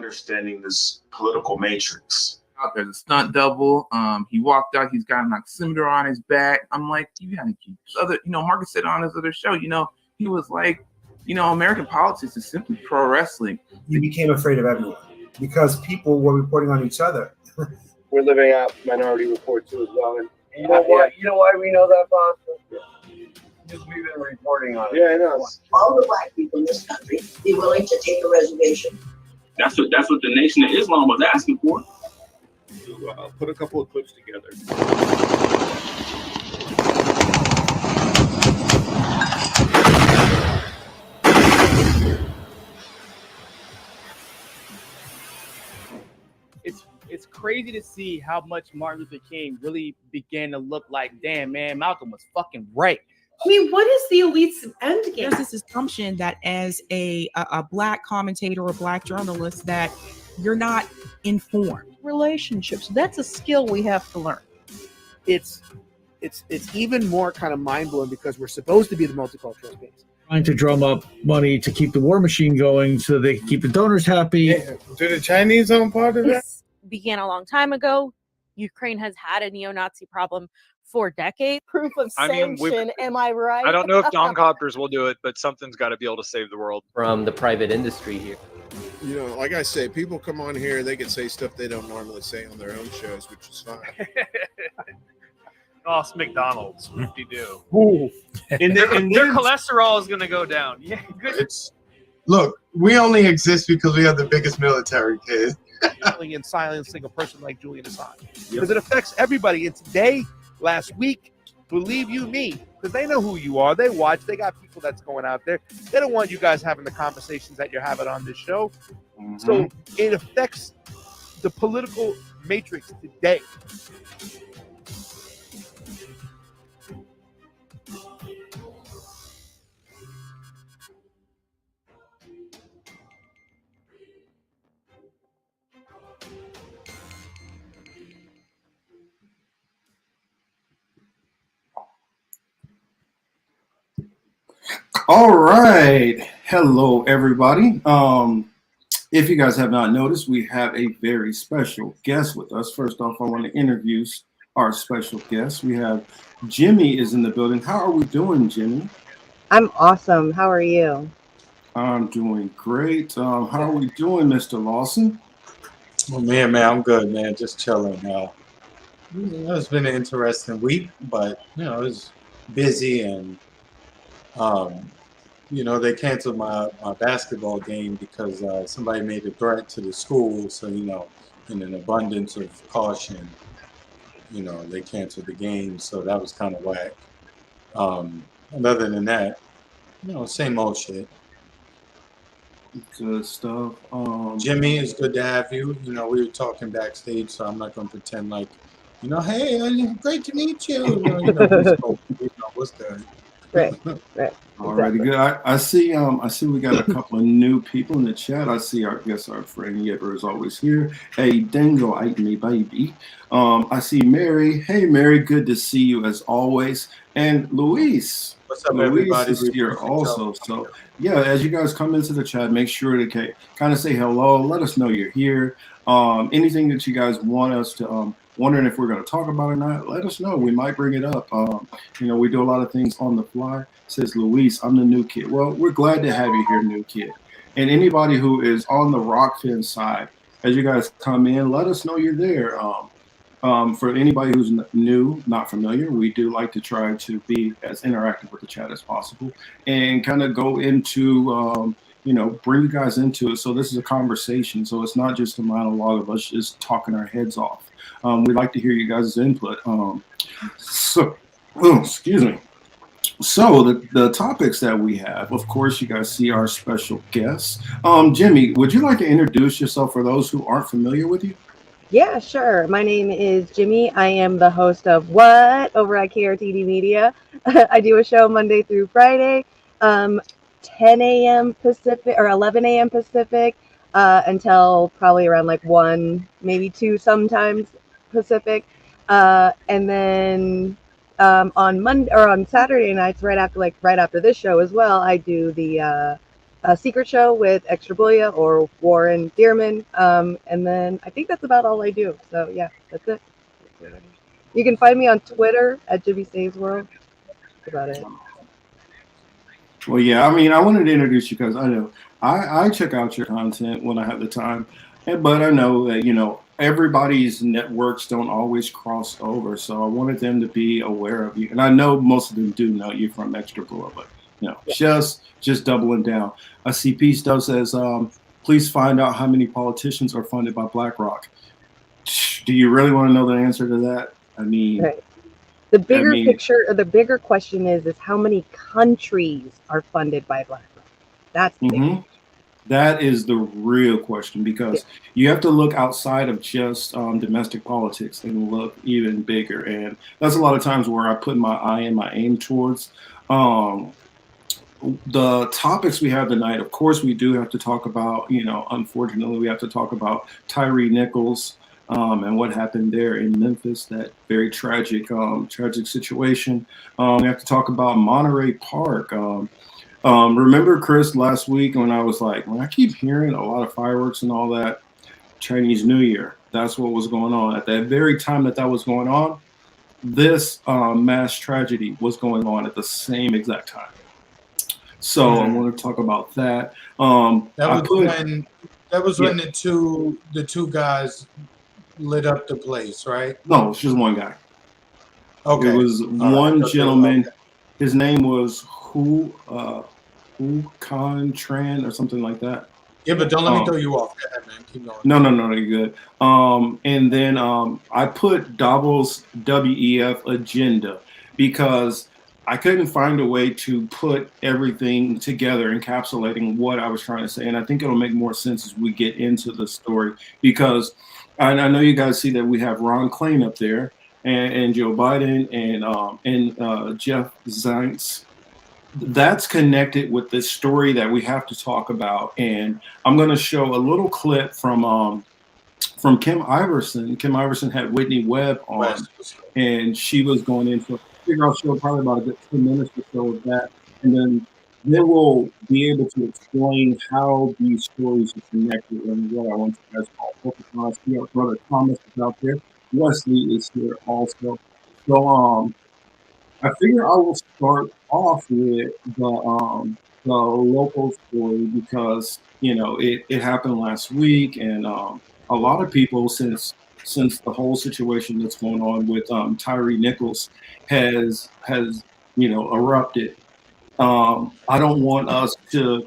understanding this political matrix. There's a stunt double. He walked out. He's got an oximeter on his back. I'm like, you gotta keep this other. Marcus said on his other show. He was like, American politics is simply pro wrestling. He became afraid of everyone because people were reporting on each other. We're living out Minority Report too as well. And you know why? You know why we know that, boss? Because we've been reporting on it. Yeah, I know. All the black people in this country be willing to take a reservation. That's what the Nation of Islam was asking for. To put a couple of clips together. It's crazy to see how much Martin Luther King really began to look like, damn, man, Malcolm was fucking right. I mean, what is the elite's end game? There's this assumption that as a black commentator or black journalist that you're not informed. Relationships, that's a skill we have to learn. It's even more kind of mind-blowing because we're supposed to be the multicultural space. Trying to drum up money to keep the war machine going so they can keep the donors happy. Yeah. Do the Chinese own part of that? This began a long time ago. Ukraine has had a neo-Nazi problem for decades. Proof of sanction, am I right? I don't know if Domcopters will do it, but something's got to be able to save the world. From the private industry here. Like I say, people come on here, they can say stuff they don't normally say on their own shows, which is fine. Oh, it's McDonald's. Whoop-de-doo. Ooh. And their cholesterol is going to go down. Yeah, good. Look, we only exist because we have the biggest military, kid. And silencing a person like Julian Assange. Because it affects everybody. And today, last week, believe you me, because they know who you are. They watch. They got people that's going out there. They don't want you guys having the conversations that you're having on this show. Mm-hmm. So it affects the political matrix today. All right. Hello, everybody. If you guys have not noticed, we have a very special guest with us. First off, I want to introduce our special guest. We have Jimmy is in the building. How are we doing, Jimmy? I'm awesome. How are you? I'm doing great. How are we doing, Mr. Lawson? Oh, man, I'm good, man. Just chilling. It's been an interesting week, but, it's busy and they canceled my basketball game because somebody made a threat to the school. So, in an abundance of caution, they canceled the game. So that was kind of whack. Other than that, same old shit. Good stuff. Jimmy, it's good to have you. We were talking backstage, so I'm not going to pretend like, hey, great to meet you. What's good? Right. Alrighty, good. I see we got a couple of new people in the chat. I see our friend Yever is always here. Hey, Dingo, ate me, baby. I see Mary. Hey, Mary, good to see you as always. And Luis. What's up, Luis everybody? is here also. So, yeah, as you guys come into the chat, make sure to kind of say hello. Let us know you're here. Anything that you guys want us to wondering if we're going to talk about it or not, let us know. We might bring it up. We do a lot of things on the fly. Says Luis, I'm the new kid. Well, we're glad to have you here, new kid. And anybody who is on the Rockfin side, as you guys come in, let us know you're there. For anybody who's new, not familiar, we do like to try to be as interactive with the chat as possible and kind of go into, bring you guys into it. So this is a conversation. So it's not just a monologue of us just talking our heads off. We'd like to hear you guys' input. Excuse me. So the topics that we have, of course, you guys see our special guests. Jimmy, would you like to introduce yourself for those who aren't familiar with you? Yeah, sure. My name is Jimmy. I am the host of What over at KTRD Media. I do a show Monday through Friday, 10 a.m. Pacific or 11 a.m. Pacific until probably around like 1, maybe 2 sometimes Pacific. And then on Monday or on Saturday nights, right after this show as well, I do the Secret Show with Extra Bulla or Warren Dearman. And then I think that's about all I do. So yeah, that's it. You can find me on Twitter at Jimmy Saves World. That's about it. Well, yeah, I mean, I wanted to introduce you because I know I check out your content when I have the time, but I know that, you know, everybody's networks don't always cross over, so I wanted them to be aware of you. And I know most of them do know you from Extra Bulla, but, you know, just doubling down. I see Peace Dove says, please find out how many politicians are funded by BlackRock. Do you really want to know the answer to that? I mean... Right. The bigger picture, or the bigger question is how many countries are funded by BlackRock? That's the big That is the real question, because you have to look outside of just domestic politics and look even bigger. And that's a lot of times where I put my eye and my aim towards. The topics we have tonight, of course, we do have to talk about, you know, unfortunately, we have to talk about Tyre Nichols. And what happened there in Memphis, that very tragic situation. We have to talk about Monterey Park. Remember, Chris, last week when I was like, when I keep hearing a lot of fireworks and all that, Chinese New Year, that's what was going on. At that very time that was going on, this mass tragedy was going on at the same exact time. So I want to talk about that. That was when the two guys lit up the place, right? No, it's just one guy. Okay. It was one gentleman. Okay. His name was Hu Kan Tran or something like that. Yeah, but don't let me throw you off. Go ahead, man. Keep going. No, you're good. And then I put Davos WEF agenda because I couldn't find a way to put everything together, encapsulating what I was trying to say. And I think it'll make more sense as we get into the story, because I know you guys see that we have Ron Klain up there, and Joe Biden and Jeff Zients. That's connected with this story that we have to talk about. And I'm going to show a little clip from Kim Iverson. Kim Iverson had Whitney Webb on, and she was going into, I figure I'll show probably about a good 2 minutes or so of that. And then we'll be able to explain how these stories are connected and what I want you guys to all focus on. I see our brother Thomas is out there. Wesley is here also. So I figure I will start off with the local story because, you know, it happened last week, and a lot of people since the whole situation that's going on with Tyre Nichols has you know, erupted. I don't want us to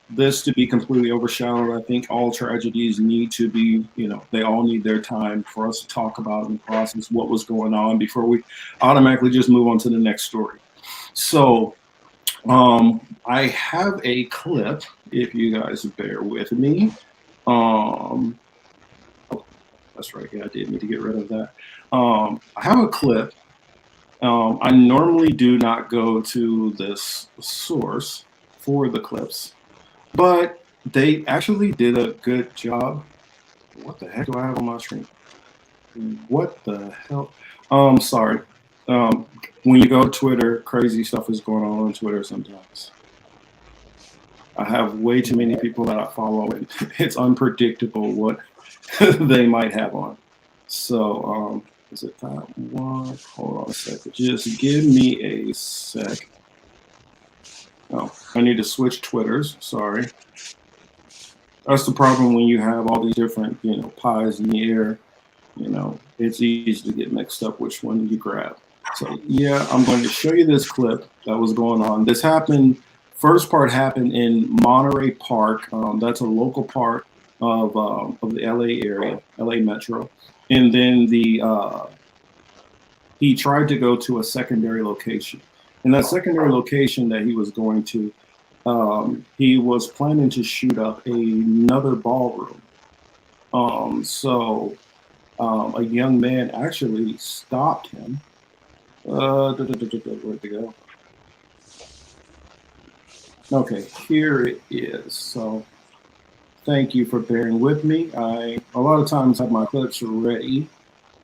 this to be completely overshadowed. I think all tragedies need to be, you know, they all need their time for us to talk about and process what was going on before we automatically just move on to the next story. So I have a clip, if you guys bear with me. Oh, that's right. Yeah, I did need to get rid of that. I have a clip. I normally do not go to this source for the clips, but they actually did a good job. What the heck do I have on my screen? What the hell? Sorry. When you go to Twitter, crazy stuff is going on Twitter sometimes. I have way too many people that I follow, and it's unpredictable what they might have on. So, is it that one? Hold on a second. Just give me a sec. Oh, I need to switch Twitters. Sorry. That's the problem when you have all these different, you know, pies in the air. You know, it's easy to get mixed up which one you grab. So, yeah, I'm going to show you this clip that was going on. This happened, first part happened in Monterey Park. That's a local part of the LA area, LA Metro. And then he tried to go to a secondary location. And that secondary location that he was going to, he was planning to shoot up another ballroom. So a young man actually stopped him. Where'd it go? Okay, here it is. So thank you for bearing with me. I a lot of times have my clips ready,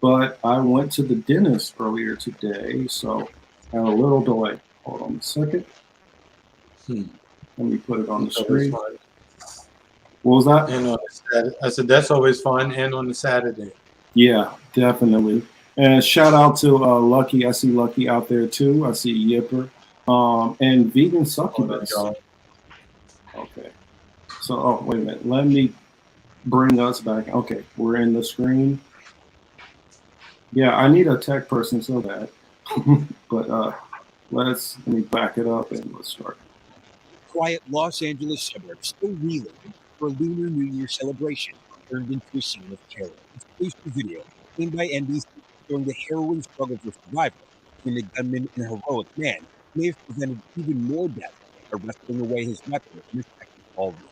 but I went to the dentist earlier today, so I had a little delay. Hold on a second. Let me put it on the That's always screen. fun. What was that? And on the Saturday, I said that's always fun, and on the Saturday. Yeah, definitely. And shout out to Lucky. I see Lucky out there too. I see Yipper. And Vegan Succubus. Okay. So, oh, wait a minute. Let me bring us back. Okay, we're in the screen. Yeah, I need a tech person so bad. But let me back it up and let's start. Quiet Los Angeles suburbs still reeling for a Lunar New Year celebration turned into a scene of terror. It's produced video seen by NBC showing the harrowing struggle for survival between the gunman and a heroic man who may have prevented even more death by wrestling away his weapon in a second ballroom.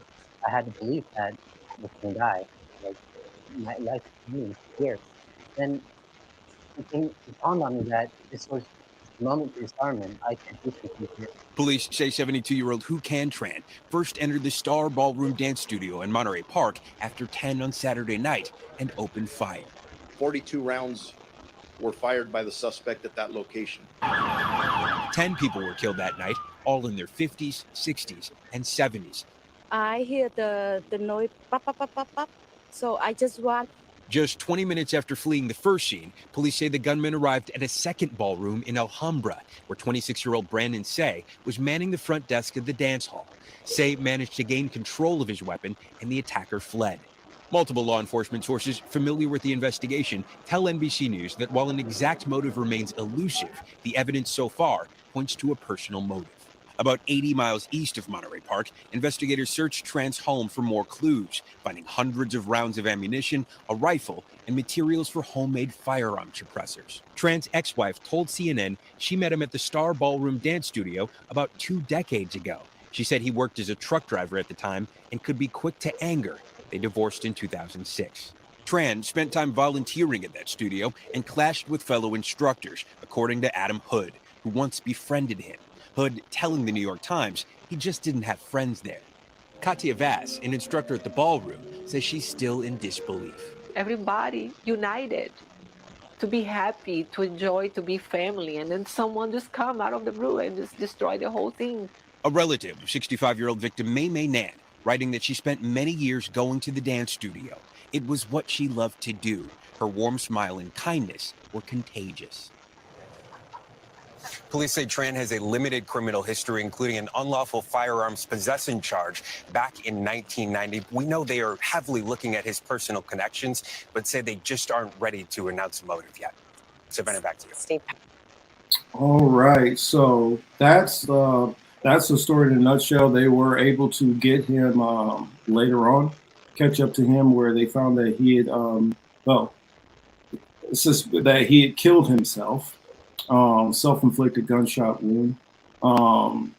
I had to believe that I was going to die. Like, my life was here. Then it dawned on me that this was the moment to disarmament. I could do something here. Police say 72-year-old Hu Can Tran first entered the Star Ballroom Dance Studio in Monterey Park after 10 on Saturday night and opened fire. 42 rounds were fired by the suspect at that location. 10 people were killed that night, all in their 50s, 60s, and 70s. I hear the noise, pop, pop, pop, pop, pop. So I just run. Just 20 minutes after fleeing the first scene, police say the gunman arrived at a second ballroom in Alhambra, where 26-year-old Brandon Say was manning the front desk of the dance hall. Say managed to gain control of his weapon, and the attacker fled. Multiple law enforcement sources familiar with the investigation tell NBC News that while an exact motive remains elusive, the evidence so far points to a personal motive. About 80 miles east of Monterey Park, investigators searched Tran's home for more clues, finding hundreds of rounds of ammunition, a rifle, and materials for homemade firearm suppressors. Tran's ex-wife told CNN she met him at the Star Ballroom Dance Studio about 2 decades ago. She said he worked as a truck driver at the time and could be quick to anger. They divorced in 2006. Tran spent time volunteering at that studio and clashed with fellow instructors, according to Adam Hood, who once befriended him. Hood telling the New York Times he just didn't have friends there. Katia Vass, an instructor at the ballroom, says she's still in disbelief. Everybody united to be happy, to enjoy, to be family, and then someone just come out of the blue and just destroy the whole thing. A relative of 65-year-old victim May May Nan, writing that she spent many years going to the dance studio. It was what she loved to do. Her warm smile and kindness were contagious. Police say Tran has a limited criminal history, including an unlawful firearms possession charge back in 1990. We know they are heavily looking at his personal connections, but say they just aren't ready to announce a motive yet. Savannah, back to you. All right, so that's the story in a nutshell. They were able to get him later on, catch up to him, where they found that he had that he had killed himself. Self-inflicted gunshot wound. And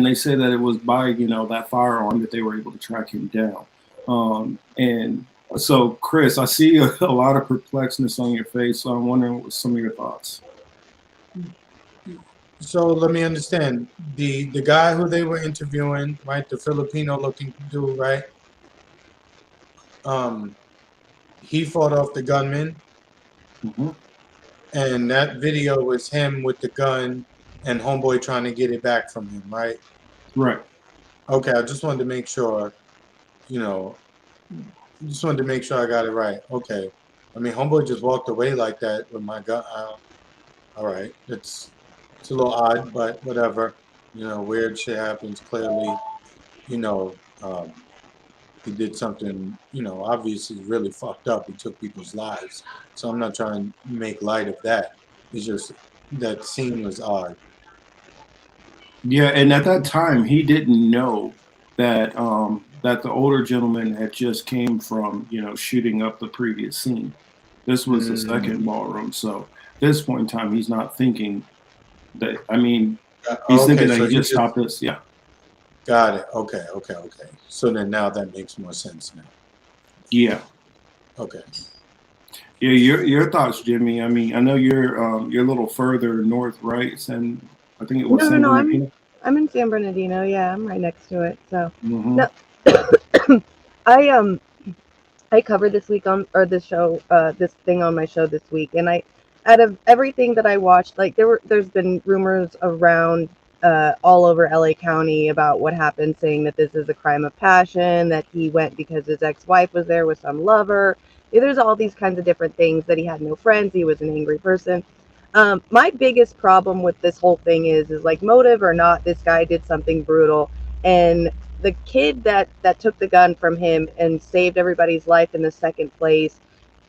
they say that it was by that firearm that they were able to track him down. And so, Chris, I see a lot of perplexedness on your face. So I'm wondering what some of your thoughts. So let me understand. The guy who they were interviewing, right, the Filipino-looking dude, right? He fought off the gunman. Mm-hmm. And that video was him with the gun and homeboy trying to get it back from him, right? Right. Okay, I just wanted to make sure, just wanted to make sure I got it right. Okay. I mean, homeboy just walked away like that with my gun. All right. It's a little odd, but whatever. Weird shit happens. Clearly, he did something, obviously really fucked up. He took people's lives. So I'm not trying to make light of that. It's just that scene was odd. Yeah, and at that time, he didn't know that that the older gentleman had just came from, shooting up the previous scene. This was the second ballroom. So at this point in time, he's not thinking that, he's thinking that he just stopped this. Yeah. Got it. Okay. So then now that makes more sense now. Yeah. Okay. Yeah, your thoughts, Jimmy. I mean, I know you're a little further north, right? And I think it was San Bernardino. I'm in San Bernardino. Yeah, I'm right next to it. So Mm-hmm. no, I covered this week this thing on my show this week, and out of everything that I watched, like there's been rumors around all over LA County about what happened, saying that this is a crime of passion, that he went because his ex-wife was there with some lover. There's all these kinds of different things, that he had no friends, he was an angry person. My biggest problem with this whole thing is like, motive or not, this guy did something brutal. And the kid that took the gun from him and saved everybody's life in the second place,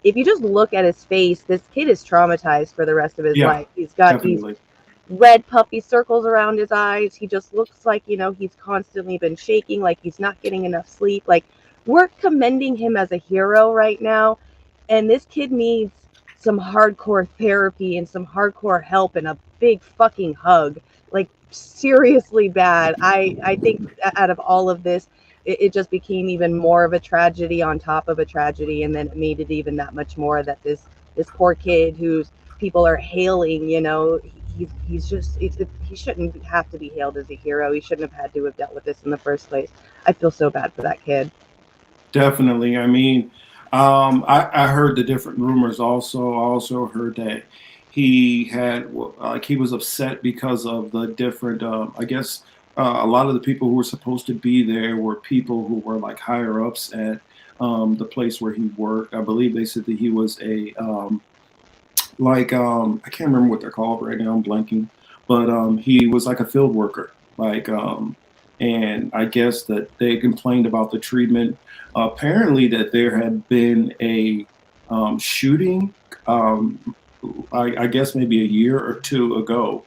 if you just look at his face, this kid is traumatized for the rest of his life. He's got these red puppy circles around his eyes. He just looks like, he's constantly been shaking, like he's not getting enough sleep. Like, we're commending him as a hero right now, and this kid needs some hardcore therapy and some hardcore help and a big fucking hug. Like, seriously bad. I think out of all of this, it just became even more of a tragedy on top of a tragedy, and then it made it even that much more that this poor kid who's people are hailing, he's just, he shouldn't have to be hailed as a hero. He shouldn't have had to have dealt with this in the first place. I feel so bad for that kid. Definitely. I mean, I heard the different rumors also. I also heard that he had, like, he was upset because of the different, I guess, a lot of the people who were supposed to be there were people who were like higher ups at the place where he worked. I believe they said that he was a, I can't remember what they're called right now, I'm blanking, but he was like a field worker, and I guess that they complained about the treatment. Apparently that there had been a shooting, I guess maybe a year or two ago,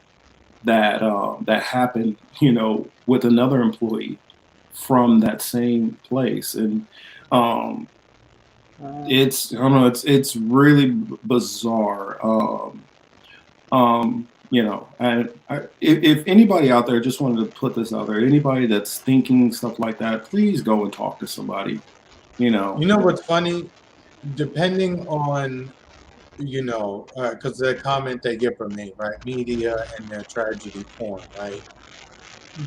that that happened, with another employee from that same place, and it's, I don't know, it's really bizarre. And if anybody out there, just wanted to put this out there, anybody that's thinking stuff like that, please go and talk to somebody. You know what's funny? Depending on, because the comment they get from me, right? Media and their tragedy porn, right?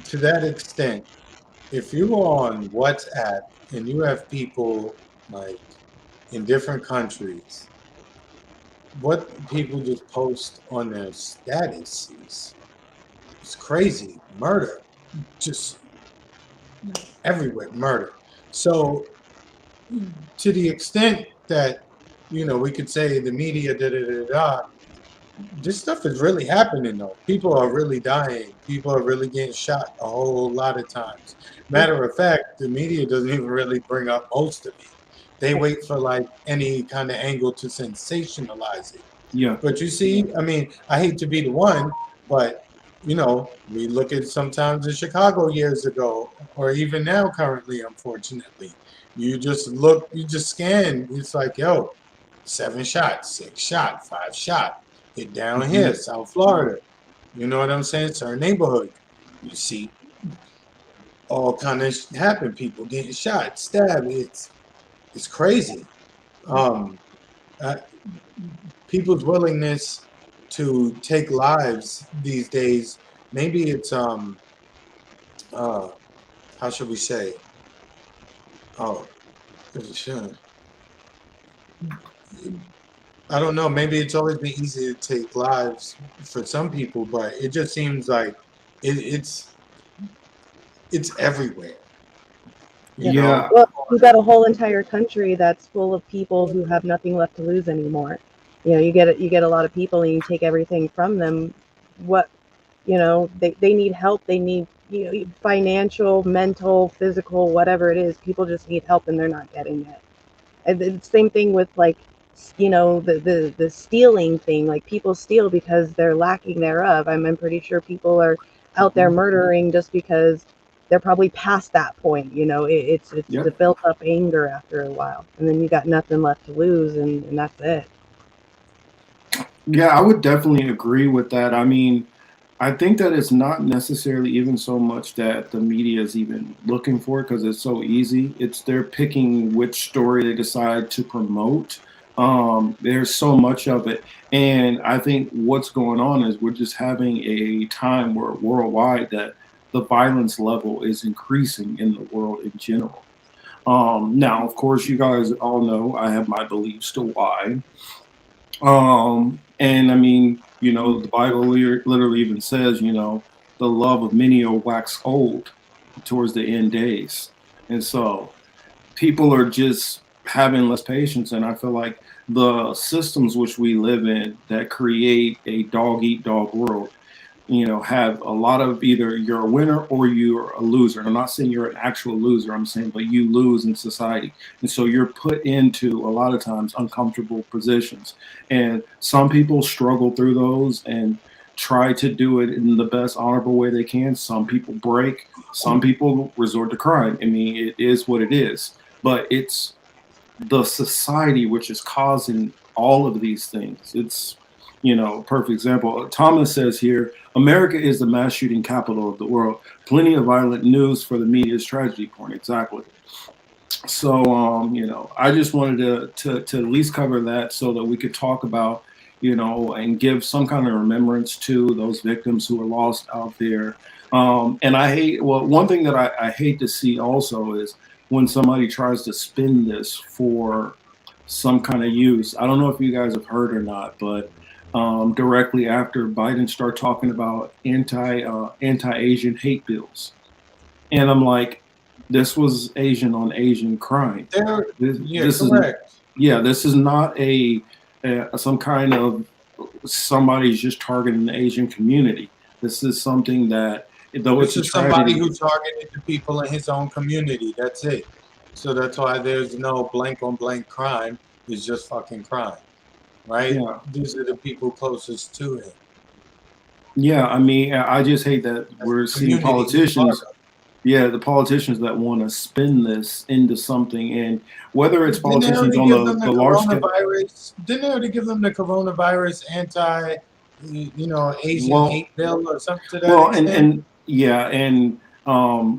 To that extent, if you're on WhatsApp and you have people like in different countries, what people just post on their statuses, it's crazy. Murder, just everywhere, murder. So to the extent that, we could say the media, this stuff is really happening though. People are really dying. People are really getting shot a whole lot of times. Matter of fact, the media doesn't even really bring up most of it. They wait for like any kind of angle to sensationalize it. Yeah. But you see, I mean, I hate to be the one, but we look at sometimes in Chicago years ago, or even now currently, unfortunately. You just look, you just scan, it's like, yo, 7 shots, 6 shot, 5 shot. Hit down here, South Florida. You know what I'm saying? Certain neighborhood. You see all kind of happen, people getting shot, stabbed. It's crazy. People's willingness to take lives these days, maybe it's how should we say? I don't know. Maybe it's always been easy to take lives for some people, but it just seems like it's everywhere. You know? Well, we've got a whole entire country that's full of people who have nothing left to lose anymore. You get a lot of people and you take everything from them. What, they need help. They need, financial, mental, physical, whatever it is. People just need help and they're not getting it. And the same thing with like, the stealing thing. Like, people steal because they're lacking thereof. I'm pretty sure people are out there murdering just because they're probably past that point. It's the built up anger after a while, and then you got nothing left to lose, and that's it. Yeah, I would definitely agree with that. I mean, I think that it's not necessarily even so much that the media is even looking for it, because it's so easy. It's they're picking which story they decide to promote. There's so much of it. And I think what's going on is we're just having a time where worldwide that the violence level is increasing in the world in general. Now, of course, you guys all know I have my beliefs to why. And I mean, the Bible literally even says, the love of many will wax old towards the end days. And so people are just having less patience. And I feel like the systems which we live in that create a dog eat dog world, you know, have a lot of either you're a winner or you're a loser. And I'm not saying you're an actual loser, I'm saying, but you lose in society. And so you're put into a lot of times uncomfortable positions. And some people struggle through those and try to do it in the best honorable way they can. Some people break, some people resort to crime. I mean, it is what it is, but it's the society which is causing all of these things. It's, you know, perfect example. Thomas says here, America is the mass shooting capital of the world. Plenty of violent news for the media's tragedy porn. Exactly. So, you know, I just wanted to at least cover that so that we could talk about, you know, and give some kind of remembrance to those victims who are lost out there. And I hate, well, one thing that I hate to see also is when somebody tries to spin this for some kind of use. I don't know if you guys have heard or not, but directly after Biden started talking about anti-Asian hate bills. And I'm like, this was Asian on Asian crime. This is not some kind of somebody's just targeting the Asian community. This is something that, though it's somebody who targeted the people in his own community. That's it. So that's why there's no blank on blank crime. It's just fucking crime, right? Yeah. These are the people closest to him. Yeah, I mean, I just hate that we're seeing politicians. Yeah, the politicians that want to spin this into something, and whether it's politicians on the large scale. Didn't they already give them the coronavirus Asian hate bill or something to that extent?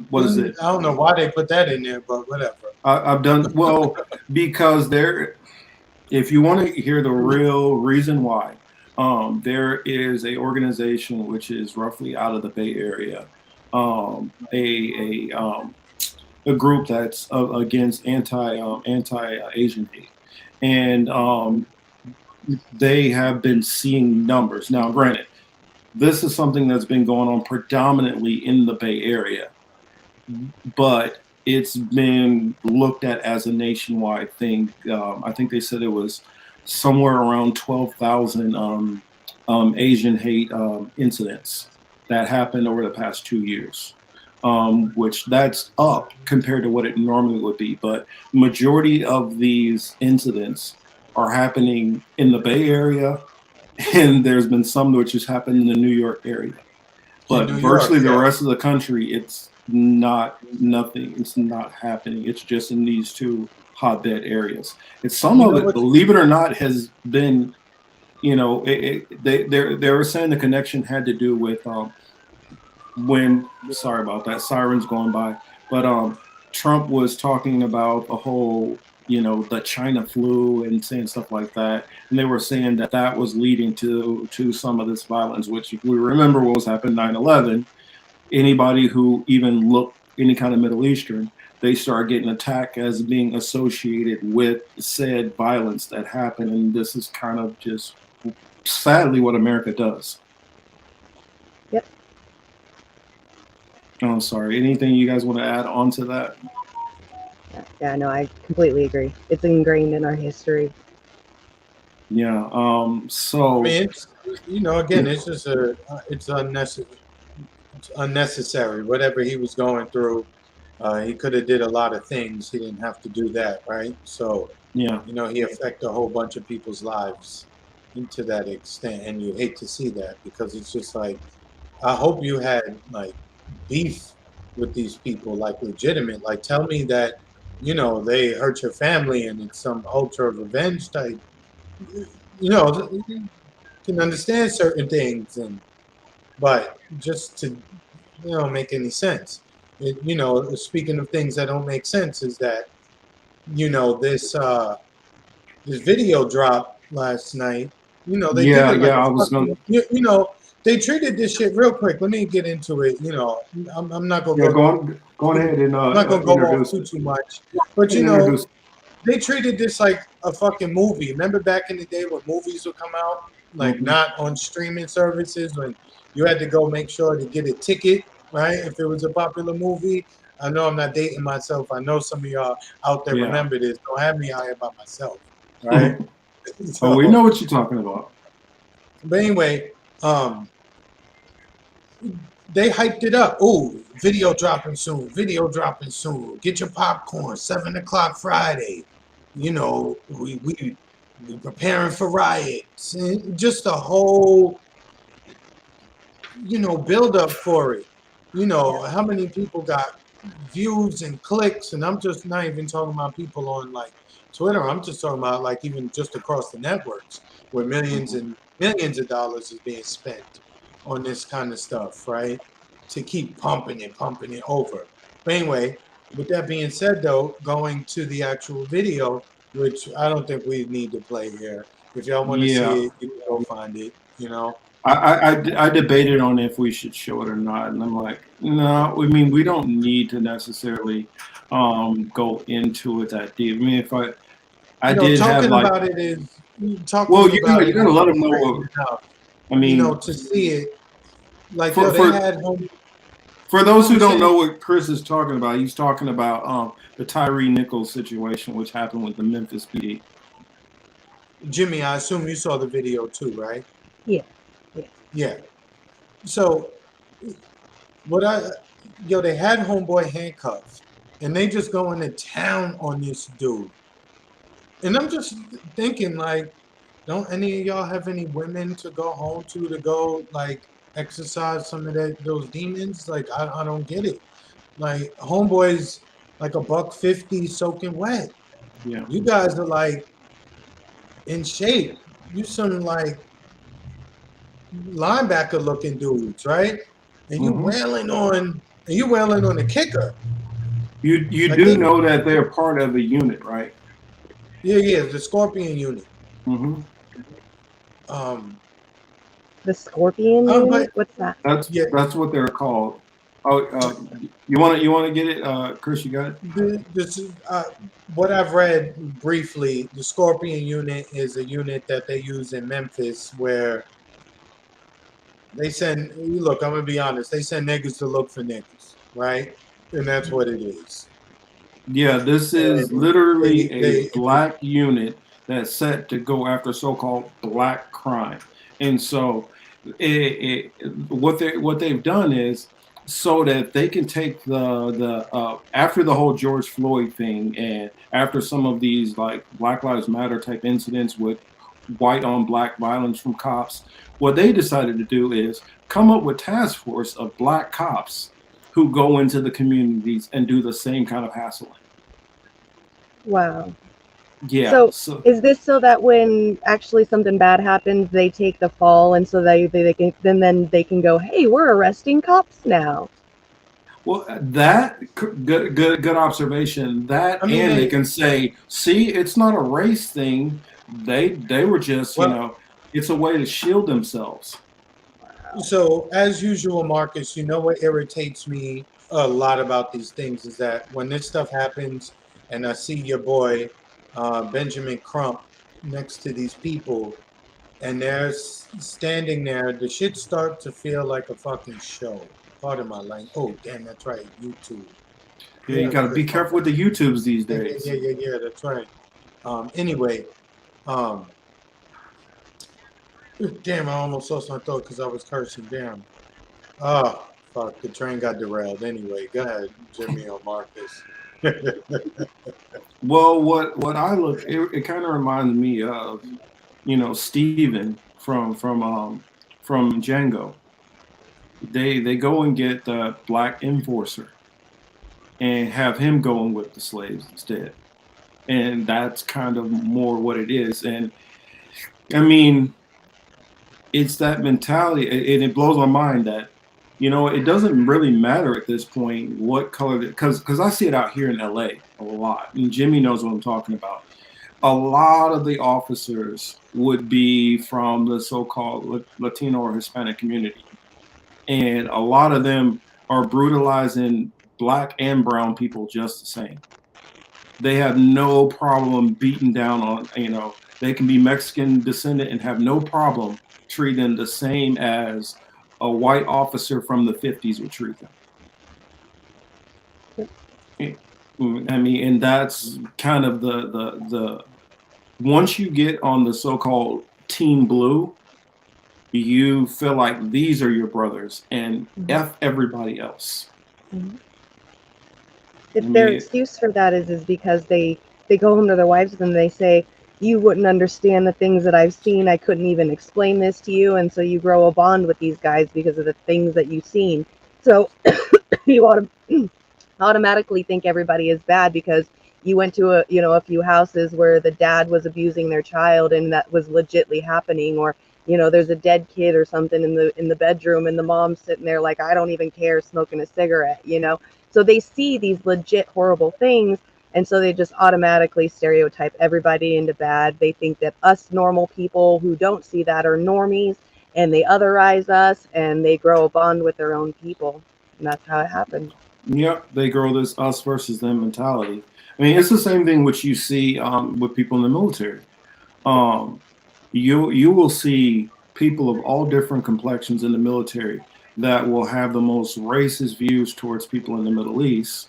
What is it? I don't know why they put that in there, but whatever. I've done well because if you want to hear the real reason why, there is a organization which is roughly out of the Bay Area, a group that's against anti-Asian hate, and they have been seeing numbers. Now, granted, this is something that's been going on predominantly in the Bay Area, but it's been looked at as a nationwide thing. I think they said it was somewhere around 12,000 Asian hate incidents that happened over the past 2 years, which that's up compared to what it normally would be. But majority of these incidents are happening in the Bay Area, and there's been some which has happened in the New York area. But virtually the rest of the country, it's nothing. It's not happening. It's just in these two hotbed areas. It's some of it, believe it or not, has been, you know, they were saying the connection had to do with sorry about that, sirens going by, but Trump was talking about the whole, you know, the China flu and saying stuff like that, and they were saying that was leading to some of this violence, which if we remember what was happened 9/11, anybody who even looked any kind of Middle Eastern, they start getting attacked as being associated with said violence that happened. And this is kind of just sadly what America does. Yep. Oh, I'm sorry. Anything you guys want to add on to that? Yeah, no, I completely agree. It's ingrained in our history. Yeah. So I mean, it's, you know, again, it's just it's unnecessary. It's unnecessary. Whatever he was going through, he could have did a lot of things. He didn't have to do that, right? So yeah, you know, he affected a whole bunch of people's lives to that extent, and you hate to see that because it's just like, I hope you had like beef with these people, like legitimate. Like, tell me that, you know, they hurt your family and it's some ultra revenge type. You know, you can understand certain things, but just to, you know, make any sense. You know, speaking of things that don't make sense, is that, you know, this video dropped last night. You know, they did it like I was gonna. You know, they treated this shit real quick. Let me get into it. You know, I'm not gonna go ahead and I'm not gonna go on too much. But you know, they treated this like a fucking movie. Remember back in the day when movies would come out, like not on streaming services, when You had to go make sure to get a ticket, right? If it was a popular movie. I know I'm not dating myself. I know some of y'all out there remember this. Don't have me out here by myself, right? Oh, we know what you're talking about. But anyway, they hyped it up. Oh, video dropping soon. Video dropping soon. Get your popcorn. 7 o'clock Friday. You know, we preparing for riots. And just a whole, build up for it. How many people got views and clicks? And I'm just not even talking about people on like Twitter. I'm just talking about like even just across the networks where millions and millions of dollars is being spent on this kind of stuff, right? To keep pumping it over. But anyway, with that being said, though, going to the actual video, which I don't think we need to play here. If y'all want to see it, you can go find it, I debated on if we should show it or not, and I'm like, no. I mean, we don't need to necessarily go into it that deep. I mean, if I did talking have like, about it is talking well, you about gotta let them know what. I mean, to see it, like for those who don't know what Chris is talking about, he's talking about the Tyre Nichols situation, which happened with the Memphis PD. Jimmy, I assume you saw the video too, right? Yeah. Yeah. So, they had homeboy handcuffed, and they just go into town on this dude. And I'm just thinking, like, don't any of y'all have any women to go home to go like exercise some of those demons? Like, I don't get it. Like, homeboy's like $150 soaking wet. Yeah. You guys are like in shape. You some like linebacker looking dudes, right? And you wailing on the kicker. You do know that they're part of a unit, right? Yeah, the Scorpion unit. Mm-hmm. The Scorpion unit? What's that? That's what they're called. Oh, you want to get it, Chris? You got it. This is what I've read briefly. The Scorpion unit is a unit that they use in Memphis where they send. Look, I'm gonna be honest. They send niggas to look for niggas, right? And that's what it is. Yeah, this is literally a black unit that's set to go after so-called black crime, and so what they've done is so that they can take the after the whole George Floyd thing and after some of these like Black Lives Matter type incidents with white on black violence from cops, what they decided to do is come up with task force of black cops who go into the communities and do the same kind of hassling. Wow. Yeah. So is this so that when actually something bad happens, they take the fall, and so they can then they can go, hey, we're arresting cops now? Well, that good observation. That and they can say, see, it's not a race thing. They were just it's a way to shield themselves. So as usual, Marcus, what irritates me a lot about these things is that when this stuff happens and I see your boy Benjamin Crump next to these people and they're standing there, the shit starts to feel like a fucking show. Pardon my language. Oh, damn, that's right, YouTube. Yeah, you got to be careful with the YouTubes these days. Yeah, that's right. Anyway, damn, I almost lost my thought because I was cursing. Damn. Oh, fuck, the train got derailed. Anyway, go ahead, Jimmy or Marcus. Well, what I look, it kind of reminds me of, Steven from Django. They go and get the black enforcer and have him going with the slaves instead, and that's kind of more what it is. And I mean, it's that mentality, and it blows my mind that it doesn't really matter at this point what color, because I see it out here in LA a lot, and Jimmy knows what I'm talking about. A lot of the officers would be from the so-called Latino or Hispanic community, and a lot of them are brutalizing black and brown people just the same. They have no problem beating down on, they can be Mexican descendant and have no problem treating them the same as a white officer from the 50s would treat them. I mean, and that's kind of the once you get on the so-called Team Blue, you feel like these are your brothers and F everybody else. If their excuse for that is because they go home to their wives and they say, you wouldn't understand the things that I've seen. I couldn't even explain this to you. And so you grow a bond with these guys because of the things that you've seen. So you automatically think everybody is bad because you went to a few houses where the dad was abusing their child and that was legitly happening, or there's a dead kid or something in the bedroom and the mom's sitting there like, I don't even care, smoking a cigarette, So they see these legit horrible things, and so they just automatically stereotype everybody into bad. They think that us normal people who don't see that are normies, and they otherize us, and they grow a bond with their own people, and that's how it happens. Yep, they grow this us versus them mentality. I mean, it's the same thing which you see with people in the military. You will see people of all different complexions in the military that will have the most racist views towards people in the Middle East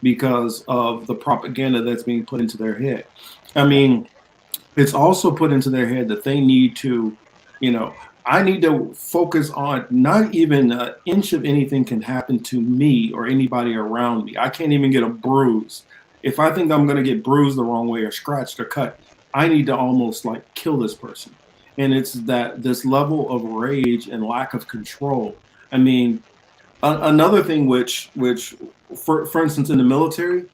because of the propaganda that's being put into their head. I mean, it's also put into their head that they need to, I need to focus on not even an inch of anything can happen to me or anybody around me. I can't even get a bruise. If I think I'm going to get bruised the wrong way or scratched or cut, I need to almost like kill this person. And it's this level of rage and lack of control. I mean, another thing which for instance, in the military,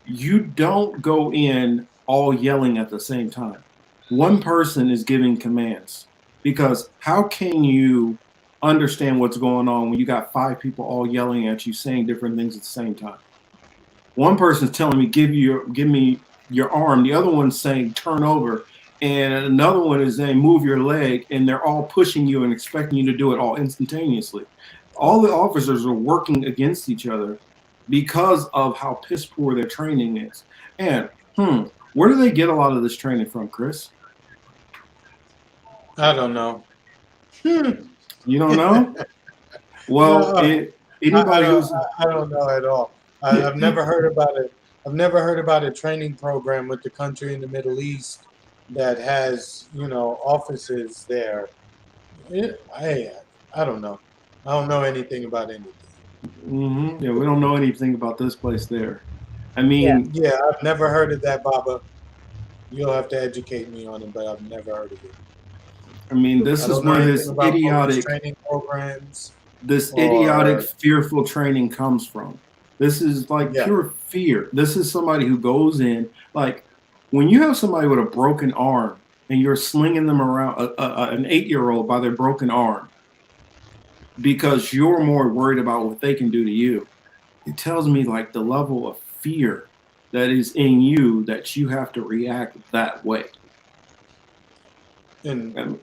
you don't go in all yelling at the same time. One person is giving commands, because how can you understand what's going on when you got 5 people all yelling at you, saying different things at the same time? One person's telling me, give me your arm. The other one's saying, turn over. And another one is saying, move your leg. And they're all pushing you and expecting you to do it all instantaneously. All the officers are working against each other because of how piss poor their training is. And where do they get a lot of this training from, Chris? I don't know. You don't know? Well, no, anybody I don't know at all. I've never heard about it. I've never heard about a training program with the country in the Middle East that has, offices there. I don't know. I don't know anything about anything. Yeah, we don't know anything about this place there. I mean, yeah, I've never heard of that, Baba. You'll have to educate me on it, but I've never heard of it. I mean, this is where this idiotic training programs, idiotic, fearful training comes from. This is like pure fear. This is somebody who goes in, like when you have somebody with a broken arm and you're slinging them around, an 8-year-old by their broken arm, because you're more worried about what they can do to you. It tells me like the level of fear that is in you that you have to react that way. And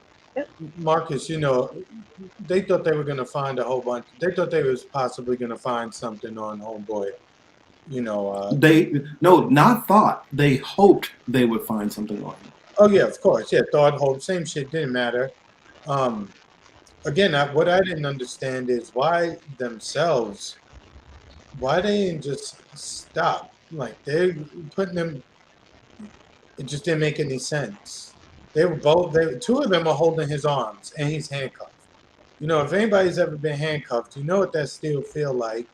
Marcus, they thought they were going to find a whole bunch. They thought they was possibly going to find something on Homeboy. Not thought. They hoped they would find something on him. Oh yeah, of course. Yeah, thought, hope, same shit. Didn't matter. Again, what I didn't understand is why they didn't just stop. Like they're putting them. It just didn't make any sense. They were both. Two of them are holding his arms, and he's handcuffed. If anybody's ever been handcuffed, you know what that still feel like.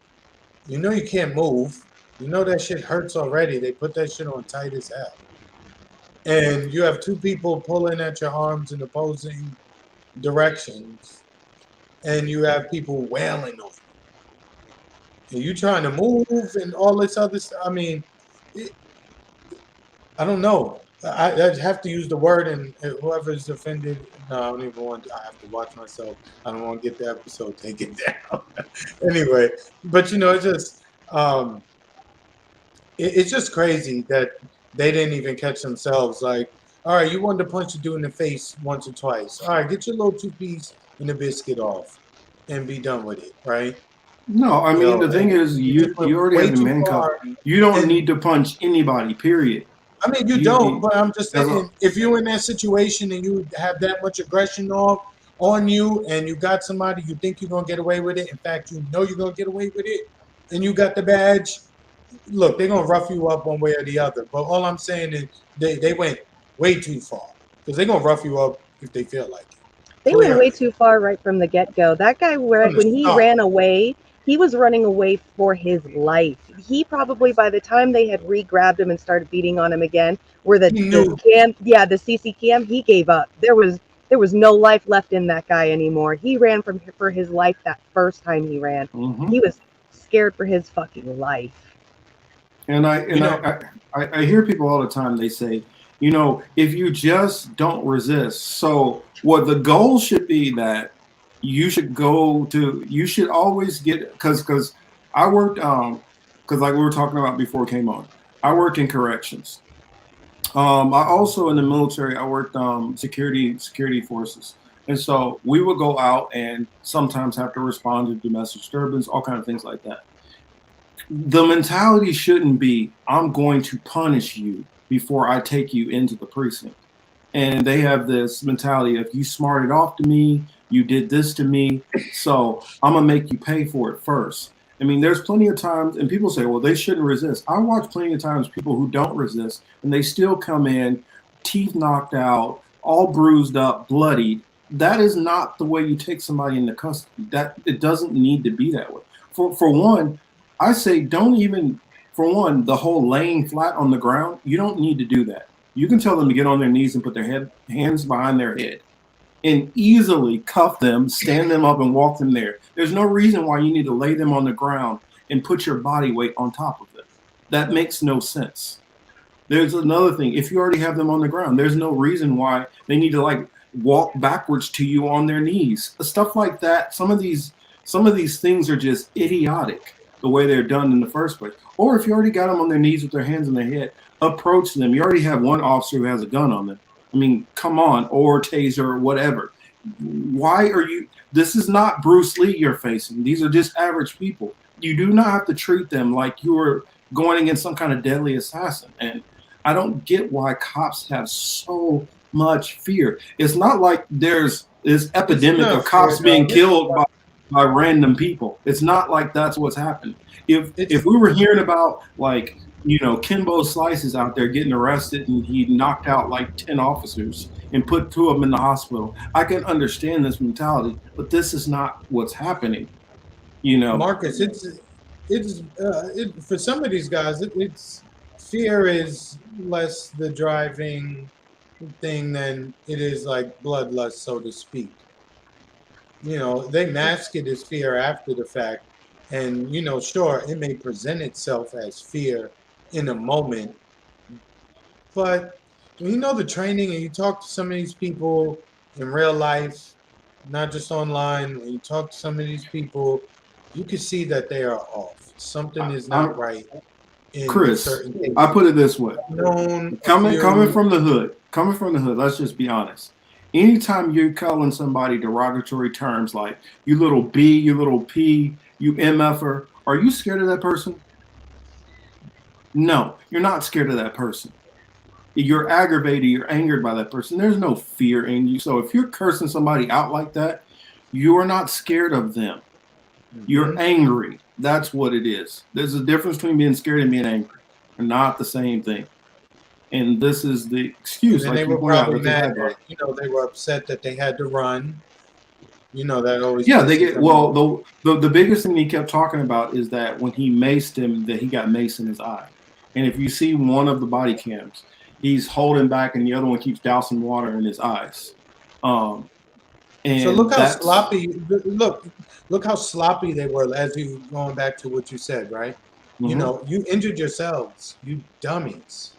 You can't move. That shit hurts already. They put that shit on tight as hell. And you have 2 people pulling at your arms in opposing directions, and you have people wailing on you. And you trying to move and all this other stuff. I mean, I don't know. I have to use the word, and whoever's offended, no, I don't even want to. I have to watch myself. I don't want to get the episode taken down. Anyway, but it's just it's just crazy that they didn't even catch themselves. Like, all right, you wanted to punch a dude in the face once or twice. All right, get your little 2-piece and a biscuit off and be done with it, right? No, I mean, the thing is, you already have the handcuff. You don't need to punch anybody, period. I mean, you don't, but I'm just saying, if you're in that situation and you have that much aggression off, on you and you got somebody, you think you're going to get away with it. In fact, you know you're going to get away with it, and you got the badge. Look, they're going to rough you up one way or the other. But all I'm saying is they went way too far, because they're going to rough you up if they feel like it. They went way too far right from the get-go. That guy, when he ran away, he was running away for his life. He probably, by the time they had re-grabbed him and started beating on him again, where the CC cam, he gave up. There was no life left in that guy anymore. He ran for his life that first time he ran. He was scared for his fucking life. And I hear people all the time, they say, you know, if you just don't resist. So what the goal should be that you should always get, because I worked, because like we were talking about before it came on, I worked in corrections. I also in the military, I worked security forces. And so we would go out and sometimes have to respond to domestic disturbance, all kinds of things like that. The mentality shouldn't be, I'm going to punish you before I take you into the precinct. And they have this mentality of, you smarted off to me, you did this to me, so I'm going to make you pay for it first. I mean, there's plenty of times, and people say, well, they shouldn't resist. I watch plenty of times people who don't resist, and they still come in, teeth knocked out, all bruised up, bloodied. That is not the way you take somebody into custody. It doesn't need to be that way. For one, I say don't even, for one, the whole laying flat on the ground, you don't need to do that. You can tell them to get on their knees and put their hands behind their head and easily cuff them, stand them up and walk them there. There's no reason why you need to lay them on the ground and put your body weight on top of them. That makes no sense. There's another thing. If you already have them on the ground, there's no reason why they need to like walk backwards to you on their knees. Stuff like that. Some of these things are just idiotic the way they're done in the first place. Or if you already got them on their knees with their hands on their head, approach them. You already have one officer who has a gun on them. I mean, come on, or taser or whatever. Why are you, this is not Bruce Lee you're facing. These are just average people. You do not have to treat them like you're going against some kind of deadly assassin. And I don't get why cops have so much fear. It's not like there's this epidemic of cops being killed by random people. It's not like that's what's happening. If we were hearing about, like, you know, Kimbo Slices out there getting arrested and he knocked out like 10 officers and put 2 of them in the hospital, I can understand this mentality, but this is not what's happening. You know, Marcus, it's for some of these guys, it's fear is less the driving thing than it is like bloodlust, so to speak. You know, they mask it as fear after the fact. And, you know, sure, it may present itself as fear in a moment. But when you know the training and you talk to some of these people in real life, not just online, when you talk to some of these people, you can see that they are off. Something is not right. Chris, I put it this way. Coming from the hood, let's just be honest. Anytime you're calling somebody derogatory terms like you little B, you little P, you MFer, are you scared of that person? No, you're not scared of that person. You're aggravated, you're angered by that person. There's no fear in you. So if you're cursing somebody out like that, you're not scared of them. You're angry. That's what it is. There's a difference between being scared and being angry. They're not the same thing. And this is the excuse. And like they were probably mad that, you know, they were upset that they had to run. You know, that always. Yeah, they get, well, the biggest thing he kept talking about is that when he maced him, that he got mace in his eye. And if you see one of the body cams, he's holding back and the other one keeps dousing water in his eyes. And so look how sloppy, look how sloppy they were, as you going back to what you said, right? You know, you injured yourselves, you dummies.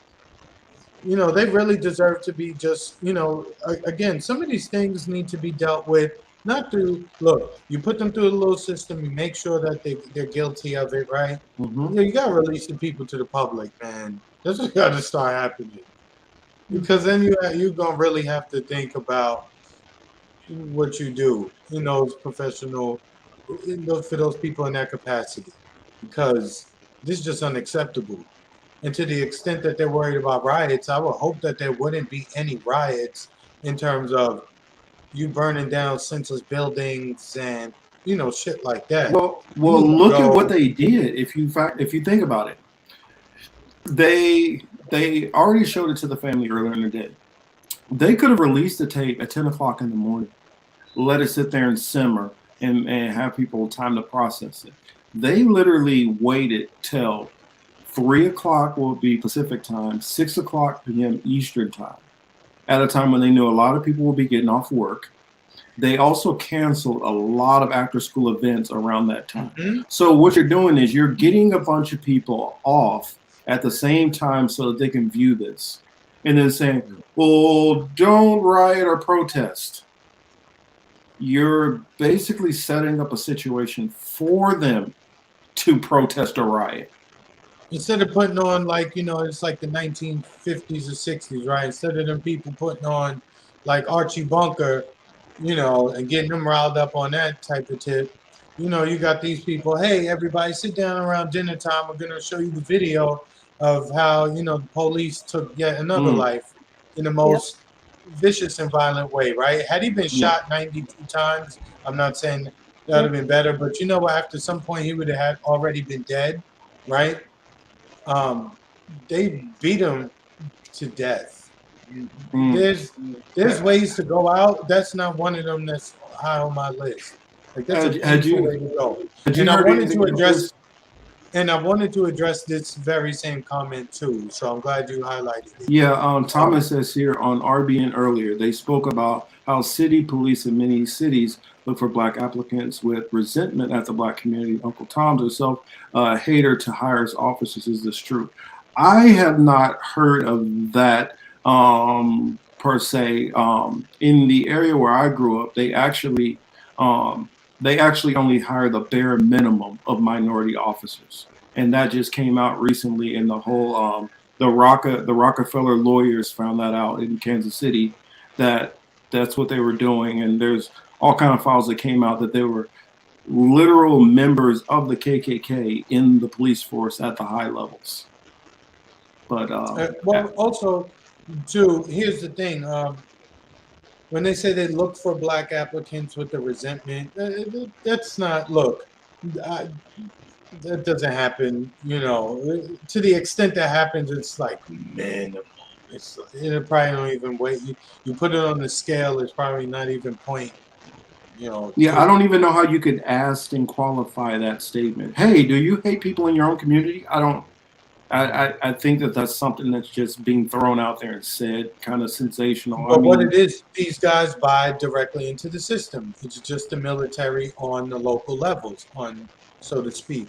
You know, they really deserve to be just, you know, again, some of these things need to be dealt with, not through, look, you put them through the little system, you make sure that they're guilty of it, right? You got to release the people to the public, man. That's what got to start happening. Because then you're going to really have to think about what you do in those professional, for those people in that capacity. Because this is just unacceptable. And to the extent that they're worried about riots, I would hope that there wouldn't be any riots in terms of you burning down senseless buildings and shit like that. Well, You look at go- what they did. If you think about it, they already showed it to the family earlier in the day. They could have released the tape at 10 o'clock in the morning, let it sit there and simmer, and have people time to process it. They literally waited till 3 o'clock will be Pacific time, 6 o'clock p.m. Eastern time, at a time when they knew a lot of people will be getting off work. They also canceled a lot of after school events around that time. So what you're doing is you're getting a bunch of people off at the same time so that they can view this. And then saying, well, don't riot or protest. You're basically setting up a situation for them to protest or riot. Instead of putting on it's like the 1950s or 60s, right? Instead of them people putting on like Archie Bunker, and getting them riled up on that type of tip, you got these people, hey, everybody sit down around dinner time. We're going to show you the video of how, the police took yet another life in the most vicious and violent way, right? Had he been shot 92 times, I'm not saying that would have been better, but after some point he would have already been dead, right? They beat him to death. There's ways to go out. That's not one of them that's high on my list. Like that's a painful way to go. And I wanted to address this very same comment too. So I'm glad you highlighted it. Yeah, Thomas says here on RBN earlier, they spoke about how city police in many cities look for black applicants with resentment at the black community. Uncle Tom's himself, hater to hire as officers. Is this true? I have not heard of that per se. In the area where I grew up, they actually only hire the bare minimum of minority officers, and that just came out recently in the whole the Rockefeller lawyers found that out in Kansas City, that's what they were doing, and there's all kind of files that came out that they were literal members of the KKK in the police force at the high levels. But also too, here's the thing. When they say they look for black applicants with the resentment, that's not, that doesn't happen, to the extent that happens, it's like, man, it probably don't even wait. You put it on the scale, it's probably not even point, Yeah, I don't even know how you could ask and qualify that statement. Hey, do you hate people in your own community? I think that's something that's just being thrown out there and said, kind of sensational. But what it is, these guys buy directly into the system. It's just the military on the local levels, so to speak,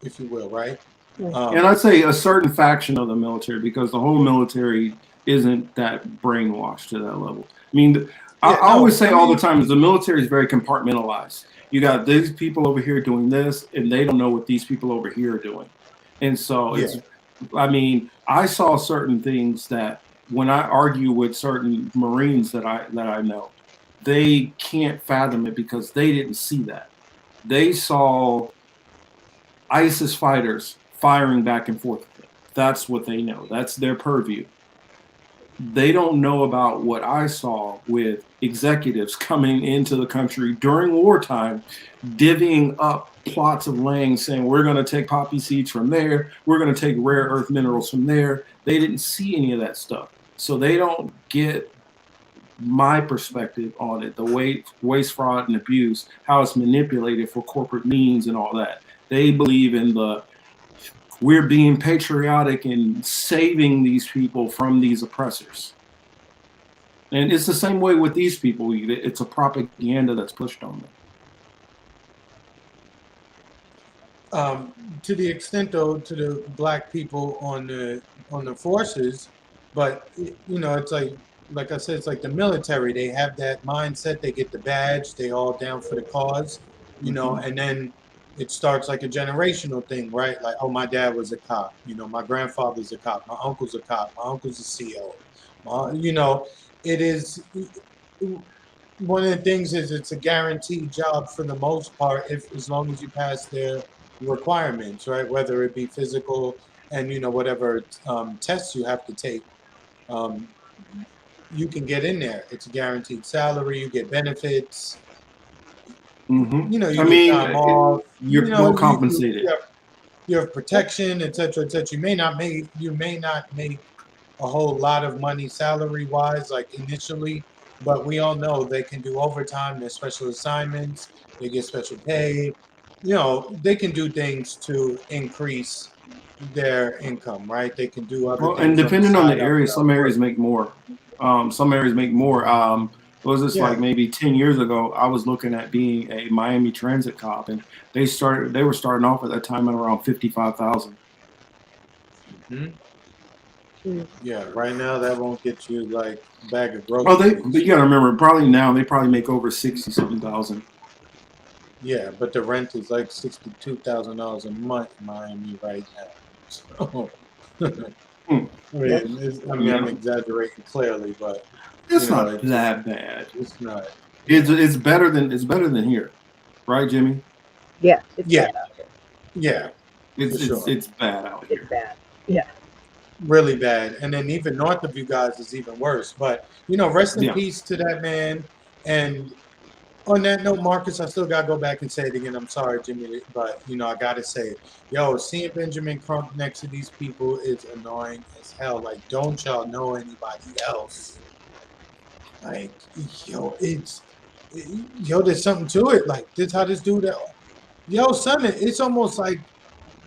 if you will, right? And I'd say a certain faction of the military, because the whole military isn't that brainwashed to that level. I mean, I always say all the time is the military is very compartmentalized. You got these people over here doing this, and they don't know what these people over here are doing. And so I saw certain things that when I argue with certain Marines that I know, they can't fathom it because they didn't see that. They saw ISIS fighters firing back and forth. That's what they know. That's their purview. They don't know about what I saw with executives coming into the country during wartime, divvying up plots of land, saying we're going to take poppy seeds from there, we're going to take rare earth minerals from there. They didn't see any of that stuff. So they don't get my perspective on it, the waste, fraud, and abuse, how it's manipulated for corporate means and all that. They believe in we're being patriotic and saving these people from these oppressors. And it's the same way with these people. It's a propaganda that's pushed on them. To the extent, though, to the black people on the forces, but it's like I said, it's like the military. They have that mindset. They get the badge. They all down for the cause, and then it starts like a generational thing, right? Like, oh, my dad was a cop. My grandfather's a cop. My uncle's a cop. My uncle's a CO. It is one of the things is it's a guaranteed job for the most part, as long as you pass their requirements, right? Whether it be physical and whatever tests you have to take. you can get in there. It's a guaranteed salary. You get benefits. Mm-hmm. You know, you I get mean, time off. you're You know, well compensated. you have protection, et cetera, et cetera. You may not make a whole lot of money salary wise, like initially, but we all know they can do overtime. There's special assignments. They get special pay. You know, they can do things to increase their income, right? They can do other Well, and things on the depending on the side area, outside some work. areas make more. Some areas make more. What was this Yeah. like maybe 10 years ago? I was looking at being a Miami transit cop, and they were starting off at that time at around 55,000. Yeah, right now that won't get you like a bag of groceries. Oh, but you got to remember, probably now they probably make over 60-something,000. Yeah, but the rent is like $62,000 a month in Miami right now. So, I'm exaggerating clearly, but It's not that bad. It's not. It's better than here, right, Jimmy? Yeah. It's Yeah. bad out here. Yeah, It's bad out here. It's bad. Yeah. really bad. And then even north of you guys is even worse. But rest in Yeah. peace to that man. And on that note, Marcus, I still gotta go back and say it again. I'm sorry, Jimmy, but I gotta say it. Yo, seeing Benjamin Crump next to these people is annoying as hell. Like, don't y'all know anybody else? Like, there's something to it. Like, this how this dude. Yo, son, it's almost like,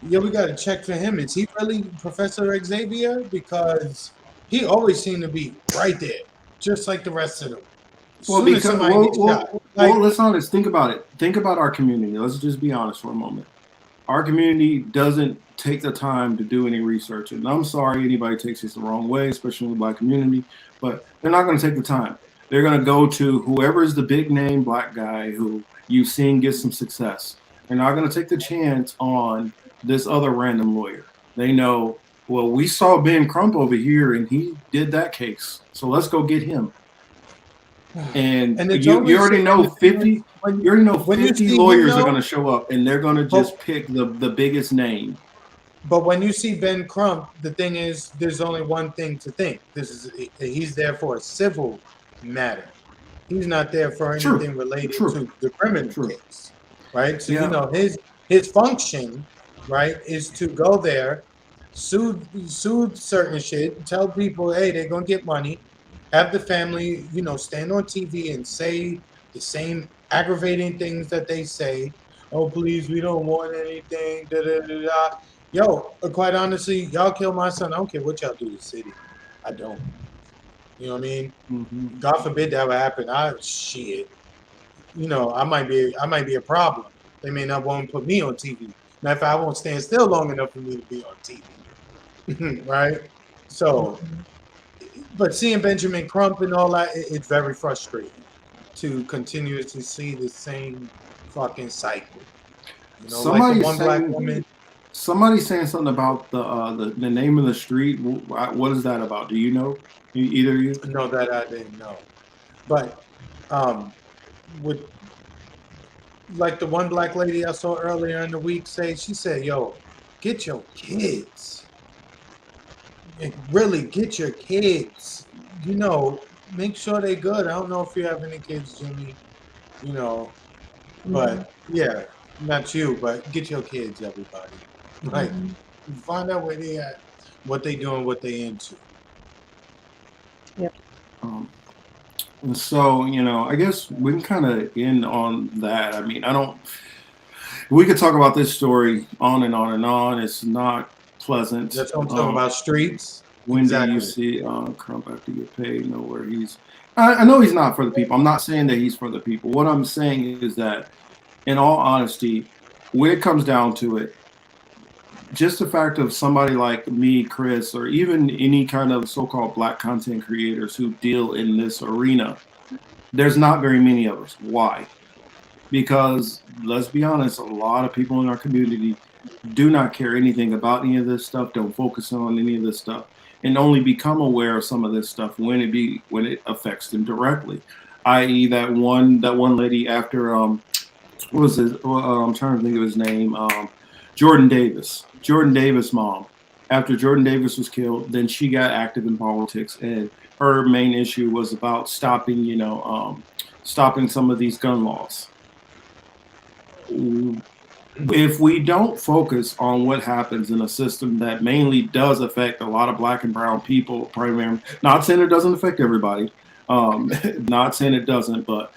we gotta check for him. Is he really Professor Xavier? Because he always seemed to be right there, just like the rest of them. Well, let's honest. Think about it. Think about our community. Let's just be honest for a moment. Our community doesn't take the time to do any research, and I'm sorry anybody takes this the wrong way, especially in the Black community. But they're not going to take the time. They're going to go to whoever is the big name Black guy who you've seen get some success. They're not going to take the chance on this other random lawyer. They know, well, we saw Ben Crump over here, and he did that case, so let's go get him. And you already know 50. You already know 50 lawyers are going to show up, and they're going to just pick the biggest name. But when you see Ben Crump, the thing is, there's only one thing to think. He's there for a civil matter. He's not there for anything related to the criminal case, right? So his function, right, is to go there, sue certain shit, tell people, hey, they're gonna get money. Have the family, stand on TV and say the same aggravating things that they say. Oh, please, we don't want anything. Da, da, da, da. Yo, quite honestly, y'all kill my son. I don't care what y'all do to the city. I don't. You know what I mean? Mm-hmm. God forbid that would happen. I might be a problem. They may not want to put me on TV. Matter of fact, I won't stand still long enough for me to be on TV. Right? So. But seeing Benjamin Crump and all that, it's very frustrating to continuously see the same fucking cycle. Like the one black woman. Somebody's saying something about the name of the street. What is that about? Do you know? Either of you? No, that I didn't know. But with like the one black lady I saw earlier in the week she said, yo, get your kids. Really get your kids, make sure they're good. I don't know if you have any kids, Jimmy, but yeah, not you, but get your kids, everybody. Like, find out where they at, what they doing, what they into. Yep. And so, I guess we can kind of end on that. I mean, we could talk about this story on and on and on. It's not pleasant. That's what I'm talking about, streets. When do you see Crump have to get paid? Know where he's. I know he's not for the people. I'm not saying that he's for the people. What I'm saying is that, in all honesty, when it comes down to it, just the fact of somebody like me, Chris, or even any kind of so-called Black content creators who deal in this arena, there's not very many of us. Why? Because, let's be honest, a lot of people in our community do not care anything about any of this stuff, don't focus on any of this stuff, and only become aware of some of this stuff when it affects them directly. I.e., that one lady after what was it? I'm trying to think of his name. Jordan Davis' mom. after Jordan Davis was killed, then she got active in politics, and her main issue was about stopping, stopping some of these gun laws. If we don't focus on what happens in a system that mainly does affect a lot of black and brown people, primarily, not saying it doesn't affect everybody, not saying it doesn't, but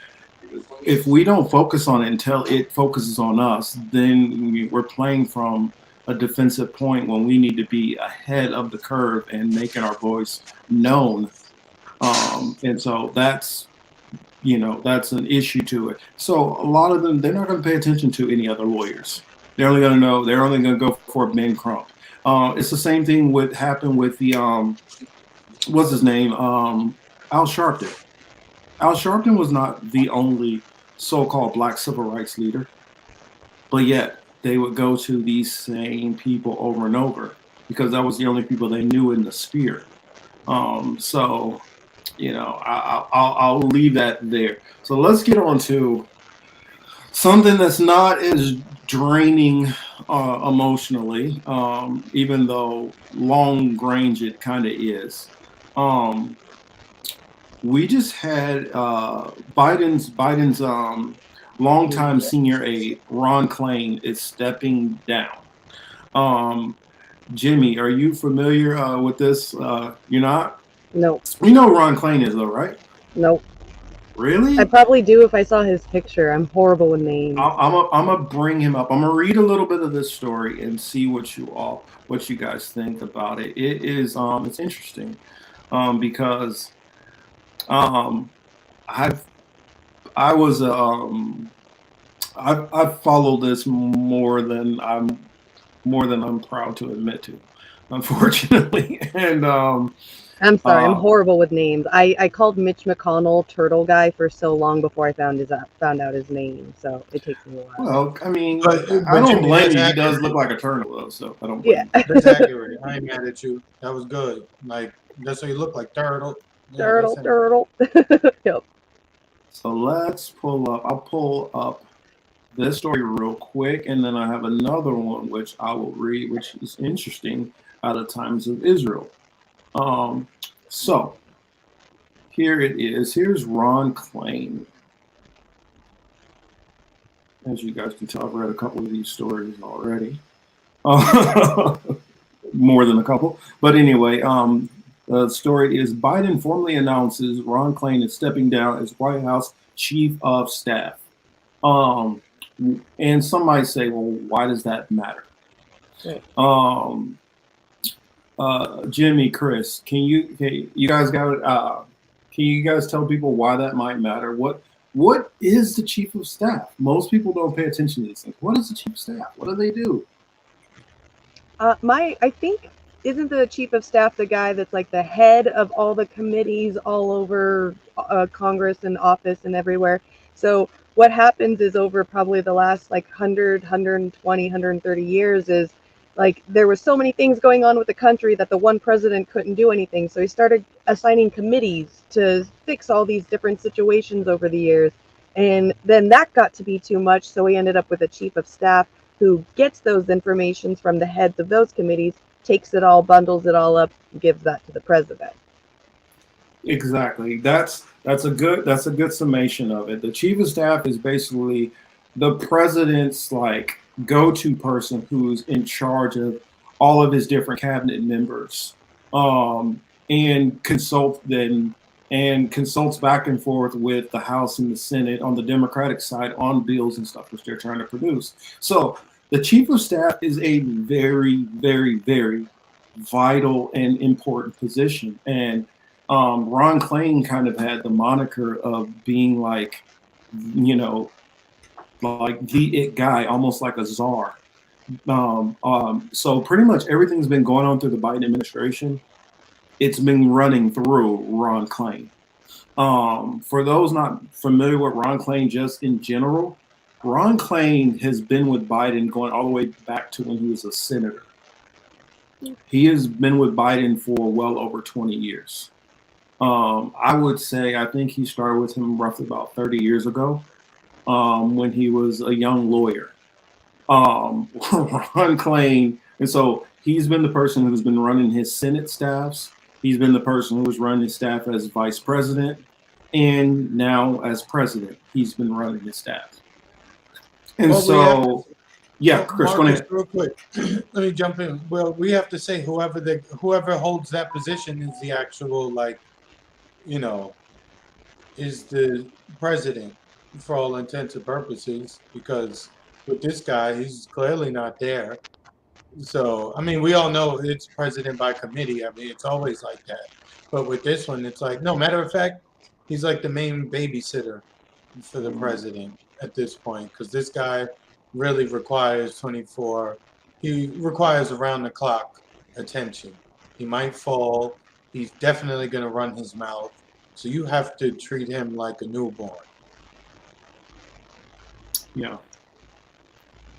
if we don't focus on it until it focuses on us, then we're playing from a defensive point when we need to be ahead of the curve and making our voice known. And so that's an issue to it. So a lot of them, they're not going to pay attention to any other lawyers. They're only going to go for Ben Crump. It's the same thing happened with the, what's his name? Al Sharpton. Al Sharpton was not the only so-called black civil rights leader, but yet they would go to these same people over and over because that was the only people they knew in the sphere. So, I'll leave that there. So let's get on to something that's not as draining emotionally, even though long range it kind of is. We just had Biden's longtime senior aide, Ron Klain, is stepping down. Jimmy, are you familiar with this? You're not? No. You know who Ron Klain is, though, right? Nope. Really? I probably do if I saw his picture. I'm horrible with names. I'm gonna bring him up. I'm gonna read a little bit of this story and see what you guys think about it. It is it's interesting because I've followed this more than I'm proud to admit to, unfortunately. And I'm sorry, I'm horrible with names. I called Mitch McConnell Turtle Guy for so long before I found out his name, so it takes me a while. Well, I mean, I don't blame you. He does look like a turtle, though, so I don't blame you. That's accurate. I ain't mad at you. That was good. Like, that's what you look like, turtle. Yeah, Turtle. Yep. So I'll pull up this story real quick, and then I have another one which I will read, which is interesting, out of Times of Israel. So here it is. Here's Ron Klain. As you guys can tell, I've read a couple of these stories already. More than a couple. But anyway, the story is Biden formally announces Ron Klain is stepping down as White House Chief of Staff. And some might say, well, why does that matter? Jimmy, Chris, can you guys tell people why that might matter? What is the Chief of Staff? Most people don't pay attention to these things. What is the Chief of Staff? What do they do? I think, isn't the Chief of Staff the guy that's like the head of all the committees all over Congress and office and everywhere? So what happens is over probably the last like 100, 120, 130 years is like there were so many things going on with the country that the one president couldn't do anything. So he started assigning committees to fix all these different situations over the years. And then that got to be too much. So he ended up with a Chief of Staff who gets those informations from the heads of those committees, takes it all, bundles it all up, and gives that to the president. Exactly. That's a good summation of it. The Chief of Staff is basically the president's like go-to person who's in charge of all of his different cabinet members, and consults back and forth with the House and the Senate on the Democratic side on bills and stuff which they're trying to produce. So the Chief of Staff is a very, very, very vital and important position. And Ron Klain kind of had the moniker of being like, like the it guy, almost like a czar. So pretty much everything's been going on through the Biden administration. It's been running through Ron Klain. For those not familiar with Ron Klain, just in general, Ron Klain has been with Biden going all the way back to when he was a senator. He has been with Biden for well over 20 years. I would say, I think he started with him roughly about 30 years ago, when he was a young lawyer. Ron Klain, and so He's been the person who's been running his Senate staffs. He's been the person who was running his staff as vice president. And now as president, he's been running his staff. And Well, yeah, Chris, go Marcus, ahead. real quick, let me jump in. Well, we have to say whoever holds that position is the actual, like, you know, is the president for all intents and purposes, because with this guy, he's clearly not there. So, I mean, we all know it's president by committee. I mean, it's always like that. But with this one, it's like, no, matter of fact, he's like the main babysitter for the president at this point, because this guy really requires he requires around the clock attention. He might fall. He's definitely going to run his mouth. So you have to treat him like a newborn. Yeah.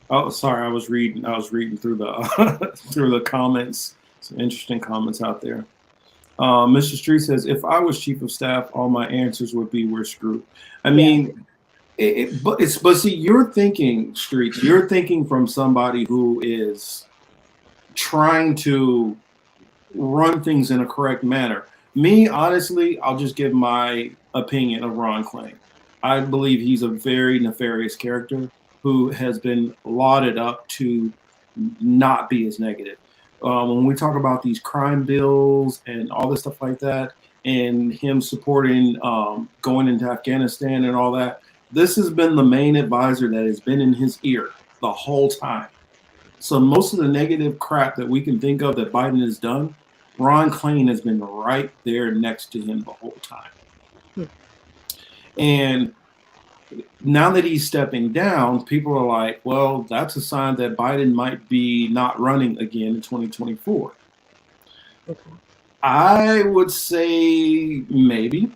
Oh, sorry. I was reading through the through the comments. Some interesting comments out there. Mr. Street says, if I was chief of staff, all my answers would be we're screwed. I mean, but see, you're thinking, Streets, you're thinking from somebody who is trying to run things in a correct manner. Me, honestly, I'll just give my opinion of Ron Klain. I believe he's a very nefarious character who has been lauded up to not be as negative. When we talk about these crime bills and all this stuff like that, and him supporting going into Afghanistan and all that, this has been the main advisor that has been in his ear the whole time. So most of the negative crap that we can think of that Biden has done, Ron Klain has been right there next to him the whole time. And now that he's stepping down, people are like, well, that's a sign that Biden might be not running again in 2024. Okay. I would say maybe,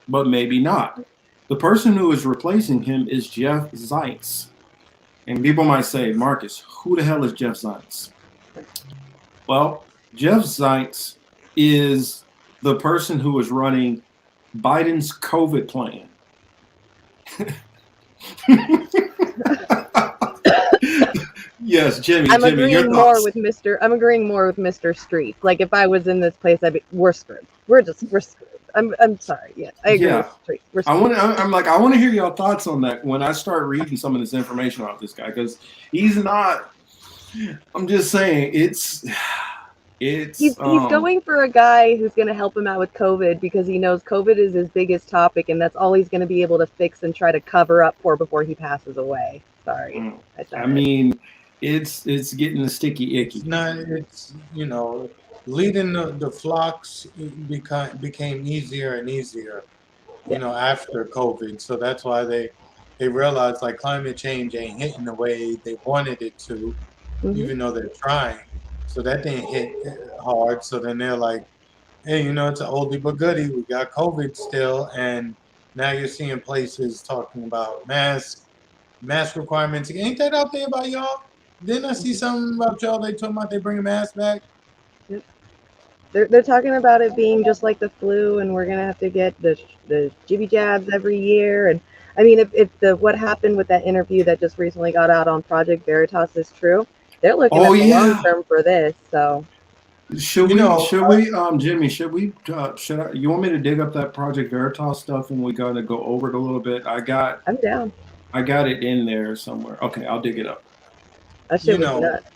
but maybe not. The person who is replacing him is Jeff Zients. And people might say, Marcus, who the hell is Jeff Zients? Well, Jeff Zients is the person who is running Biden's COVID plan. Yes, Jimmy. I'm Jimmy, agreeing your more thoughts. with Mr. Street. Like if I was in this place, we're screwed. We're screwed. I'm sorry. Yeah, I agree with Street. We're screwed. I want to hear your thoughts on that when I start reading some of this information about this guy, because he's not. I'm just saying he's going for a guy who's going to help him out with COVID because he knows COVID is his biggest topic, and that's all he's going to be able to fix and try to cover up for before he passes away. Sorry. I mean, it's getting sticky icky. It's leading the flocks became easier and easier, after COVID. So that's why they realized like climate change ain't hitting the way they wanted it to, even though they're trying. So that didn't hit hard. So then they're like, hey, it's an oldie but goodie. We got COVID still, and now you're seeing places talking about mask requirements. Ain't that out there by y'all? Didn't I see something about y'all? They talking about they bring a mask back. They're talking about it being just like the flu, and we're gonna have to get the jibby jabs every year. And I mean, if what happened with that interview that just recently got out on Project Veritas is true, they're looking at the long term for this. So Jimmy, you want me to dig up that Project Veritas stuff and we gotta go over it a little bit? I'm down. I got it in there somewhere. Okay, I'll dig it up. That shit was nuts.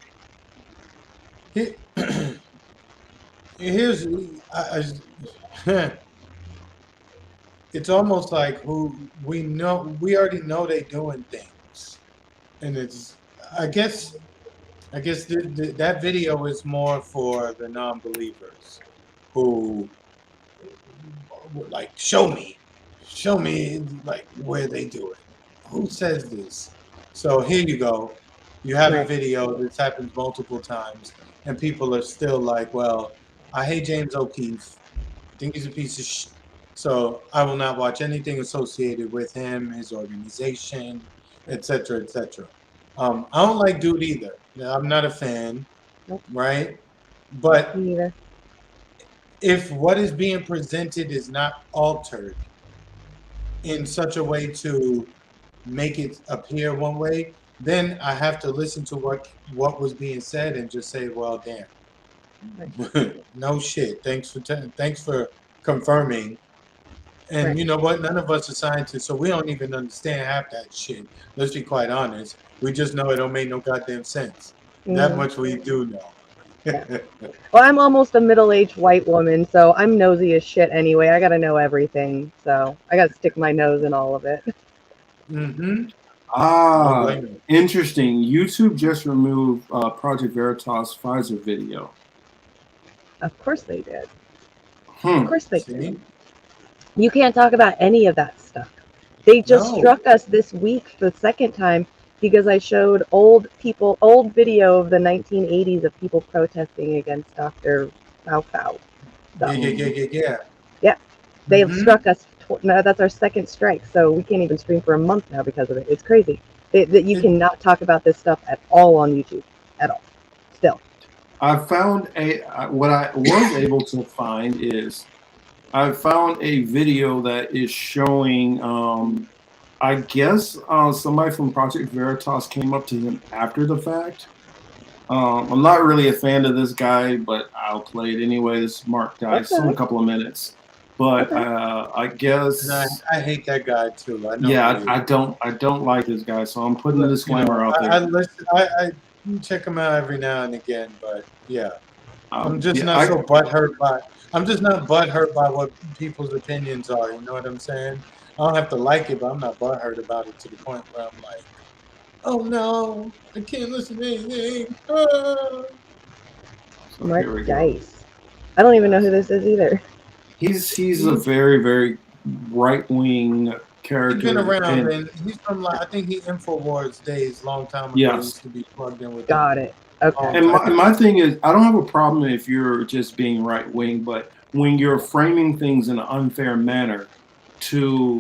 Here's it's almost like we already know they doing things, and it's I guess that video is more for the non-believers who like show me like where they do it. Who says this? So here you go. You have a video. This happens multiple times, and people are still like, well, I hate James O'Keefe. I think he's a piece of shit. So I will not watch anything associated with him, his organization, etc., etc. I don't like dude either. I'm not a fan, right? But if what is being presented is not altered in such a way to make it appear one way, then I have to listen to what was being said and just say, well, damn. No shit. Thanks for confirming. And Right. you know what? None of us are scientists, so we don't even understand half that shit. Let's be quite honest. We just know it don't make no goddamn sense. That Mhm. much we do know. Well, I'm almost a middle-aged white woman, so I'm nosy as shit anyway. I gotta know everything, so I gotta stick my nose in all of it. Mm-hmm. Ah, interesting. YouTube just removed Project Veritas Pfizer video. Of course they did. Hmm. Of course they did. You can't talk about any of that stuff. They just struck us this week for the second time because I showed old video of the 1980s of people protesting against Dr. Fau. So, Yeah. yeah, they have struck us. No, that's our second strike, so we can't even stream for a month now because of it. It's crazy that you cannot talk about this stuff at all on YouTube, at all. Still, I found what I was able to find is I found a video that is showing. I guess somebody from Project Veritas came up to him after the fact. I'm not really a fan of this guy, but I'll play it anyway. This Mark guy. It's in a couple of minutes. But I guess I hate that guy too. I know. Yeah, I don't like this guy, so I'm putting the disclaimer out there. I check him out every now and again, but yeah, I'm just not so butthurt by. I'm just not butthurt by what people's opinions are. You know what I'm saying? I don't have to like it, but I'm not butthurt about it to the point where I'm like, oh no, I can't listen to anything. Mark Dice. I don't even know who this is either. He's a very, very right-wing character. He's been around, and he's from I think he InfoWars days, long time ago. Yes. He used to be plugged in with. Got it. Okay. And my thing is, I don't have a problem if you're just being right-wing, but when you're framing things in an unfair manner to,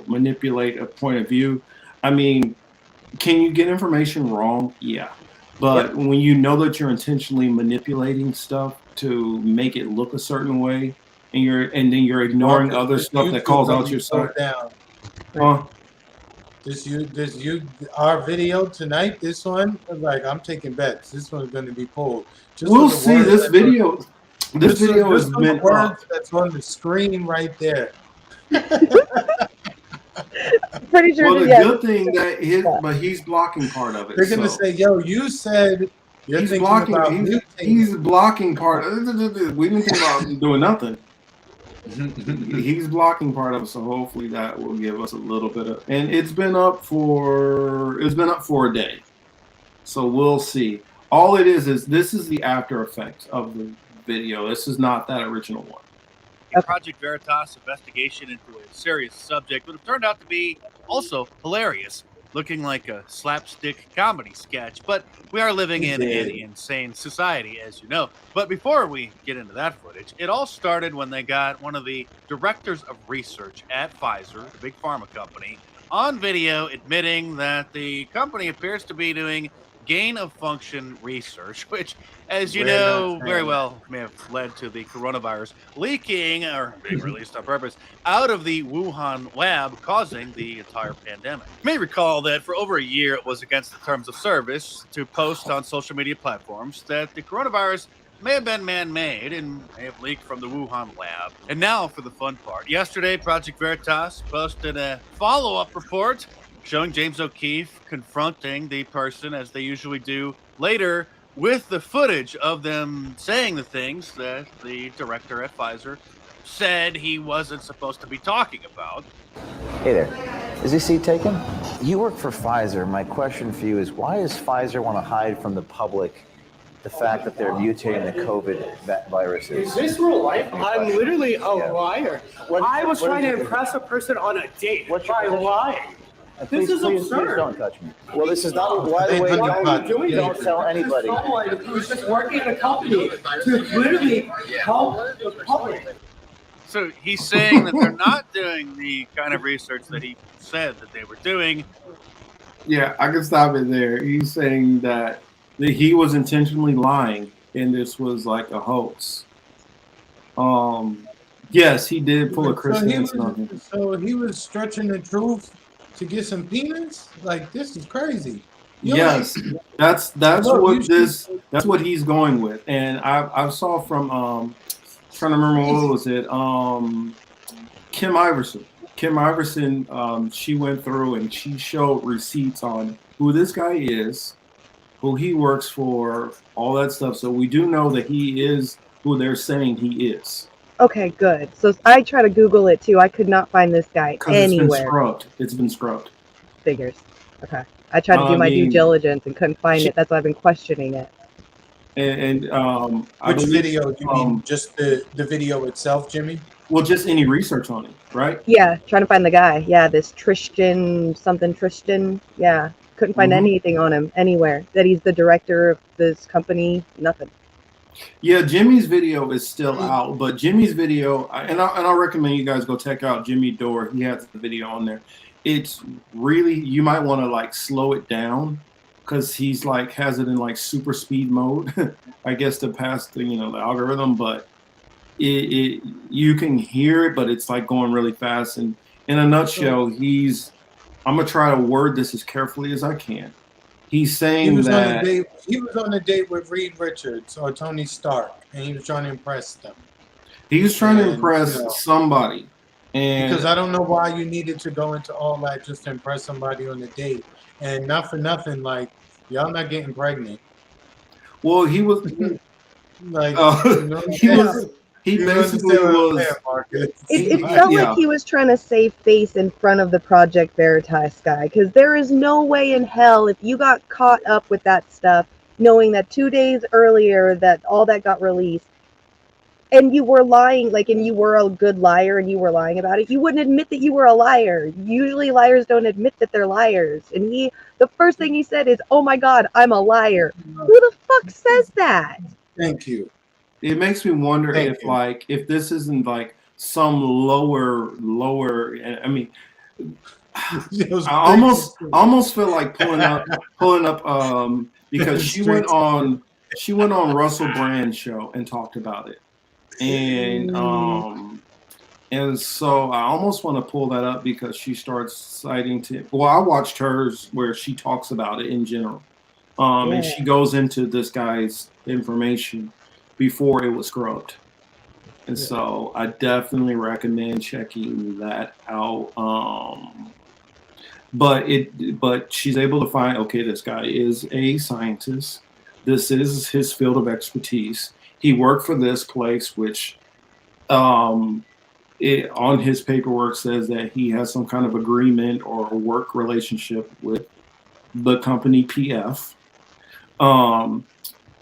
manipulate a point of view, I mean, can you get information wrong? Yeah. But when you know that you're intentionally manipulating stuff to make it look a certain way, and then you're ignoring other stuff that calls out your side. Huh? Our video tonight, this one, like I'm taking bets. This one's going to be pulled. We'll see. This video is meant words that's on the screen right there. Pretty sure. Well, the good thing that but he's blocking part of it. They're going to say, "Yo, you said you're he's thinking blocking. about He's blocking part. We didn't think about doing nothing. He's blocking part of it, so hopefully that will give us a little bit of. And it's been up for a day, so we'll see. All it is this is the after effects of the video. This is not that original one. Project Veritas investigation into a serious subject would have turned out to be also hilarious, looking like a slapstick comedy sketch. But we are living in an insane society, as you know. But before we get into that footage, it all started when they got one of the directors of research at Pfizer, the big pharma company, on video admitting that the company appears to be doing gain-of-function research, which, as you know very well, may have led to the coronavirus leaking or being released on purpose out of the Wuhan lab, causing the entire pandemic. You may recall that for over a year, it was against the terms of service to post on social media platforms that the coronavirus may have been man-made and may have leaked from the Wuhan lab. And now for the fun part. Yesterday, Project Veritas posted a follow-up report showing James O'Keefe confronting the person, as they usually do, later with the footage of them saying the things that the director at Pfizer said he wasn't supposed to be talking about. Hey there. Is this seat taken? You work for Pfizer. My question for you is, why does Pfizer want to hide from the public the fact that they're mutating the COVID viruses? Is this real life? I'm literally a liar. I was trying to impress a person on a date by lying. This is absurd. Please don't touch me. Well, this is not. By the way, don't tell anybody. Someone who's just working in a company to literally help the public. So he's saying that they're not doing the kind of research that he said that they were doing. Yeah, I can stop it there. He's saying that he was intentionally lying, and this was like a hoax. Yes, he did pull a Chris Hansen on him. So he was stretching the truth to get some peanuts? Like, this is crazy. Yes, that's what he's going with, and I saw from trying to remember what was it, Kim Iverson. Kim Iverson, she went through and she showed receipts on who this guy is, who he works for, all that stuff. So we do know that he is who they're saying he is. Okay, good. So I try to Google it too. I could not find this guy anywhere. It's been scrubbed. Figures. Okay. I tried to do my due diligence and couldn't find it. That's why I've been questioning it. Which video? You mean just the video itself, Jimmy? Well, just any research on it, right? Yeah, trying to find the guy. Yeah, this Tristan. Yeah, couldn't find anything on him anywhere. That he's the director of this company. Nothing. Yeah, Jimmy's video is still out, but Jimmy's video, and I'll recommend you guys go check out Jimmy Dore. He has the video on there. It's really, you might want to like slow it down because he's like has it in like super speed mode, I guess, to pass the the algorithm. But it you can hear it, but it's like going really fast. And in a nutshell, I'm gonna try to word this as carefully as I can. He's saying he was on a date with Reed Richards or Tony Stark, and he was trying to impress them. He was trying to impress somebody. And because I don't know why you needed to go into all that just to impress somebody on a date. And not for nothing, like, y'all not getting pregnant. Well, he was like, he basically was. It felt like he was trying to save face in front of the Project Veritas guy, because there is no way in hell if you got caught up with that stuff, knowing that 2 days earlier that all that got released, and you were lying, and you were a good liar and you were lying about it, you wouldn't admit that you were a liar. Usually liars don't admit that they're liars. And the first thing he said is, "Oh my God, I'm a liar." Who the fuck says that? Thank you. It makes me wonder if this isn't like some lower. I mean, I almost feel like pulling up because she went on Russell Brand's show and talked about it. And so I almost want to pull that up because she starts citing I watched hers where she talks about it in general. And she goes into this guy's information before it was scrubbed. And so I definitely recommend checking that out. But she's able to find, okay, this guy is a scientist. This is his field of expertise. He worked for this place, which on his paperwork says that he has some kind of agreement or a work relationship with the company PF.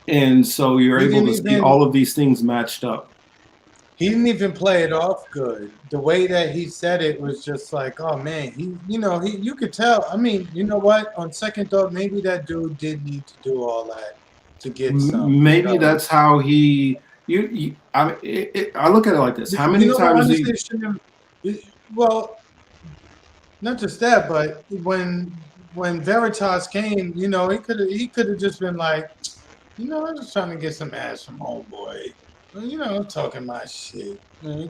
And so you're able to see all of these things matched up. He didn't even play it off good. The way that he said it was just like, oh man, you could tell. I mean, you know what? On second thought, maybe that dude did need to do all that to get some. Maybe that's how he. I look at it like this. How many times? Well, not just that, but when Veritas came, he could have just been like, I'm just trying to get some ass from homeboy. Talking my shit.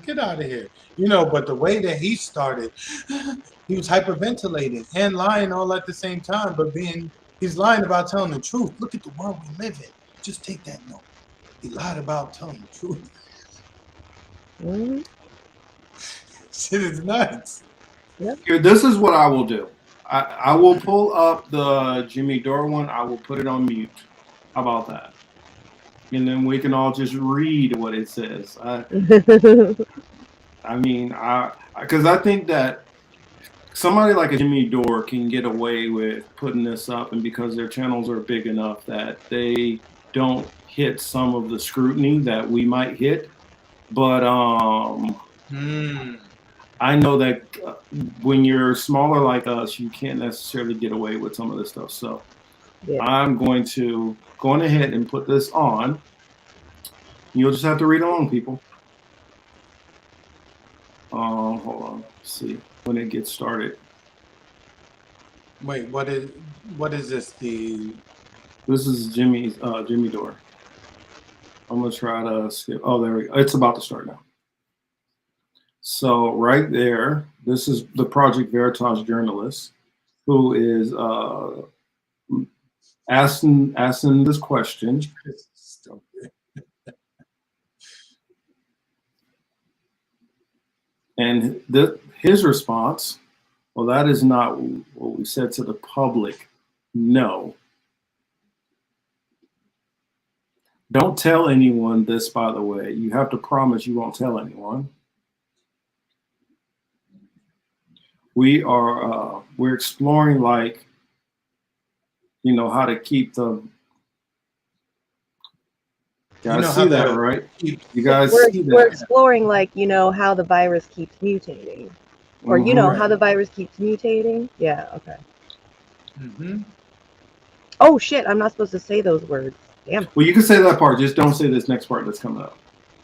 Get out of here. But the way that he started, he was hyperventilating and lying all at the same time, but he's lying about telling the truth. Look at the world we live in. Just take that note. He lied about telling the truth. Shit is nuts. Here, this is what I will do. I will pull up the Jimmy Dore one. I will put it on mute. How about that? And then we can all just read what it says. I mean, because I think that somebody like a Jimmy Dore can get away with putting this up, and because their channels are big enough that they don't hit some of the scrutiny that we might hit. But I know that when you're smaller like us, you can't necessarily get away with some of this stuff. So I'm going ahead and put this on. You'll just have to read along, people. Hold on. Let's see when it gets started. Wait, what is this? This is Jimmy Dore. I'm gonna try to skip. Oh, there we go. It's about to start now. So right there, this is the Project Veritas journalist who is asking this question. And his response, well, that is not what we said to the public. No. Don't tell anyone this, by the way. You have to promise you won't tell anyone. We're exploring, like, you know, how to keep the. You guys see that, right? You guys see that. We're exploring, like, you know, how the virus keeps mutating. Or, you know, how the virus keeps mutating. Yeah, okay. Oh, shit, I'm not supposed to say those words. Damn. Well, you can say that part. Just don't say this next part that's coming up.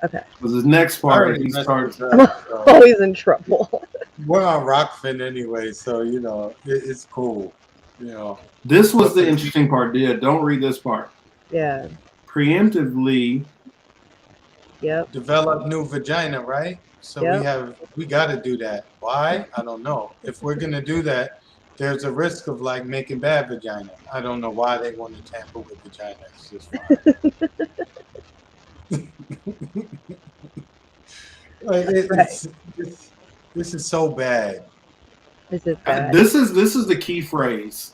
Okay. Because this next part, he starts. I'm always in trouble. We're on Rockfin anyway, so, you know, it's cool. You know. This was the interesting part, Dia. Don't read this part. Yeah. Preemptively. Yep. Develop new vagina, right? So we got to do that. Why? I don't know. If we're gonna do that, there's a risk of like making bad vagina. I don't know why they want to tamper with vagina. It's just fine. This is so bad. This is bad. This is the key phrase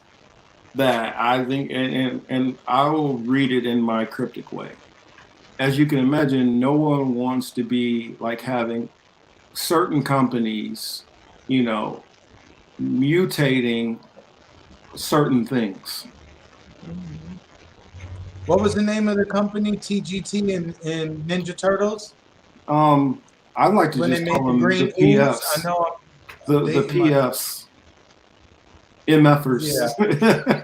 that I think, and I will read it in my cryptic way. As you can imagine, no one wants to be like having certain companies, you know, mutating certain things. What was the name of the company? TGT and Ninja Turtles? I'd like to when just they call made them the the green PFs. ooze, I know. The PFs. MFers. Yeah.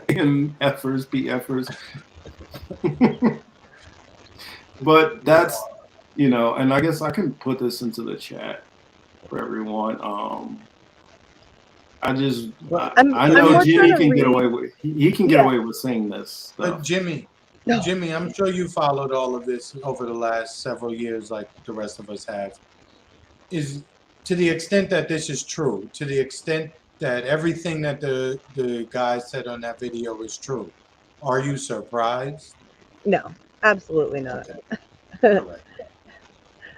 MFers, PFers. But that's, you know, and I guess I can put this into the chat for everyone. I know Jimmy can get away with he can get away with saying this stuff. But Jimmy, I'm sure you followed all of this over the last several years, like the rest of us have. Is to the extent that this is true, to the extent that everything that the guy said on that video is true, are you surprised? No, absolutely not. Okay.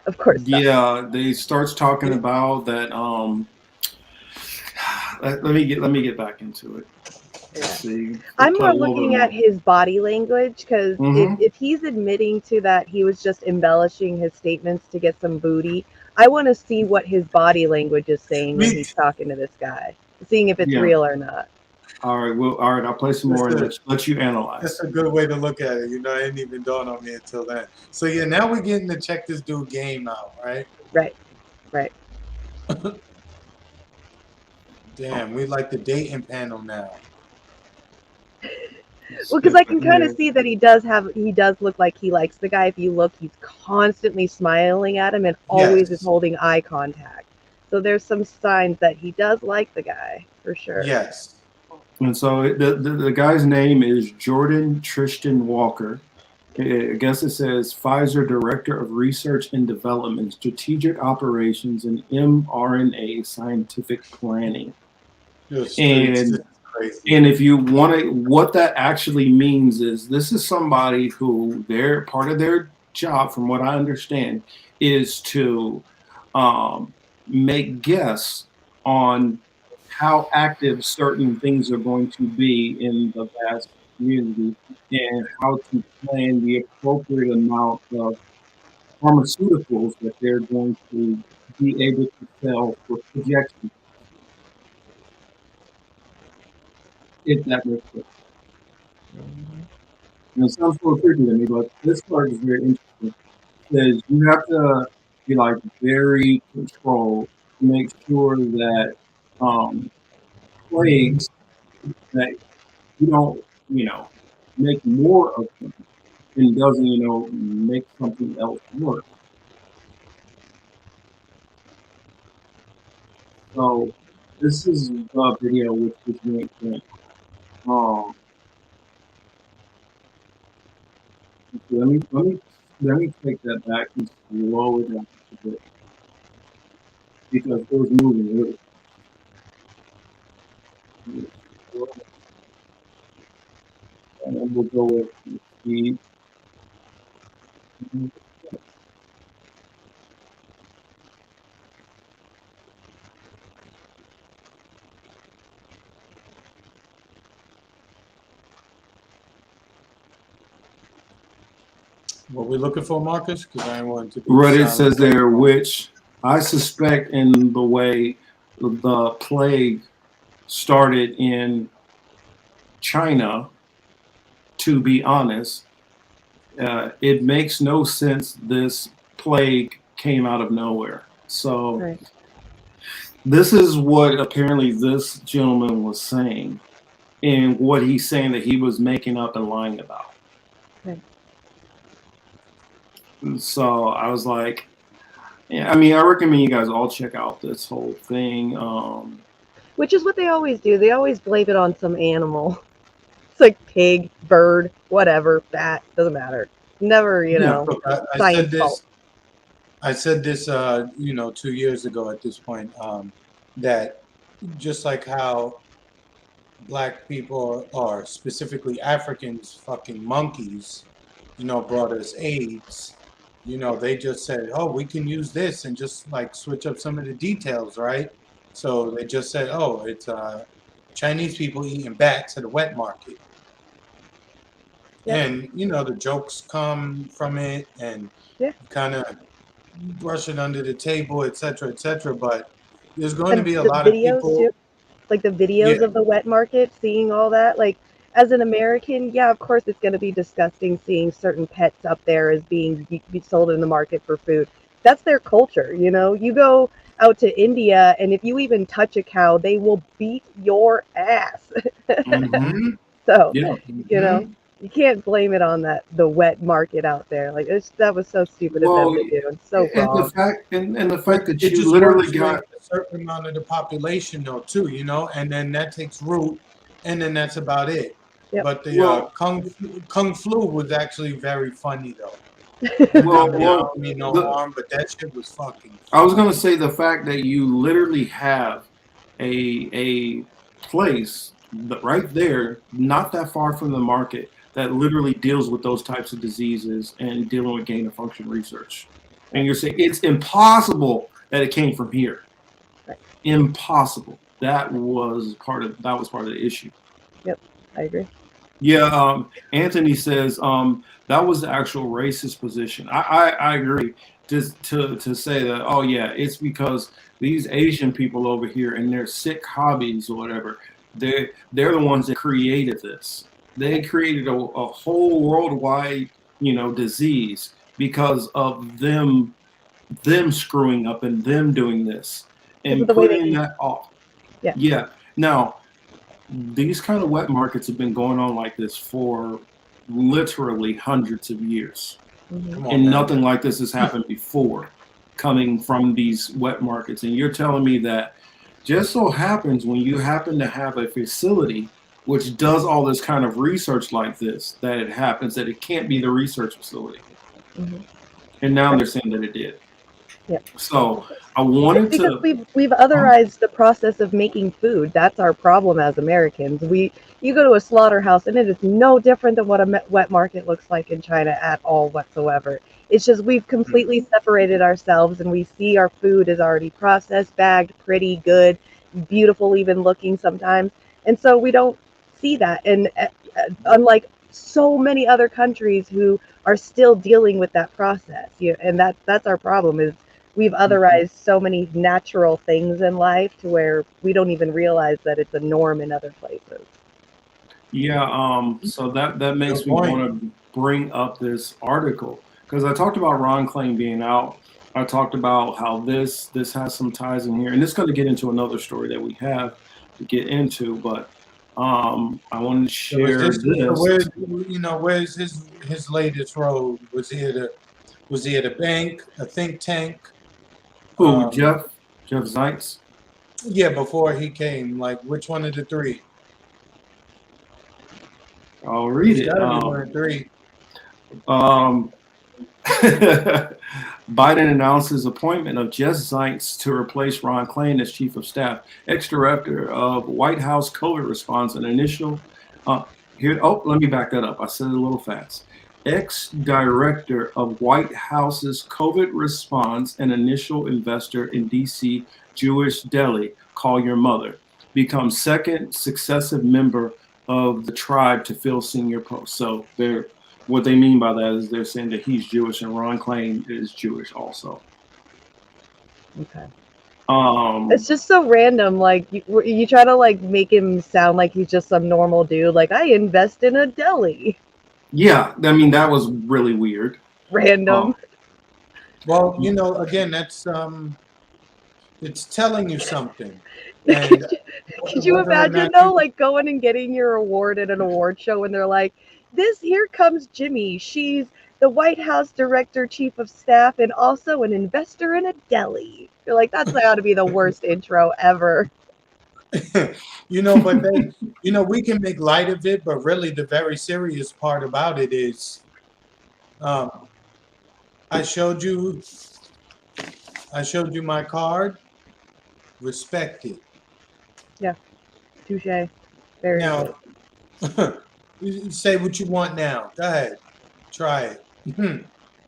Of course not. Yeah, they starts talking about that. Let me get back into it. Let's see. I'm more looking at his body language, because if he's admitting to that he was just embellishing his statements to get some booty, I want to see what his body language is saying when he's talking to this guy, seeing if it's real or not. All right, well, all right. I'll play some more and let you analyze. That's a good way to look at it. You know, it didn't even dawn on me until then. So yeah, now we're getting to check this dude game out, right? Right. Damn, we like the dating panel now. Well, because I can kind of see that he does look like he likes the guy. If you look, he's constantly smiling at him and always is holding eye contact. So there's some signs that he does like the guy, for sure. Yes. And so the guy's name is Jordan Tristan Walker. I guess it says Pfizer Director of Research and Development, Strategic Operations, and mRNA Scientific Planning. And if you want to, what that actually means is this is somebody who part of their job, from what I understand, is to make guesses on how active certain things are going to be in the vast community and how to plan the appropriate amount of pharmaceuticals that they're going to be able to sell for projections. If that makes sense. And it sounds so tricky to me, but this part is very interesting because you have to be like very controlled to make sure that plagues that you don't, make more of them and doesn't, make something else worse. So this is the video which is really good. Let me take that back and slow it down a bit because it was moving really. And we'll go with Steve. What we looking for, Marcus? Because I want to be Reddit silent. says there, which I suspect in the way the plague started in China, to be honest, it makes no sense this plague came out of nowhere. So this is what apparently this gentleman was saying, and what he's saying that he was making up and lying about. And so I was like, yeah, I mean, I recommend you guys all check out this whole thing. Which is what they always do. They always blame it on some animal. It's like pig, bird, whatever, bat, doesn't matter. Never, you know, Look, I said science this. fault. I said this, 2 years ago at this point, that just like how black people are specifically Africans, fucking monkeys, brought us AIDS. They just said, oh, we can use this and just like switch up some of the details, right? So they just said, oh, it's Chinese people eating bats at a wet market. And, the jokes come from it and kind of brush it under the table, et cetera, but there's going to be a lot of people. Too. Like the videos of the wet market, seeing all that, like as an American, yeah, of course it's going to be disgusting seeing certain pets up there as being sold in the market for food. That's their culture, You go out to India, and if you even touch a cow, they will beat your ass. So, you can't blame it on the wet market out there. Like that was so stupid of them to do. It's so wrong. And the fact that It you just literally works got with a certain amount of the population, though, too, and then that takes root, and then that's about it. Yep. But the Kung Flu was actually very funny, though. well, I mean, no harm, but that shit was fucking. I was gonna say the fact that you literally have a place right there, not that far from the market, that literally deals with those types of diseases and dealing with gain of function research. And you're saying it's impossible that it came from here. Impossible. That was part of the issue. Yep, I agree. Yeah, Anthony says that was the actual racist position. I agree. Just to say that, oh yeah, it's because these Asian people over here and their sick hobbies or whatever, they're the ones that created this. They created a whole worldwide, disease because of them screwing up and them doing this and putting that off. Yeah. Now, these kind of wet markets have been going on like this for literally hundreds of years. And nothing like this has happened before coming from these wet markets. And you're telling me that just so happens when you happen to have a facility which does all this kind of research like this, that it happens that it can't be the research facility. And now they're saying that it did. Yeah. So I wanted because we've otherized the process of making food. That's our problem as Americans. You go to a slaughterhouse and it is no different than what a wet market looks like in China at all whatsoever. It's just we've completely separated ourselves, and we see our food is already processed, bagged, pretty, good, beautiful, even looking sometimes, and so we don't see that. And unlike so many other countries who are still dealing with that process, and that's our problem is we've otherized so many natural things in life to where we don't even realize that it's a norm in other places. Yeah, so that makes me want to bring up this article because I talked about Ron Klain being out. I talked about how this has some ties in here, and it's going to get into another story that we have to get into, but I wanted to share this. Where's his latest road? Was he at a bank, a think tank? Who, Jeff Zients? Yeah, before he came, like which one of the three? I'll read it. One of three. Biden announces appointment of Jeff Zients to replace Ron Klain as Chief of Staff, ex-director of White House COVID response, and initial Here, oh, let me back that up. I said it a little fast. Ex-director of White House's COVID response and initial investor in D.C. Jewish deli, Call Your Mother, becomes second successive member of the tribe to fill senior posts. So what they mean by that is they're saying that he's Jewish, and Ron Klain is Jewish also. Okay. It's just so random. Like you try to like make him sound like he's just some normal dude. Like, I invest in a deli. Yeah, I mean, that was really weird. Random. Well, you know, again, that's it's telling you something. And Could you imagine though, like going and getting your award at an award show, and they're like, here comes Jimmy. She's the White House Director, Chief of Staff, and also an investor in a deli. You're like, that's got to be the worst intro ever. You know, but they, you know, we can make light of it, but really the very serious part about it is, I showed you my card. Respect it. Yeah, touche. Very now. You say what you want now. Go ahead, try it,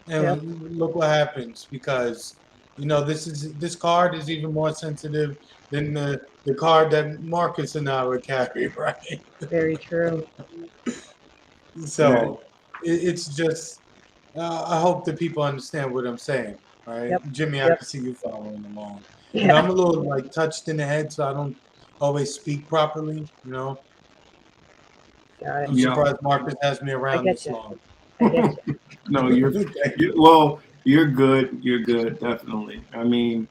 and look what happens, because you know this card is even more sensitive than the card that Marcus and I would carry, right? Very true. So it's just I hope that people understand what I'm saying, right? Yep. Jimmy, I can see you following along. Yeah. You know, I'm a little like touched in the head, so I don't always speak properly, you know. I'm surprised Marcus has me around this long. No, you're good. You're good, definitely. I mean,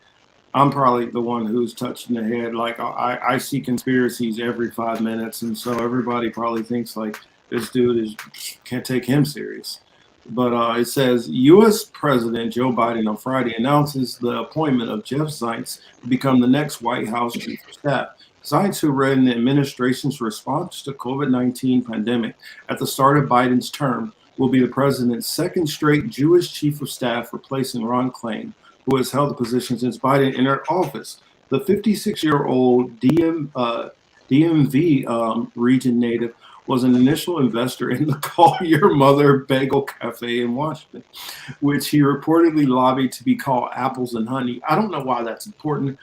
I'm probably the one who's touched in the head. Like I see conspiracies every 5 minutes, and so everybody probably thinks like this dude can't take him serious. But it says U.S. President Joe Biden on Friday announces the appointment of Jeff Zients to become the next White House Chief of Staff. Zients, who read in the administration's response to COVID-19 pandemic at the start of Biden's term, will be the president's second straight Jewish chief of staff, replacing Ron Klain, who has held the position since Biden entered office. The 56-year-old DMV region native was an initial investor in the Call Your Mother Bagel Cafe in Washington, which he reportedly lobbied to be called Apples and Honey. I don't know why that's important.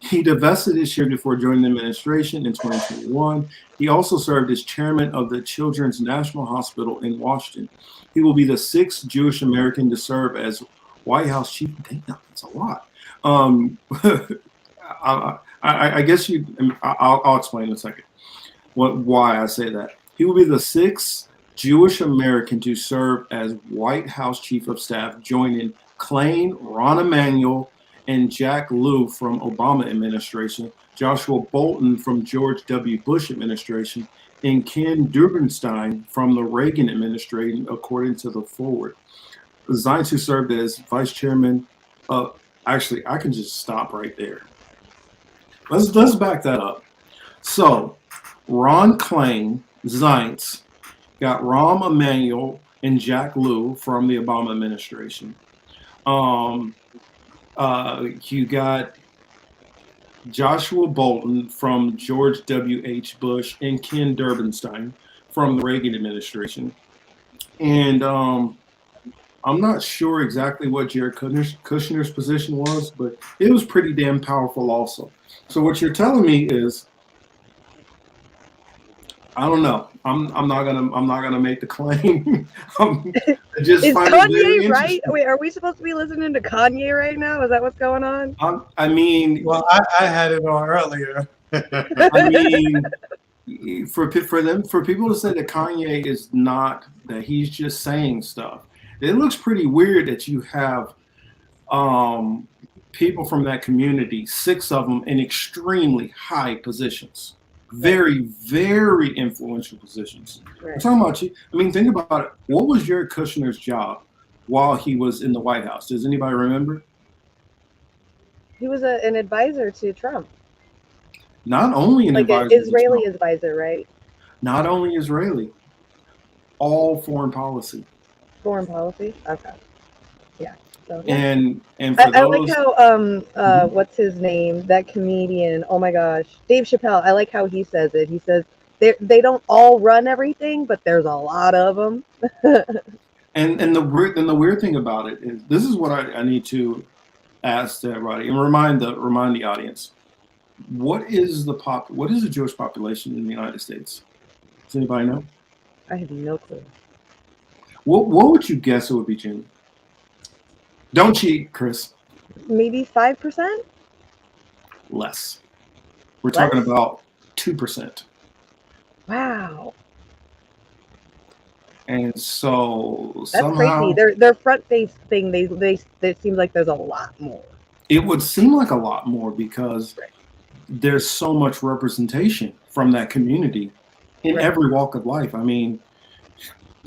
He divested this year before joining the administration in 2021. He also served as chairman of the Children's National Hospital in Washington. He will be the 6th Jewish American to serve as White House chief. Dang, that's a lot. I guess I'll explain in a second why I say that. He will be the 6th Jewish American to serve as White House chief of staff, joining Klain, Ron Emanuel, and Jack Lew from Obama administration, Joshua Bolton from George W. Bush administration, and Ken Durbinstein from the Reagan administration, according to the forward. Zients, who served as vice chairman actually, I can just stop right there. Let's back that up. So Ron Klain, Zients, got Rahm Emanuel and Jack Lew from the Obama administration. You got Joshua Bolton from George W.H. Bush and Ken Durbinstein from the Reagan administration. And I'm not sure exactly what Jared Kushner's position was, but it was pretty damn powerful also. So what you're telling me is, I don't know. I'm not gonna make the claim. Just is find Kanye right? Wait, are we supposed to be listening to Kanye right now? Is that what's going on? I mean, well, I had it on earlier. I mean, for people to say that Kanye is not, that he's just saying stuff, it looks pretty weird that you have people from that community, 6 of them in extremely high positions. Very, very influential positions. Right. I'm talking about you. I mean, think about it. What was Jared Kushner's job while he was in the White House? Does anybody remember? He was an advisor to Trump. Not only an advisor, an Israeli advisor, right? Not only Israeli, all foreign policy. Foreign policy. Okay. Yeah. So, And for I like how what's his name? That comedian. Oh my gosh, Dave Chappelle. I like how he says it. He says they don't all run everything, but there's a lot of them. And the weird thing about it is, this is what I need to ask to everybody and remind the audience. What is the Jewish population in the United States? Does anybody know? I have no clue. What would you guess it would be, Jimmy? Don't cheat, Chris. Maybe 5%? Less. We're talking about 2%. Wow. And so That's somehow crazy. Their front face thing, it seems like there's a lot more. it would seem like a lot more because there's so much representation from that community in every walk of life. I mean,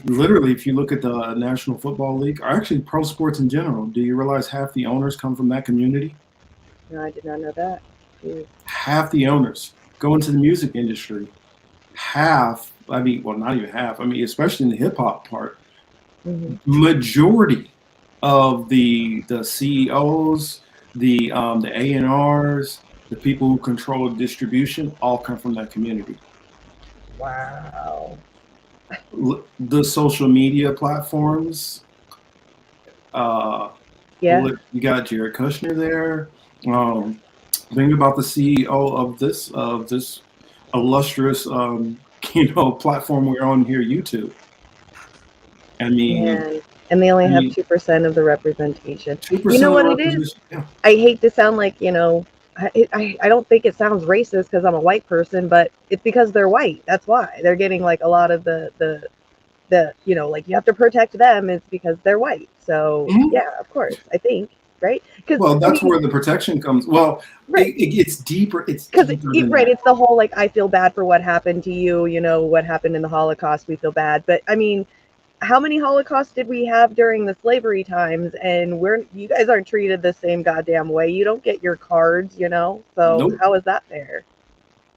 literally, if you look at the National Football League, or actually pro sports in general, do you realize half the owners come from that community? No, I did not know that. Jeez. Half the owners go into the music industry. Half, I mean, well, not even half. I mean, especially in the hip hop part, majority of the CEOs, the A&Rs, the people who control distribution, all come from that community. Wow. The social media platforms. Yeah. You got Jared Kushner there. Think about the CEO of this illustrious platform we're on here, YouTube. I mean, and they only have 2% of the representation. 2% You know what of it is? representation, yeah. I hate to sound like, I don't think it sounds racist because I'm a white person, but it's because they're white. That's why they're getting like a lot of the like you have to protect them. It's because they're white. So yeah, of course, I think, right? Well, that's where the protection comes. Well, it gets deeper. It's because deeper than right, that. it's the whole like I feel bad for what happened to you. What happened in the Holocaust. We feel bad, but I mean, how many Holocausts did we have during the slavery times? And you guys aren't treated the same goddamn way. You don't get your cards, so Nope. how is that fair?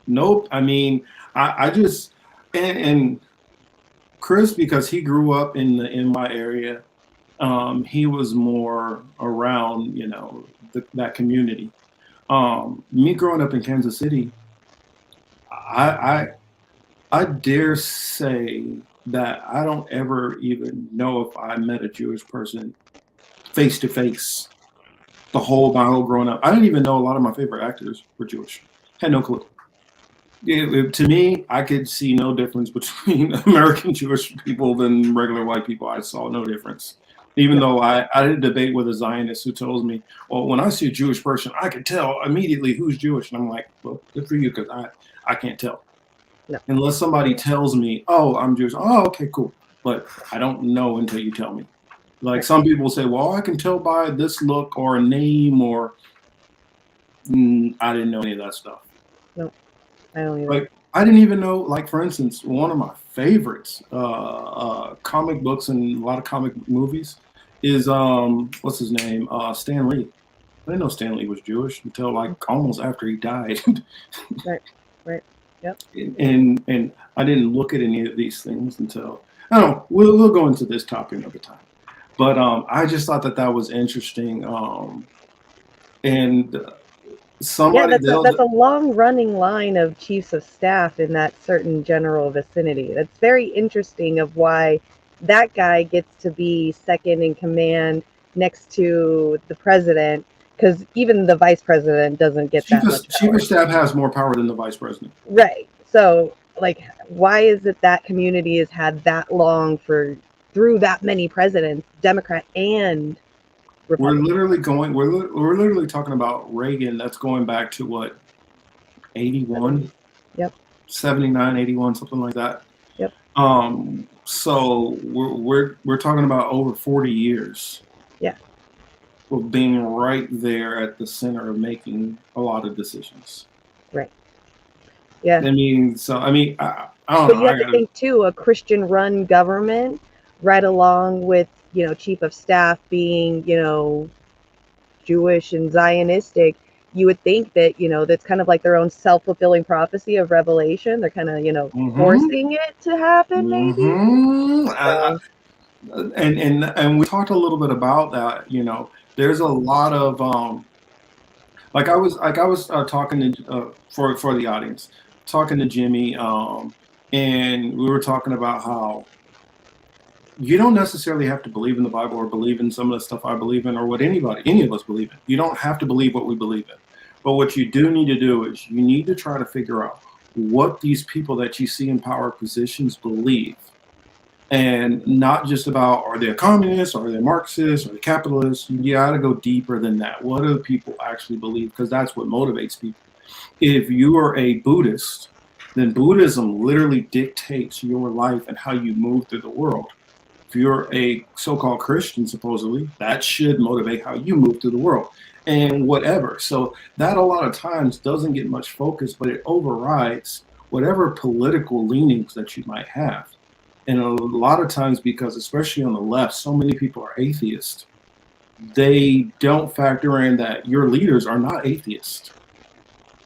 Nope. I mean, I just and Chris, because he grew up in my area, he was more around that community. Me growing up in Kansas City, I dare say that I don't ever even know if I met a Jewish person face to face my whole growing up. I didn't even know a lot of my favorite actors were Jewish. Had no clue. To me, I could see no difference between American Jewish people than regular white people. I saw no difference. Even though I had a debate with a Zionist who tells me, well, when I see a Jewish person, I can tell immediately who's Jewish. And I'm like, well, good for you, because I can't tell. No. Unless somebody tells me, oh, I'm Jewish. Oh, okay, cool. But I don't know until you tell me. Like some people say, well, I can tell by this look or a name or I didn't know any of that stuff. No, I don't either. Like I didn't even know, like for instance, one of my favorites comic books and a lot of comic movies is what's his name? Stan Lee. I didn't know Stan Lee was Jewish until like almost after he died. Right. Yep. And I didn't look at any of these things until I don't know. We'll go into this topic another time. But I just thought that was interesting. And somebody that's a long running line of chiefs of staff in that certain general vicinity. That's very interesting of why that guy gets to be second in command next to the president, because even the vice president doesn't get that much power. Chief of staff has more power than the vice president. Right. So like, why is it that community has had that long through that many presidents, Democrat and Republican? We're literally talking about Reagan. That's going back to what, 81? Yep. 79, 81, something like that. Yep. So we're talking about over 40 years. Yeah. Of being right there at the center of making a lot of decisions. Right. Yeah. I mean, I don't know. But you have to think too, a Christian-run government, right along with chief of staff being Jewish and Zionistic. You would think that that's kind of like their own self-fulfilling prophecy of Revelation. They're kind of forcing it to happen, maybe. And we talked a little bit about that. There's a lot of like I was talking to for the audience, talking to Jimmy and we were talking about how you don't necessarily have to believe in the Bible or believe in some of the stuff I believe in or what any of us believe in. You don't have to believe what we believe in. But what you do need to do is you need to try to figure out what these people that you see in power positions believe. And not just about, are they a communist, are they Marxists, are they capitalists? You got to go deeper than that. What do people actually believe? Because that's what motivates people. If you are a Buddhist, then Buddhism literally dictates your life and how you move through the world. If you're a so-called Christian, supposedly, that should motivate how you move through the world and whatever. So that a lot of times doesn't get much focus, but it overrides whatever political leanings that you might have. And a lot of times, because especially on the left, so many people are atheists, they don't factor in that your leaders are not atheists.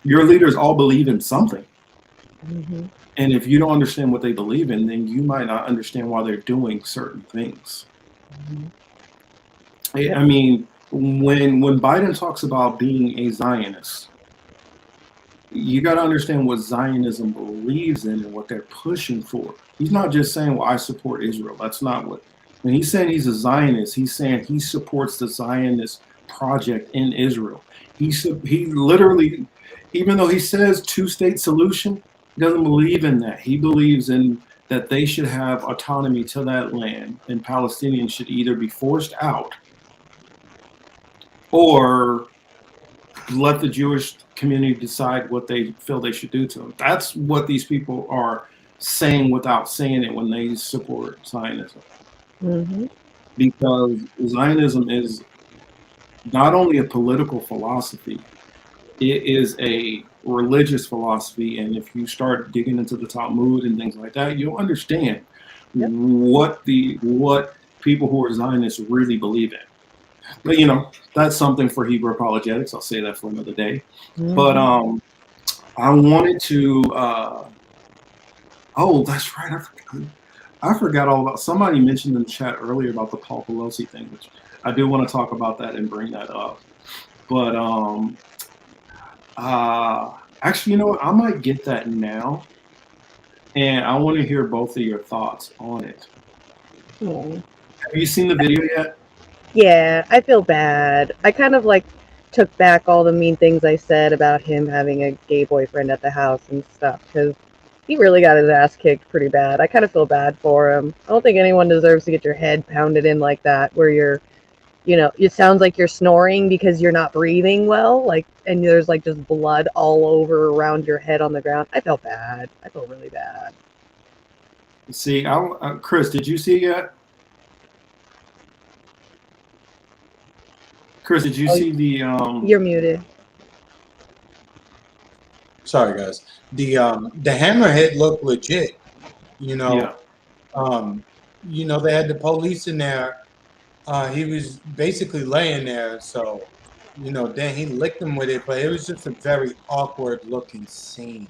Your leaders all believe in something. Mm-hmm. And if you don't understand what they believe in, then you might not understand why they're doing certain things. Mm-hmm. I mean, when Biden talks about being a Zionist, you got to understand what Zionism believes in and what they're pushing for. He's not just saying, well, I support Israel. That's not what, when he's saying he's a Zionist, he's saying he supports the Zionist project in Israel. He literally, even though he says two-state solution, he doesn't believe in that. He believes in that they should have autonomy to that land, and Palestinians should either be forced out or let the Jewish community decide what they feel they should do to them. That's what these people are saying without saying it when they support Zionism. Mm-hmm. Because Zionism is not only a political philosophy, it is a religious philosophy. And if you start digging into the Talmud and things like that, you'll understand what people who are Zionists really believe in. But you know, that's something for Hebrew apologetics. I'll say that for another day. Mm-hmm. But I wanted to oh, that's right. I forgot all about, somebody mentioned in the chat earlier about the Paul Pelosi thing, which I do want to talk about that and bring that up. But actually, you know what? I might get that now. And I want to hear both of your thoughts on it. Oh. Have you seen the video yet? Yeah, I feel bad. I kind of like took back all the mean things I said about him having a gay boyfriend at the house and stuff, because he really got his ass kicked pretty bad. I kind of feel bad for him. I don't think anyone deserves to get your head pounded in like that, where you're, you know, it sounds like you're snoring because you're not breathing well, like, and there's like just blood all over around your head on the ground. I felt bad. I felt really bad. See, Chris, did you see it yet? Chris, did you see the You're muted. Sorry, guys. The hammerhead looked legit. You know, you know, they had the police in there. He was basically laying there, so you know, then he licked him with it, but it was just a very awkward looking scene.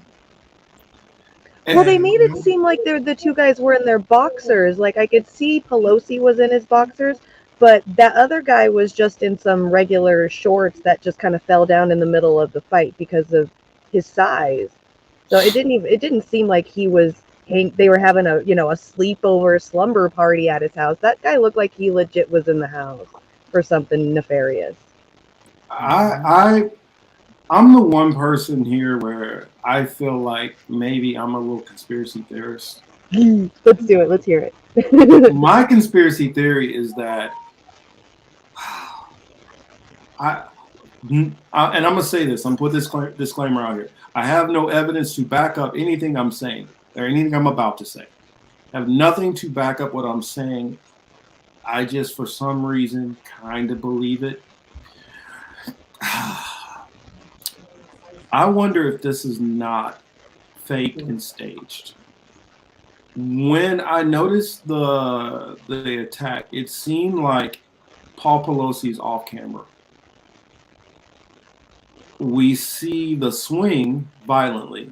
Well, they made it seem like the two guys were in their boxers. Like, I could see Pelosi was in his boxers, but that other guy was just in some regular shorts that just kind of fell down in the middle of the fight because of his size. So it didn't seem like he was, they were having a, you know, a sleepover slumber party at his house. That guy looked like he legit was in the house for something nefarious. I'm the one person here where I feel like maybe I'm a little conspiracy theorist. Let's do it. Let's hear it. My conspiracy theory is that and I'm gonna say this. I'm gonna put this disclaimer out here. I have no evidence to back up anything I'm saying or anything I'm about to say. I have nothing to back up what I'm saying. I just, for some reason, kind of believe it. I wonder if this is not fake and staged. When I noticed the attack, it seemed like Paul Pelosi's off camera. We see the swing violently.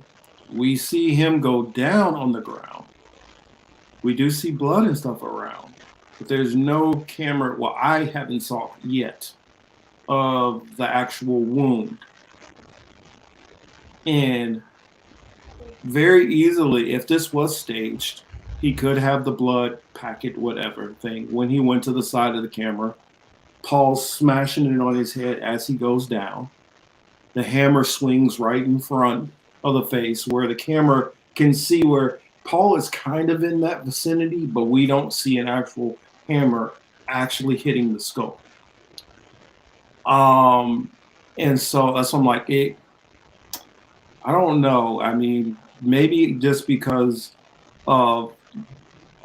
We see him go down on the ground. We do see blood and stuff around, but there's no camera. Well, I haven't saw yet of the actual wound. And very easily, if this was staged, he could have the blood packet, whatever thing. When he went to the side of the camera, Paul's smashing it on his head as he goes down. The hammer swings right in front of the face where the camera can see where Paul is kind of in that vicinity, but we don't see an actual hammer actually hitting the skull. And so that's why I'm like, I don't know. I mean, maybe just because of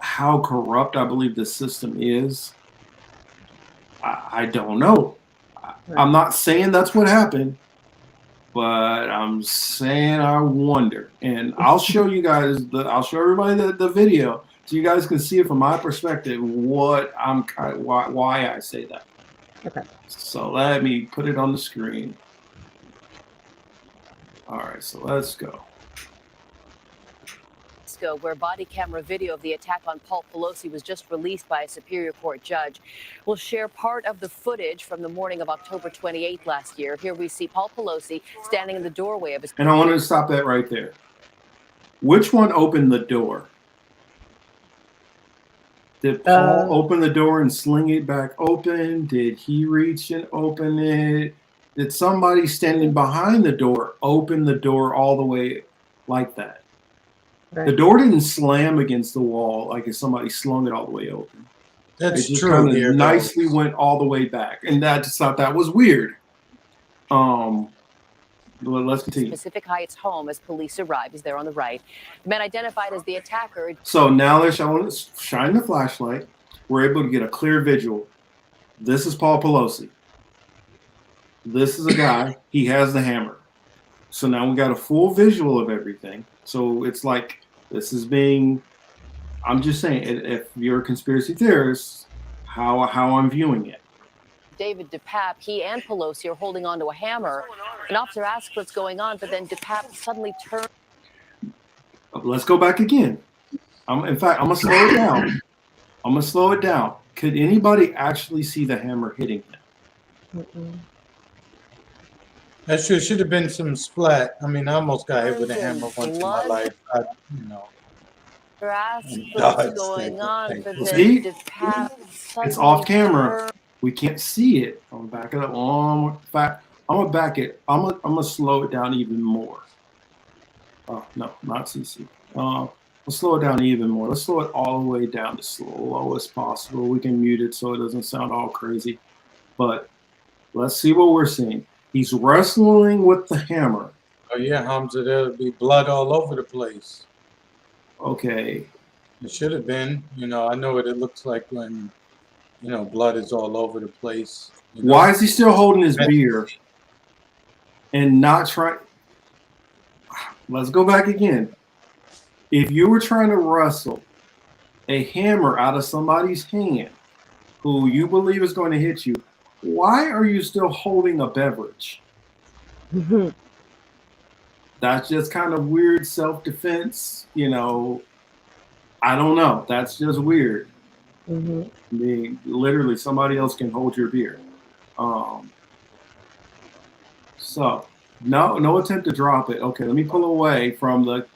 how corrupt I believe the system is. I don't know. I'm not saying that's what happened, but I'm saying I wonder. And I'll show you guys I'll show everybody the video so you guys can see it from my perspective why I say that. Okay. So let me put it on the screen. All right, so let's go. Where body camera video of the attack on Paul Pelosi was just released by a Superior Court judge. We'll share part of the footage from the morning of October 28th last year. Here we see Paul Pelosi standing in the doorway of his... And I want to stop that right there. Which one opened the door? Did Paul open the door and sling it back open? Did he reach and open it? Did somebody standing behind the door open the door all the way like that? Right. The door didn't slam against the wall like if somebody slung it all the way open. That's it just true. Kind of nicely went all the way back, and I just thought that was weird. Let's continue. Pacific Heights home as police arrive. He's there on the right. The man identified as the attacker. So now they're shine the flashlight. We're able to get a clear visual. This is Paul Pelosi. This is a guy. He has the hammer. So now we got a full visual of everything. So it's like this is being. I'm just saying, if you're a conspiracy theorist, how I'm viewing it. David DePape, he and Pelosi are holding onto a hammer. An officer asks what's going on, but then DePape suddenly turns. Let's go back again. In fact, I'm going to slow it down. I'm going to slow it down. Could anybody actually see the hammer hitting him? That should have been some splat. I mean, I almost got hit with a hammer once in my life. What's going on, but then See? DePape It's off camera. We can't see it. I'm gonna back it up. In fact, I'm gonna back it. I'm gonna slow it down even more. No, not CC. We'll slow it down even more. Let's slow it all the way down to slow as possible. We can mute it so it doesn't sound all crazy. But let's see what we're seeing. He's wrestling with the hammer. Oh yeah, Hamza, there'll be blood all over the place. Okay. It should have been. I know what it looks like when. Blood is all over the place. Why is he still holding his beer and not trying? Let's go back again. If you were trying to wrestle a hammer out of somebody's hand who you believe is going to hit you, why are you still holding a beverage? That's just kind of weird self-defense. I don't know. That's just weird. I mean, literally, somebody else can hold your beer. So, no attempt to drop it. Okay, let me pull away from the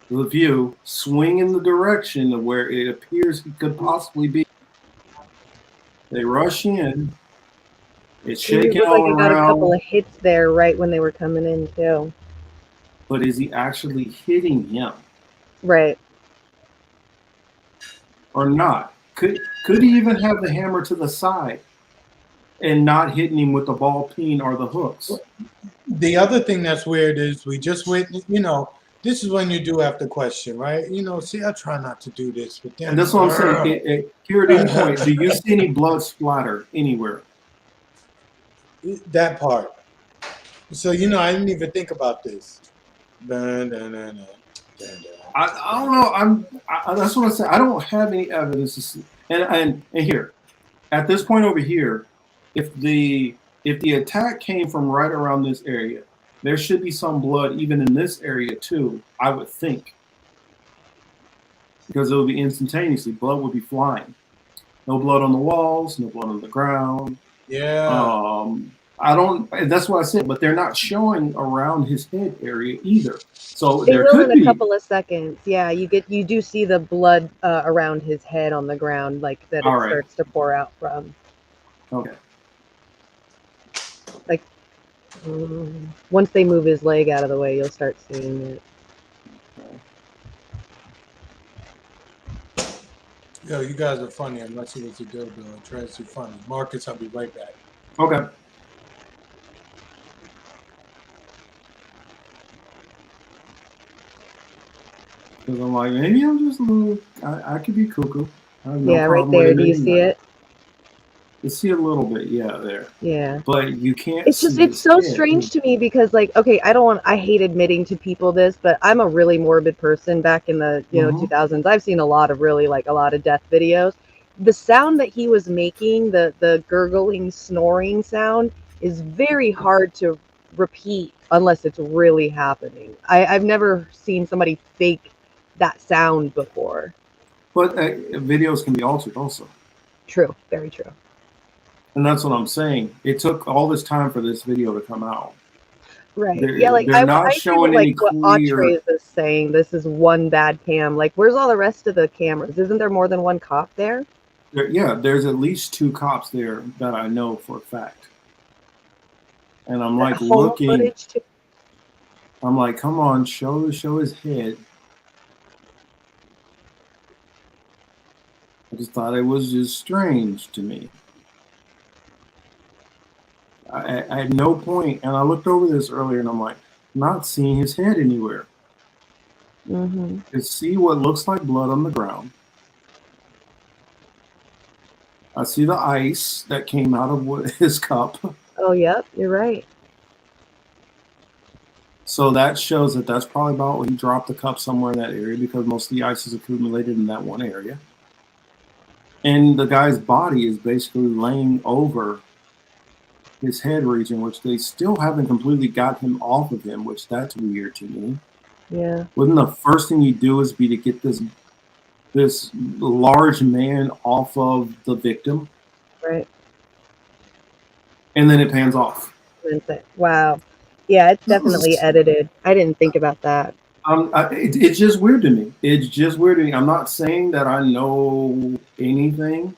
view, swing in the direction of where it appears he could possibly be. They rush in. It's shaking all around. Got a couple of hits there right when they were coming in too. But is he actually hitting him? Right. Or not? Could he even have the hammer to the side and not hitting him with the ball peen or the hooks? The other thing that's weird is we just witnessed, this is when you do have to question, right? See, I try not to do this, but then. And that's what I'm saying. Here at any point, do you see any blood splatter anywhere? That part. So, I didn't even think about this. I don't know. That's what I said. I don't have any evidence to see. And here, at this point over here, if the attack came from right around this area, there should be some blood even in this area too. I would think, because it would be instantaneously. Blood would be flying. No blood on the walls. No blood on the ground. Yeah. I don't. That's what I said. But they're not showing around his head area either. So They there will could in be a couple of seconds. Yeah, you do see the blood around his head on the ground, like that All it right. starts to pour out from. Okay. Like once they move his leg out of the way, you'll start seeing it. Yo, you guys are funny. I'm not sure what to do, though. I'm trying to be funny. Marcus, I'll be right back. Okay. Because I'm like, maybe I'm just a little. I could be cuckoo. I have no Yeah, right problem with there. Do you admitting see that. it? You see a little bit, yeah, there. Yeah. But you can't. It's just see it's his so head. strange to me because like okay, I hate admitting to people this, but I'm a really morbid person back in the 2000s. I've seen a lot of death videos. The sound that he was making, the gurgling, snoring sound is very hard to repeat unless it's really happening. I've never seen somebody fake that sound before. But videos can be altered also. True, very true. And that's what I'm saying. It took all this time for this video to come out. Right. They're, Yeah, like they're not I agree showing with any like what clear. Autres is saying. This is one bad cam. Like, where's all the rest of the cameras? Isn't there more than one cop there? Yeah, there's at least 2 cops there that I know for a fact. And I'm like Home looking. footage too. I'm like, come on, show his head. I just thought it was just strange to me. I had no point, and I looked over this earlier, and I'm like, not seeing his head anywhere. Mm-hmm. I see what looks like blood on the ground. I see the ice that came out of his cup. Oh, yep, you're right. So that shows that that's probably about when he dropped the cup somewhere in that area because most of the ice is accumulated in that one area. And the guy's body is basically laying over his head region, which they still haven't completely got him off of him, which that's weird to me. Yeah. Wouldn't the first thing you do is be to get this large man off of the victim? Right. And then it pans off. Wow. Yeah, it's definitely edited. I didn't think about that. It's just weird to me. It's just weird to me. I'm not saying that I know anything.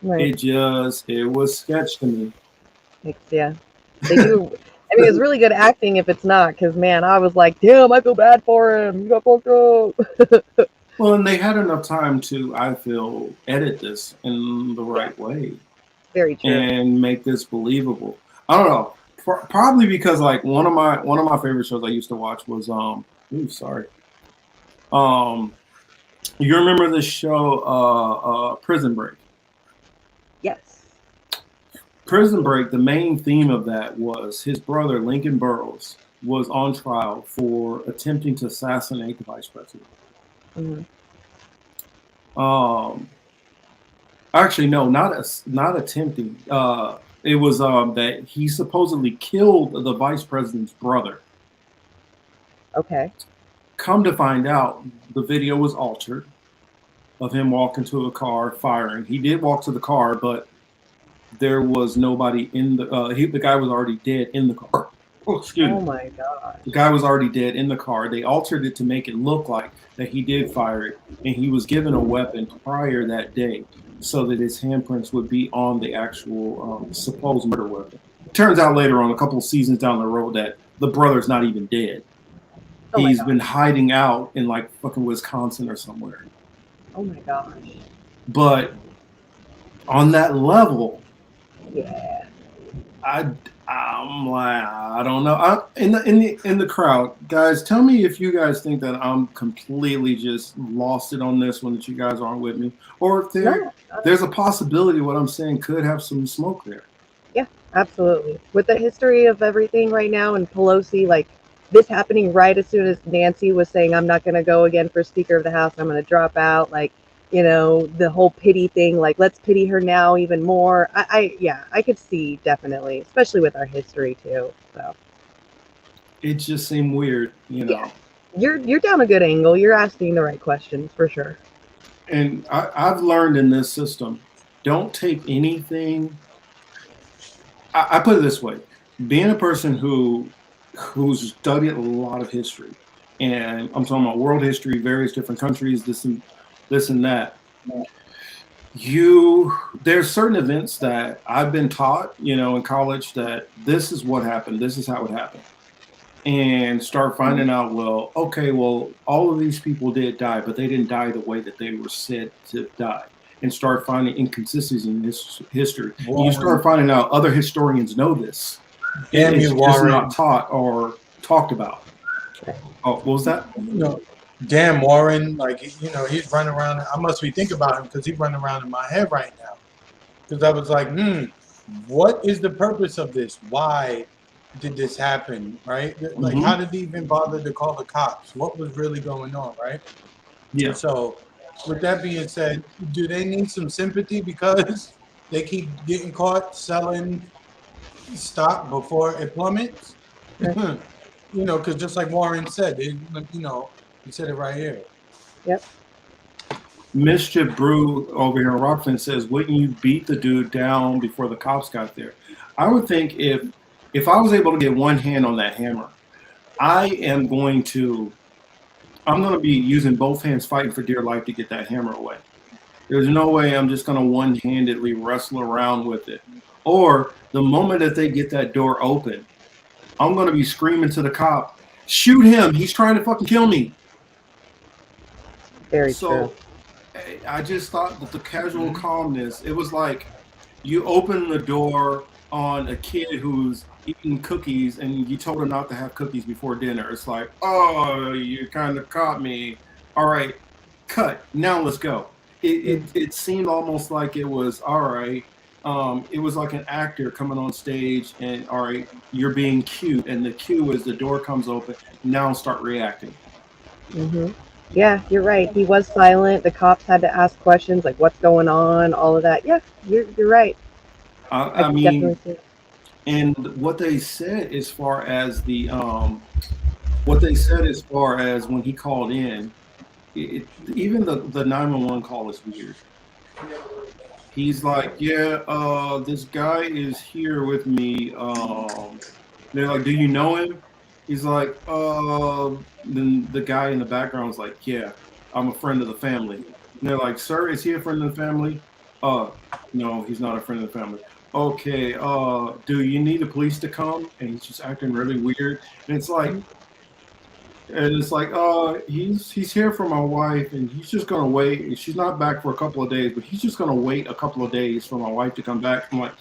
Right. It was sketch to me. Yeah. They do. I mean, it's really good acting if it's not, because man, I was like, damn, I feel bad for him. He got fucked up. Well, and they had enough time to, I feel, edit this in the right way. Very true. And make this believable. I don't know. Probably because like one of my favorite shows I used to watch was you remember this show Prison Break? Yes. Prison Break, the main theme of that was his brother Lincoln Burrows was on trial for attempting to assassinate the vice president. Mm-hmm. Actually, no, not attempting. It was that he supposedly killed the vice president's brother. Okay. Come to find out, the video was altered of him walking to a car firing. He did walk to the car, but there was nobody in the. The guy was already dead in the car. Oh, excuse me. Oh my god. The guy was already dead in the car. They altered it to make it look like that he did fire it, and he was given a weapon prior that day, so that his handprints would be on the actual supposed murder weapon. Turns out later on, a couple of seasons down the road, that the brother's not even dead. Oh He's been hiding out in like fucking Wisconsin or somewhere. Oh my gosh. But on that level, yeah, I'm like, I don't know. In the crowd, guys, tell me if you guys think that I'm completely just lost it on this one, that you guys aren't with me, or if there's a possibility what I'm saying could have some smoke there. Yeah, absolutely. With the history of everything right now and Pelosi, like this happening right as soon as Nancy was saying, I'm not going to go again for Speaker of the House, I'm going to drop out, like, you know, the whole pity thing, like, let's pity her now even more. I could see definitely, especially with our history too. So it just seemed weird, you know. Yeah. You're down a good angle. You're asking the right questions for sure. And I've learned in this system, don't take anything. I put it this way: being a person who's studied a lot of history, and I'm talking about world history, various different countries, this and that. There's certain events that I've been taught, in college, that this is what happened, this is how it happened, and start finding out, well, okay, well, all of these people did die, but they didn't die the way that they were said to die, and start finding inconsistencies in this history. And you start finding out other historians know this. Damn It's you, just Warren. not taught or talked about. Oh, what was that? Damn Warren, like he's running around. I must be thinking about him because he's running around in my head right now. Because I was like, what is the purpose of this? Why did this happen? Right? Like, how did he even bother to call the cops? What was really going on? Right? Yeah. So, with that being said, do they need some sympathy because they keep getting caught selling stock before it plummets? Because just like Warren said, he said it right here. Yep. Mischief Brew over here in Rockland says, wouldn't you beat the dude down before the cops got there? I would think if I was able to get one hand on that hammer, I'm going to be using both hands fighting for dear life to get that hammer away. There's no way I'm just going to one-handedly wrestle around with it. Or the moment that they get that door open, I'm going to be screaming to the cop, shoot him, he's trying to fucking kill me. Very true. I just thought that the casual calmness, it was like you open the door on a kid who's eating cookies and you told her not to have cookies before dinner. It's like, oh, you kind of caught me. All right, cut. Now let's go. It seemed almost like it was, all right. It was like an actor coming on stage and, all right, you're being cute. And the cue is the door comes open. Now start reacting. Mm-hmm. Yeah, you're right. He was silent. The cops had to ask questions like, "What's going on?" All of that. Yeah, you're right. I mean, and what they said as far as when he called in, even the 911 call is weird. He's like, yeah, this guy is here with me. They're like, do you know him? He's like, then the guy in the background is like, yeah, I'm a friend of the family. And they're like, sir, is he a friend of the family? No, he's not a friend of the family. Okay, do you need the police to come? And he's just acting really weird. And it's like, he's here for my wife, and he's just gonna wait. She's not back for a couple of days, but he's just gonna wait a couple of days for my wife to come back. I'm like,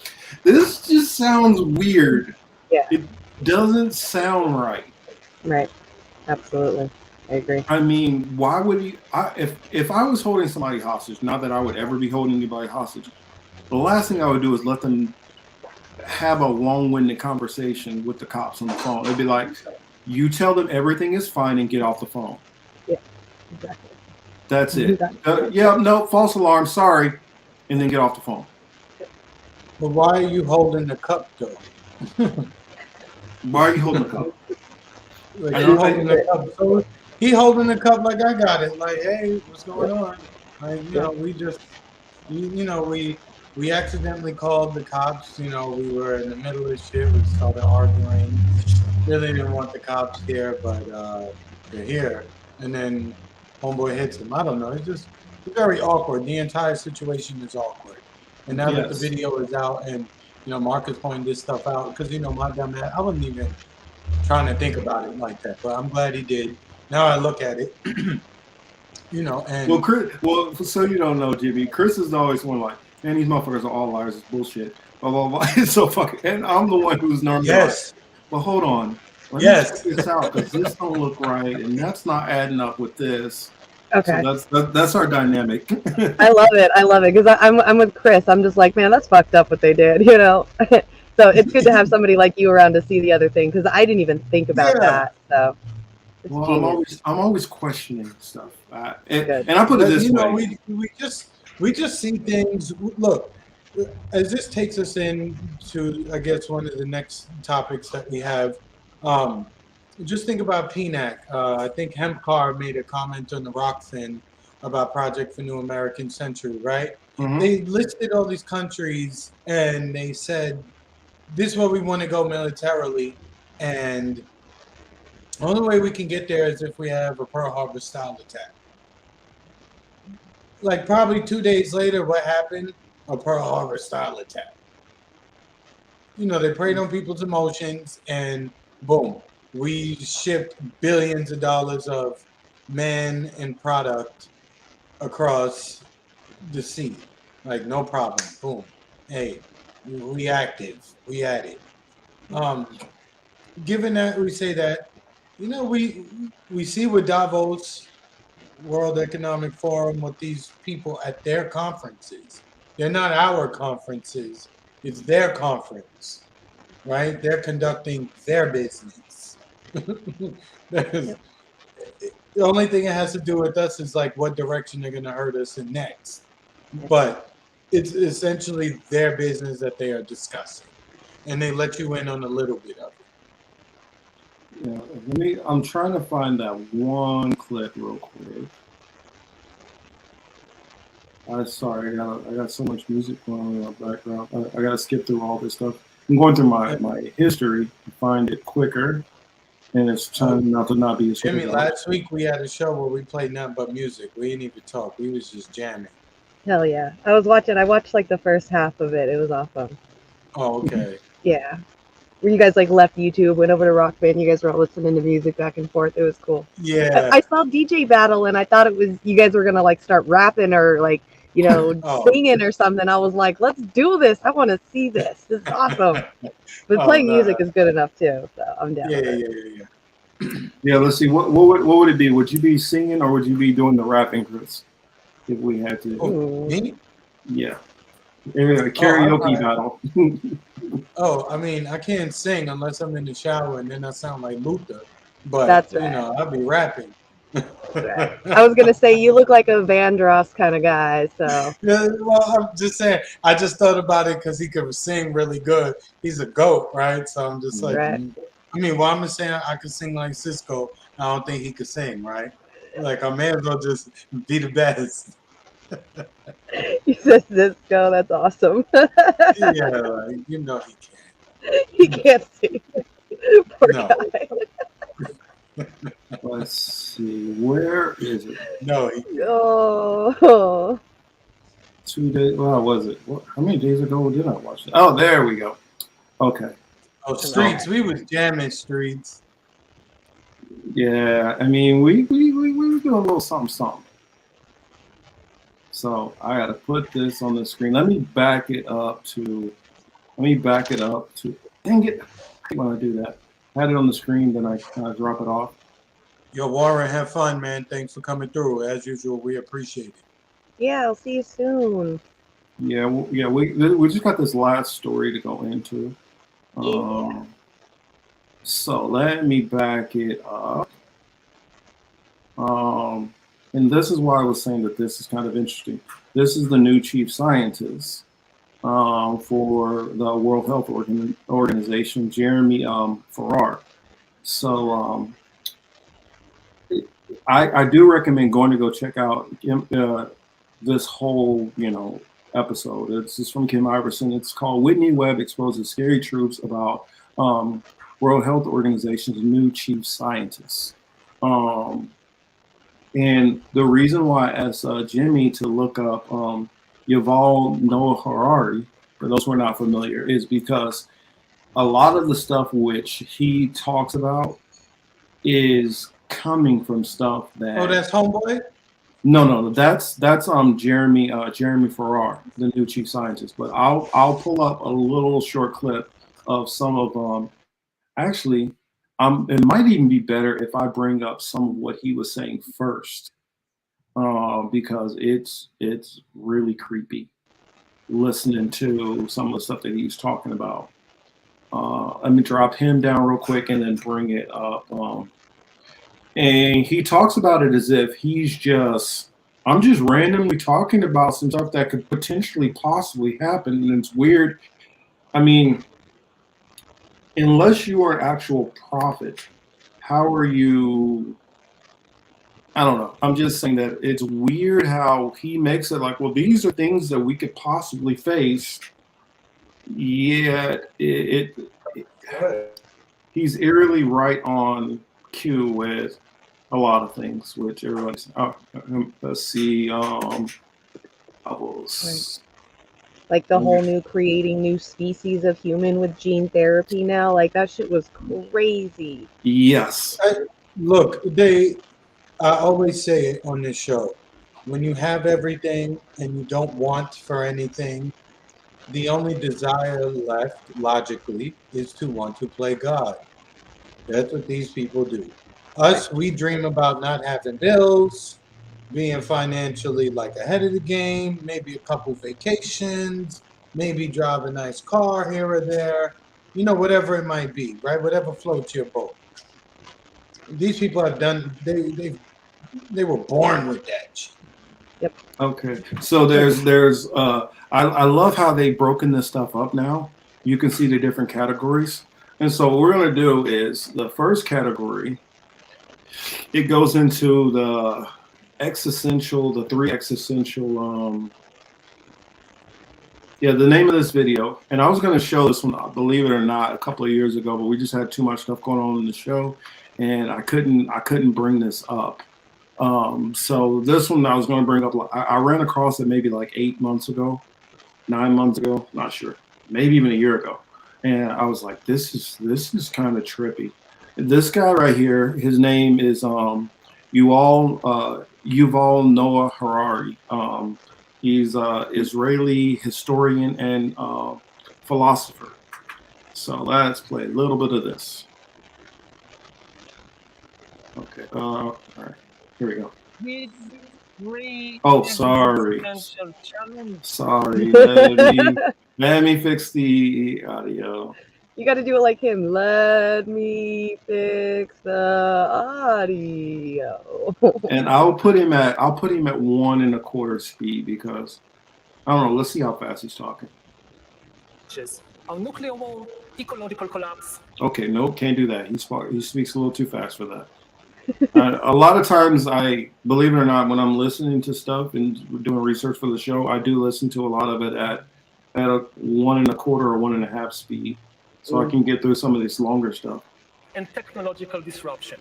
this just sounds weird. Yeah. It doesn't sound right. Right. Absolutely. I agree. I mean, why would you? If I was holding somebody hostage, not that I would ever be holding anybody hostage, the last thing I would do is let them have a long-winded conversation with the cops on the phone. It'd be like, you tell them everything is fine and get off the phone. Yeah, exactly. That's it. Yeah, no, false alarm, sorry, and then get off the phone. But why are you holding the cup, though? Why are you holding the cup? Like, holding the cup. So he holding the cup like I got it. Like, hey, what's going on? Like, we just, we accidentally called the cops. We were in the middle of shit. We started arguing. Really didn't want the cops here, but they're here. And then homeboy hits him. I don't know. It's very awkward. The entire situation is awkward. And now that the video is out and, Mark is pointing this stuff out, because, my dumb ass, I wasn't even trying to think about it like that, but I'm glad he did. Now I look at it, and... Well, Chris, so you don't know, Jimmy, Chris is always one like, man, these motherfuckers are all liars, it's bullshit, blah, blah, blah. It's so fucking, and I'm the one who's normally like, well, hold on. Let me check this out, because this don't look right, and that's not adding up with this. Okay. So that's our dynamic. I love it, because I'm with Chris. I'm just like, man, that's fucked up what they did, So it's good to have somebody like you around to see the other thing, because I didn't even think about that. So. Well, I'm always questioning stuff, and I put it this way. We just see things. Look, as this takes us into, I guess, one of the next topics that we have. Just think about PNAC. I think M.Park made a comment on the Rockfin about Project for New American Century, right? Mm-hmm. They listed all these countries and they said this is where we want to go militarily, and the only way we can get there is if we have a Pearl Harbor style attack. Like probably 2 days later, what happened? A Pearl Harbor style attack. You know, they preyed on people's emotions, and boom, we shipped billions of dollars of men and product across the sea. Like, no problem. Boom. Hey, we active. We at it. Given that we say that, you know, we see with Davos, World Economic Forum, with these people at their conferences. They're not our conferences. It's their conference, right? They're conducting their business. The only thing it has to do with us is like what direction they're going to hurt us in next. But it's essentially their business that they are discussing, and they let you in on a little bit of it. Yeah, I'm trying to find that one clip real quick. I'm sorry, I got so much music going on in the background. I got to skip through all this stuff. I'm going through my history to find it quicker, and it's turning out to not be as Jimmy, last week we had a show where we played nothing but music. We didn't even talk. We was just jamming. Hell yeah. I watched like the first half of it. It was awesome. Oh, okay. Yeah. Where you guys like left YouTube, went over to Rock Band, you guys were all listening to music back and forth. It was cool. Yeah. I saw DJ Battle and I thought it was you guys were gonna like start rapping or like, you know, singing or something. I was like, let's do this. I want to see this. This is awesome. But playing music is good enough too, so I'm down. Yeah, let's see. What would it be? Would you be singing or would you be doing the rapping, Chris? If we had to. Oh, me? Yeah. Karaoke battle. I mean, I can't sing unless I'm in the shower and then I sound like Luther. But That's right. you know, I'll be rapping. I was gonna say you look like a Vandross kind of guy, so Yeah, well, I'm just saying. I just thought about it because he could sing really good. He's a goat, right? So I'm just like, Right. I mean, well, I'm just saying I could sing like Cisco. I don't think he could sing, right? Like I may as well just be the best. you said Cisco, that's awesome. Yeah, like, you know he can. He can't sing. Poor No. guy. Let's see. Where is it? No. Oh. 2 days. Well, was it? How many days ago did I watch it? Oh, there we go. Okay. Oh, Streets. We was jamming Streets. Yeah, I mean, we were doing a little something. So I got to put this on the screen. Let me back it up to. Dang it! When I do that, I had it on the screen, then I drop it off. Yo, Warren, have fun, man. Thanks for coming through. As usual, we appreciate it. Yeah, I'll see you soon. Yeah, we just got this last story to go into. So let me back it up. And this is why I was saying that this is kind of interesting. This is the new chief scientist for the World Health Organization, Jeremy Farrar. So I do recommend going to go check out this whole, episode. It's from Kim Iverson. It's called Whitney Webb Exposes Scary Truths About World Health Organization's New Chief Scientist. And the reason why I asked Jimmy to look up Yuval Noah Harari, for those who are not familiar, is because a lot of the stuff which he talks about is coming from stuff that. Oh, that's Homeboy? No, that's Jeremy Farrar, the new chief scientist. But I'll pull up a little short clip of some of actually. It might even be better if I bring up some of what he was saying first, because it's really creepy listening to some of the stuff that he was talking about. Let me drop him down real quick and then bring it up. And he talks about it as if I'm just randomly talking about some stuff that could potentially possibly happen, and it's weird. I mean, unless you are an actual prophet, how are you? I don't know. I'm just saying that it's weird how he makes it like, well, these are things that we could possibly face. Yeah, he's eerily right on cue with a lot of things, which everyone's. Let's see. Bubbles. Like the whole new creating new species of human with gene therapy now. Like that shit was crazy. Yes. Look, I always say it on this show. When you have everything and you don't want for anything, the only desire left, logically, is to want to play God. That's what these people do. Us, we dream about not having bills, being financially like ahead of the game, maybe a couple vacations, maybe drive a nice car here or there, you know, whatever it might be, right? Whatever floats your boat. These people have done. They were born with that shit. Yep. Okay. So there's I love how they've broken this stuff up now. You can see the different categories. And so what we're gonna do is the first category, it goes into the three existential the name of this video, and I was going to show this one, believe it or not, a couple of years ago, but we just had too much stuff going on in the show, and I couldn't bring this up. So this one I was going to bring up. I ran across it maybe like 9 months ago, not sure, maybe even a year ago, and I was like, this is kind of trippy. This guy right here, his name is Yuval Noah Harari. He's an Israeli historian and philosopher. So let's play a little bit of this. Okay. All right. Here we go. Oh, sorry. Sorry. Let me fix the audio. You got to do it like him. Let me fix the audio. And I'll put him at 1.25 speed because I don't know. Let's see how fast he's talking. Our nuclear war, ecological collapse. Okay, nope, can't do that. He speaks a little too fast for that. A lot of times, believe it or not, when I'm listening to stuff and doing research for the show, I do listen to a lot of it at a 1.25 or 1.5 speed. So I can get through some of this longer stuff. And technological disruption.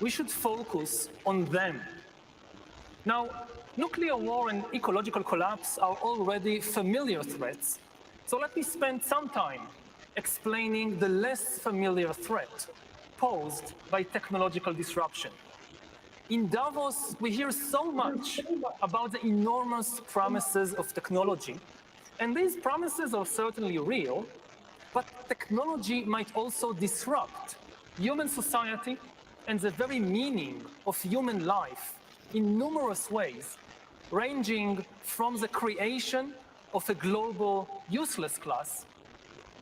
We should focus on them. Now, nuclear war and ecological collapse are already familiar threats. So let me spend some time explaining the less familiar threat posed by technological disruption. In Davos, we hear so much about the enormous promises of technology. And these promises are certainly real. But technology might also disrupt human society and the very meaning of human life in numerous ways, ranging from the creation of a global useless class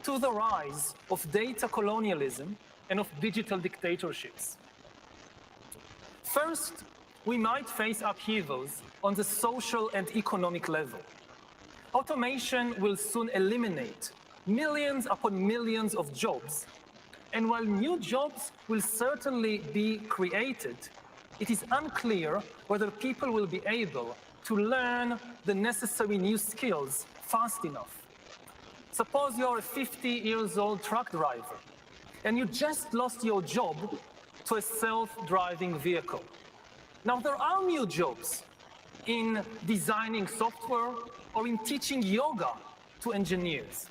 to the rise of data colonialism and of digital dictatorships. First, we might face upheavals on the social and economic level. Automation will soon eliminate millions upon millions of jobs. And while new jobs will certainly be created, it is unclear whether people will be able to learn the necessary new skills fast enough. Suppose you're a 50-year-old truck driver and you just lost your job to a self-driving vehicle. Now, there are new jobs in designing software or in teaching yoga to engineers.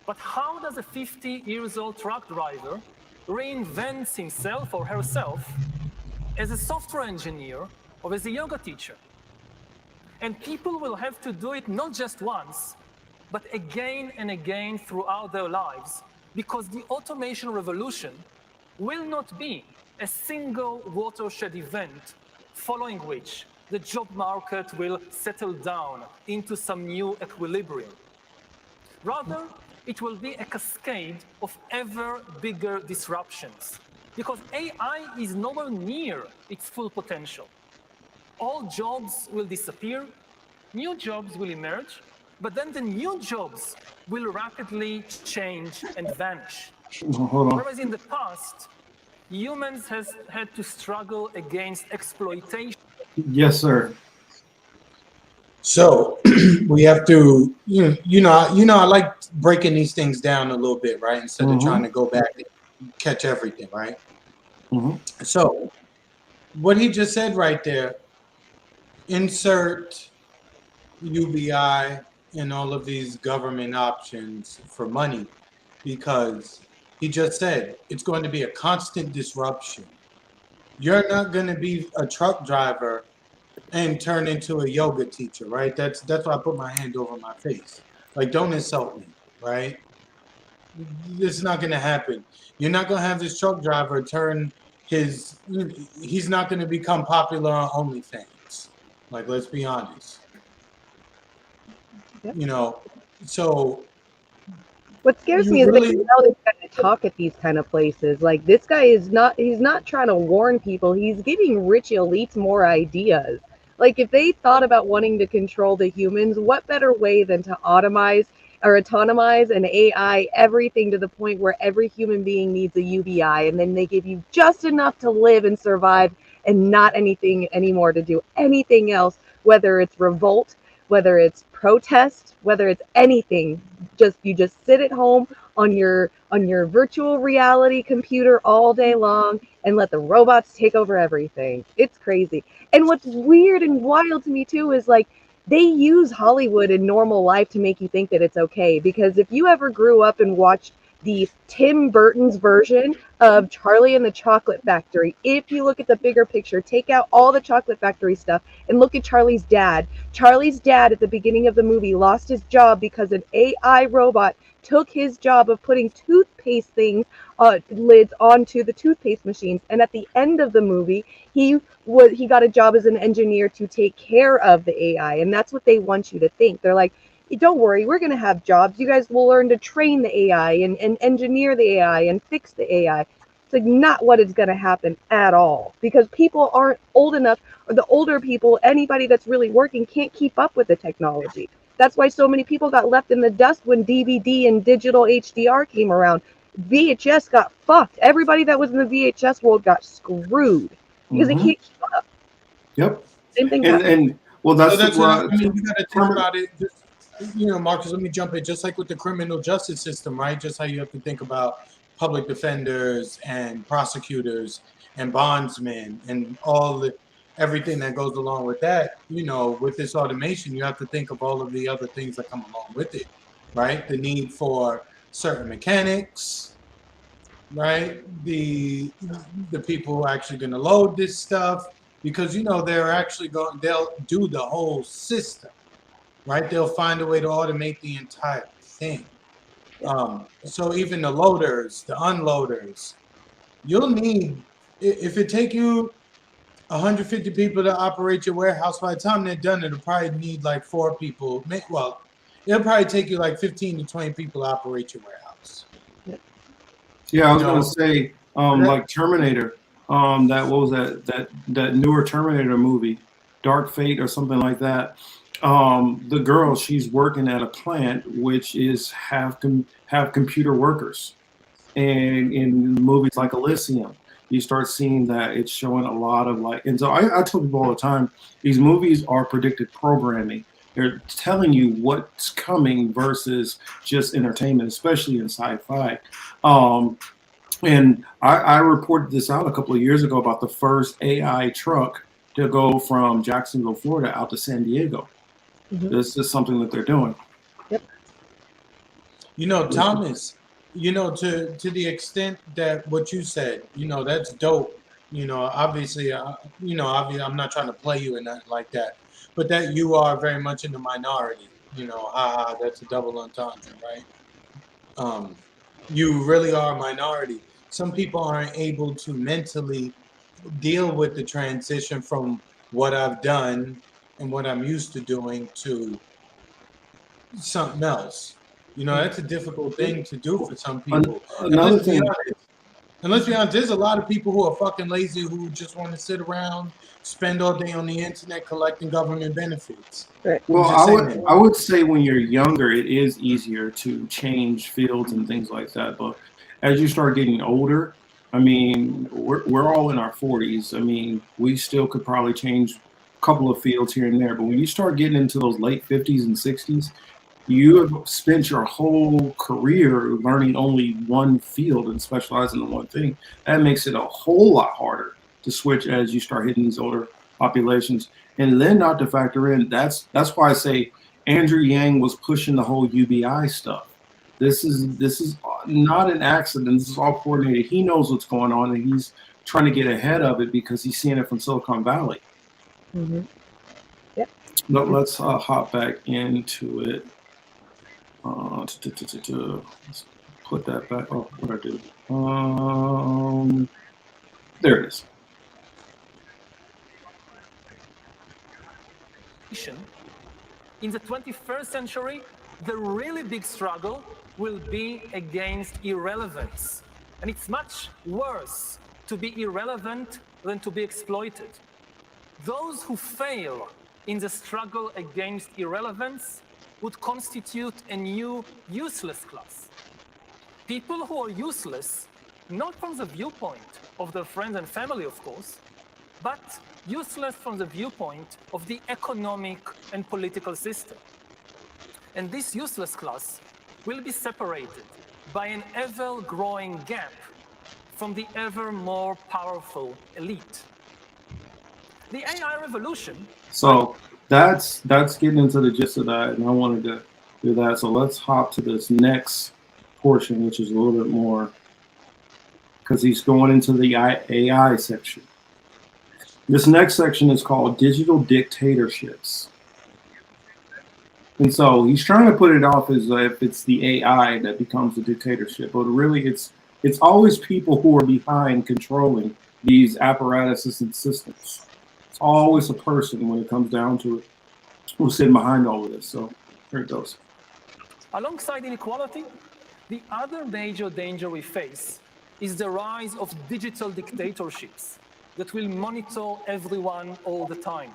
But how does a 50-year-old truck driver reinvent himself or herself as a software engineer or as a yoga teacher? And people will have to do it not just once, but again and again throughout their lives, because the automation revolution will not be a single watershed event following which the job market will settle down into some new equilibrium. Rather, it will be a cascade of ever bigger disruptions, because AI is nowhere near its full potential. All jobs will disappear, new jobs will emerge, but then the new jobs will rapidly change and vanish. Hold on. Whereas in the past, humans has had to struggle against exploitation. Yes, sir. So we have to, you know, I like breaking these things down a little bit, right? Instead of trying to go back and catch everything, right? So what he just said right there, insert UBI and all of these government options for money, because he just said it's going to be a constant disruption. You're not going to be a truck driver and turn into a yoga teacher, right? That's why I put my hand over my face. Like, don't insult me, right? This is not going to happen. You're not going to have this truck driver turn he's not going to become popular on OnlyFans. Like, let's be honest. You know, so what scares me is that you know this guy to talk at these kind of places. Like, this guy is not, he's not trying to warn people. He's giving rich elites more ideas. Like, if they thought about wanting to control the humans, what better way than to autonomize an AI everything to the point where every human being needs a UBI, and then they give you just enough to live and survive and not anything anymore to do anything else, whether it's revolt, whether it's protest, whether it's anything. You just sit at home on your virtual reality computer all day long and let the robots take over everything. It's crazy. And what's weird and wild to me too is, like, they use Hollywood in normal life to make you think that it's okay. Because if you ever grew up and watched the Tim Burton's version of Charlie and the Chocolate Factory, if you look at the bigger picture, take out all the Chocolate Factory stuff and look at Charlie's dad. Charlie's dad at the beginning of the movie lost his job because an AI robot took his job of putting toothpaste lids onto the toothpaste machines. And at the end of the movie, he got a job as an engineer to take care of the AI. And that's what they want you to think. They're like, don't worry, we're going to have jobs. You guys will learn to train the AI and engineer the AI and fix the AI. It's like not what is going to happen at all, because people aren't old enough, or the older people, anybody that's really working, can't keep up with the technology. That's why so many people got left in the dust when DVD and digital HDR came around. VHS got fucked. Everybody that was in the VHS world got screwed because they can't keep up. Yep. Same thing. And well, that's what I mean. You got to think about it. Just, you know, Marcus, let me jump in. Just like with the criminal justice system, right? Just how you have to think about public defenders and prosecutors and bondsmen and everything that goes along with that. You know, with this automation, you have to think of all of the other things that come along with it, right? The need for certain mechanics, right? The people who are actually going to load this stuff, because, you know, they'll do the whole system, right? They'll find a way to automate the entire thing. So even the loaders, the unloaders, you'll need, if it take you 150 people to operate your warehouse, by the time they're done, it'll probably need like 4 people. Well, it'll probably take you like 15 to 20 people to operate your warehouse. Yeah, I was going to say, like Terminator, what was that newer Terminator movie, Dark Fate or something like that. The girl, she's working at a plant which is have computer workers, and in movies like Elysium, you start seeing that it's showing a lot of like. And so I tell people all the time, these movies are predictive programming. They're telling you what's coming versus just entertainment, especially in sci-fi. And I reported this out a couple of years ago about the first AI truck to go from Jacksonville, Florida, out to San Diego. This is something that they're doing. Yep. You know, Thomas, you know, to the extent that what you said, you know, that's dope. You know, obviously, obviously, I'm not trying to play you in that like that, but that you are very much in the minority. You know, that's a double entendre, right? You really are a minority. Some people aren't able to mentally deal with the transition from what I've done and what I'm used to doing to something else. You know, that's a difficult thing to do for some people. Another thing. And let's be honest, there's a lot of people who are fucking lazy who just want to sit around, spend all day on the internet collecting government benefits. Well, I would say when you're younger, it is easier to change fields and things like that. But as you start getting older, I mean, we're all in our 40s. I mean, we still could probably change couple of fields here and there. But when you start getting into those late 50s and 60s, you have spent your whole career learning only one field and specializing in one thing. That makes it a whole lot harder to switch as you start hitting these older populations. And then not to factor in, that's why I say Andrew Yang was pushing the whole UBI stuff. This is not an accident. This is all coordinated. He knows what's going on, and he's trying to get ahead of it because he's seeing it from Silicon Valley. Mm-hmm. Yep. But let's hop back into it. Let's put that back. Oh, what did I do? There it is. In the 21st century, the really big struggle will be against irrelevance. And it's much worse to be irrelevant than to be exploited. Those who fail in the struggle against irrelevance would constitute a new useless class. People who are useless, not from the viewpoint of their friends and family, of course, but useless from the viewpoint of the economic and political system. And this useless class will be separated by an ever-growing gap from the ever more powerful elite. The AI revolution. So that's getting into the gist of that, and I wanted to do that. So let's hop to this next portion, which is a little bit more, because he's going into the AI section. This next section is called Digital Dictatorships. And so he's trying to put it off as if it's the AI that becomes the dictatorship, but really it's always people who are behind controlling these apparatuses and systems. It's always a person when it comes down to it who's sitting behind all of this. So here it goes. Alongside inequality, the other major danger we face is the rise of digital dictatorships that will monitor everyone all the time.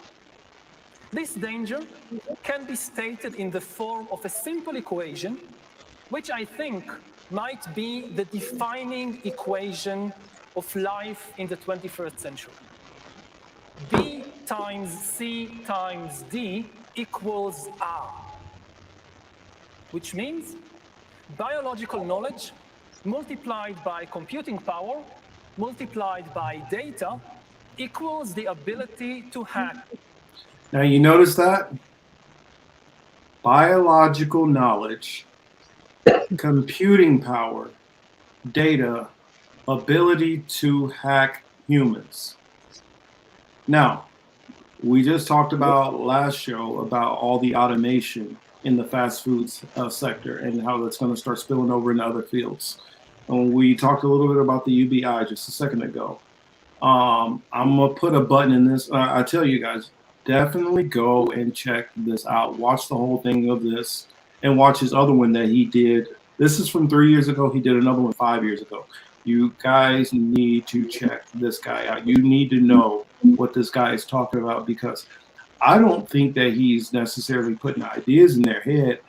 This danger can be stated in the form of a simple equation, which I think might be the defining equation of life in the 21st century. B times C times D equals R, which means biological knowledge multiplied by computing power multiplied by data equals the ability to hack. Now you notice that? Biological knowledge, computing power, data, ability to hack humans. Now, we just talked about last show about all the automation in the fast food sector and how that's going to start spilling over into other fields. And we talked a little bit about the UBI just a second ago. I'm going to put a button in this. I tell you guys, definitely go and check this out. Watch the whole thing of this and watch his other one that he did. This is from 3 years ago. He did another one 5 years ago. You guys need to check this guy out. You need to know what this guy is talking about, because I don't think that he's necessarily putting ideas in their head.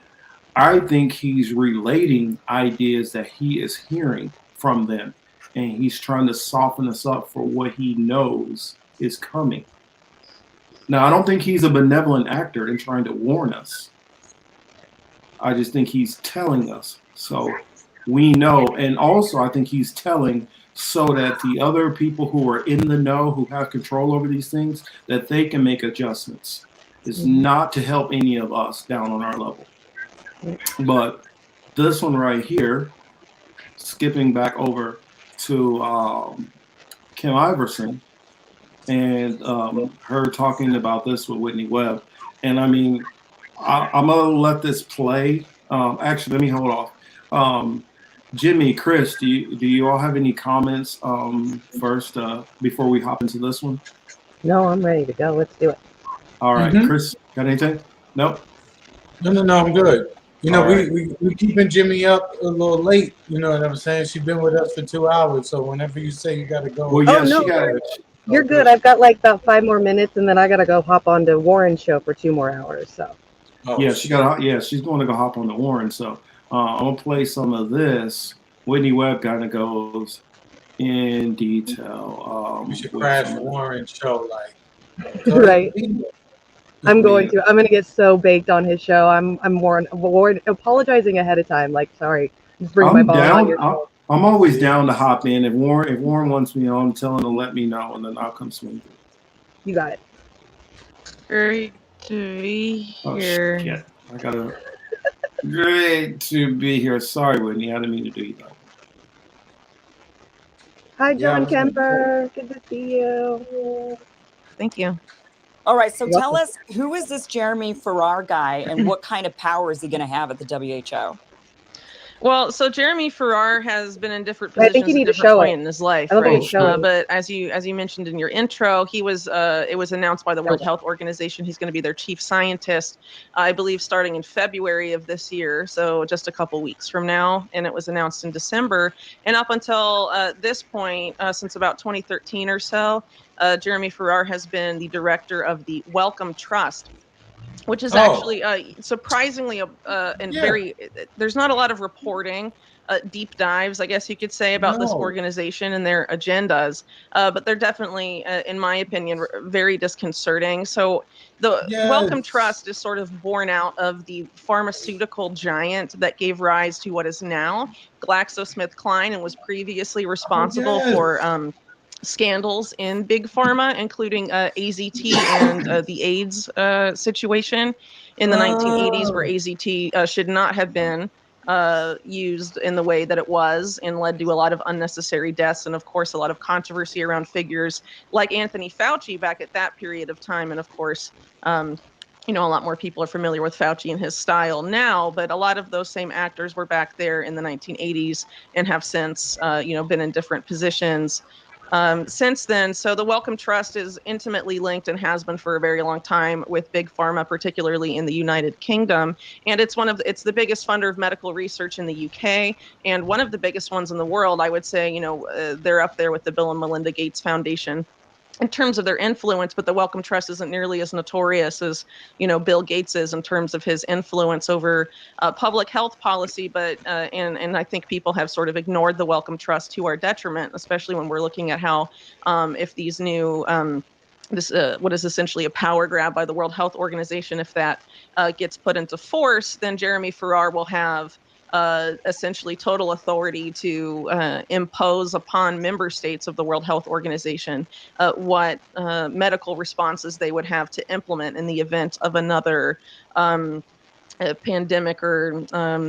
I think he's relating ideas that he is hearing from them, and he's trying to soften us up for what he knows is coming. Now, I don't think he's a benevolent actor in trying to warn us. I just think he's telling us so we know. And also, I think he's telling so that the other people who are in the know, who have control over these things, that they can make adjustments. It's not to help any of us down on our level. But this one right here, skipping back over to Kim Iverson and her talking about this with Whitney Webb. And I mean, I'm going to let this play. Actually, let me hold off. Jimmy, Chris, do you all have any comments first before we hop into this one? No, I'm ready to go. Let's do it. All right, Chris, got anything? Nope. No, I'm good. You know, All we keeping Jimmy up a little late. You know what I'm saying? She's been with us for 2 hours, so whenever you say you got to go. Well, yeah, no, she got it. You're good. I've got like about 5 more minutes, and then I got to go hop on to Warren's show for 2 more hours. So. Yeah, she's going to go hop on the Warren. So I'm gonna play some of this. Whitney Webb kind of goes in detail. You should crash Warren's show, like Right. I'm going to. I'm going to get so baked on his show. I'm more apologizing ahead of time. Like, sorry, just bring my I'm ball on down. your show. I'm always down to hop in. If Warren wants me on, tell him to let me know, and then I'll come swing through. You got it. Great to be here. Oh shit! I gotta. Great to be here. Sorry, Whitney. I didn't mean to do you that. Hi, Yeah, John what's up? Kemper. Good to see you. Thank you. All right, so You're tell welcome. us, who is this Jeremy Farrar guy and what kind of power is he going to have at the WHO? Well, so Jeremy Farrar has been in different I think you positions at need to different show point it. in his life, I don't think right? it's showing. But as you mentioned in your intro, he was it was announced by the World Health Organization he's going to be their chief scientist, I believe, starting in February of this year, so just a couple weeks from now, and it was announced in December. And up until this point, since about 2013 or so, Jeremy Farrar has been the director of the Wellcome Trust, which is actually surprisingly and very, there's not a lot of reporting, deep dives, I guess you could say, about this organization and their agendas, but they're definitely, in my opinion, very disconcerting. So the Wellcome Trust is sort of born out of the pharmaceutical giant that gave rise to what is now GlaxoSmithKline and was previously responsible for scandals in big pharma, including AZT and the AIDS situation in the 1980s, where AZT should not have been used in the way that it was, and led to a lot of unnecessary deaths, and of course a lot of controversy around figures like Anthony Fauci back at that period of time. And of course, you know, a lot more people are familiar with Fauci and his style now, but a lot of those same actors were back there in the 1980s and have since, you know, been in different positions since then. So the Wellcome Trust is intimately linked and has been for a very long time with big pharma, particularly in the United Kingdom. And it's it's the biggest funder of medical research in the UK and one of the biggest ones in the world. I would say, you know, they're up there with the Bill and Melinda Gates Foundation in terms of their influence, but the Wellcome Trust isn't nearly as notorious as, you know, Bill Gates is in terms of his influence over public health policy. But and I think people have sort of ignored the Wellcome Trust to our detriment, especially when we're looking at how if these new this what is essentially a power grab by the World Health Organization, if that gets put into force, then Jeremy Farrar will have essentially total authority to impose upon member states of the World Health Organization what medical responses they would have to implement in the event of another a pandemic or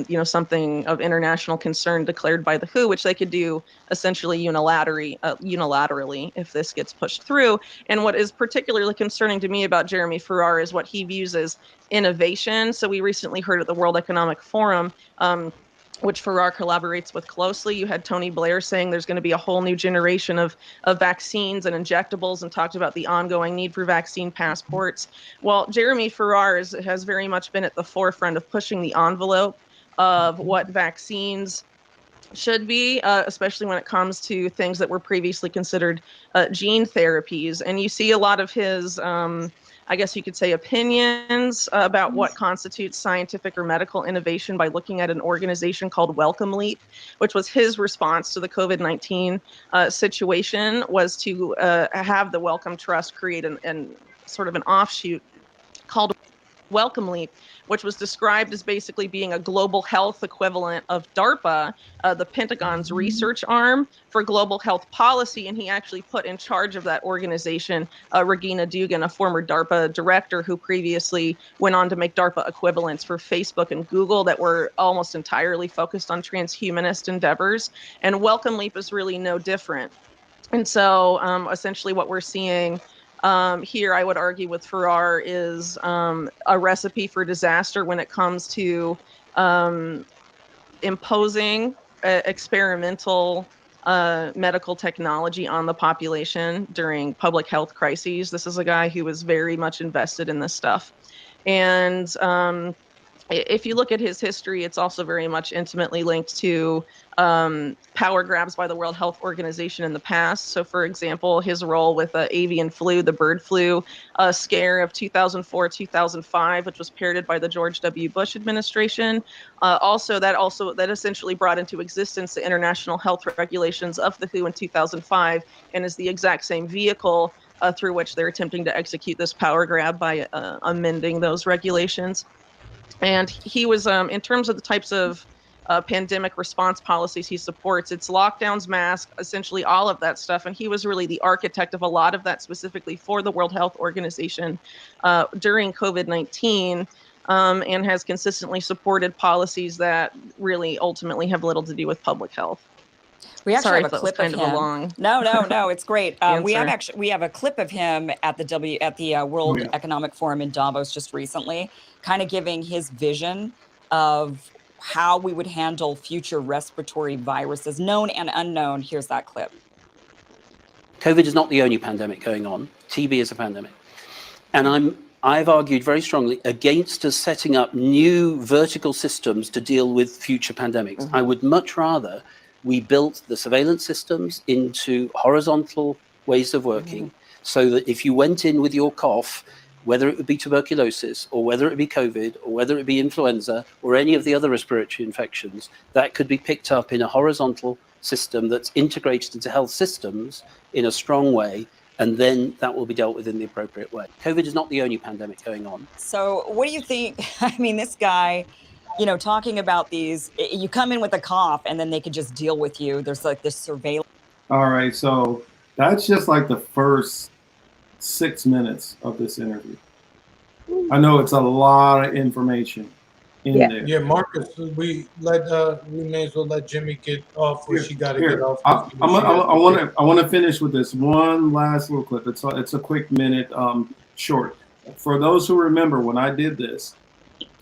you know, something of international concern declared by the WHO, which they could do essentially unilaterally if this gets pushed through. And what is particularly concerning to me about Jeremy Farrar is what he views as innovation. So we recently heard at the World Economic Forum, which Farrar collaborates with closely. You had Tony Blair saying there's going to be a whole new generation of vaccines and injectables, and talked about the ongoing need for vaccine passports. Well, Jeremy Farrar has very much been at the forefront of pushing the envelope of what vaccines should be, especially when it comes to things that were previously considered gene therapies. And you see a lot of his, I guess you could say, opinions about what constitutes scientific or medical innovation by looking at an organization called Wellcome Leap, which was his response to the COVID-19 situation, was to have the Wellcome Trust create an sort of an offshoot called Wellcome Leap, which was described as basically being a global health equivalent of DARPA, the Pentagon's research arm for global health policy. And he actually put in charge of that organization Regina Dugan, a former DARPA director who previously went on to make DARPA equivalents for Facebook and Google that were almost entirely focused on transhumanist endeavors. And Wellcome Leap is really no different. And so essentially what we're seeing here, I would argue, with Farrar is a recipe for disaster when it comes to imposing experimental medical technology on the population during public health crises. This is a guy who was very much invested in this stuff. And if you look at his history, it's also very much intimately linked to power grabs by the World Health Organization in the past. So, for example, his role with avian flu, the bird flu scare of 2004, 2005, which was parroted by the George W. Bush administration. That essentially brought into existence the international health regulations of the WHO in 2005, and is the exact same vehicle through which they're attempting to execute this power grab by amending those regulations. And he was, in terms of the types of pandemic response policies he supports, it's lockdowns, masks, essentially all of that stuff. And he was really the architect of a lot of that, specifically for the World Health Organization during COVID-19, and has consistently supported policies that really ultimately have little to do with public health. We actually Sorry have a if that was clip of kind of a him. long No, it's great. We answer. have a clip of him at the World Oh, yeah. Economic Forum in Davos just recently, kind of giving his vision of how we would handle future respiratory viruses, known and unknown. Here's that clip. COVID is not the only pandemic going on. TB is a pandemic. And I've argued very strongly against us setting up new vertical systems to deal with future pandemics. I would much rather we built the surveillance systems into horizontal ways of working, so that if you went in with your cough, whether it would be tuberculosis or whether it be COVID or whether it be influenza or any of the other respiratory infections, that could be picked up in a horizontal system that's integrated into health systems in a strong way, and then that will be dealt with in the appropriate way. COVID is not the only pandemic going on. So what do you think? I mean, this guy, talking about these, you come in with a cough and then they could just deal with you. There's like this surveillance. All right, so that's just like the first 6 minutes of this interview. I know it's a lot of information in there. Yeah, Marcus, we may as well let Jimmy get off where she got to get off. I want to finish with this one last little clip. It's a quick minute short. For those who remember when I did this,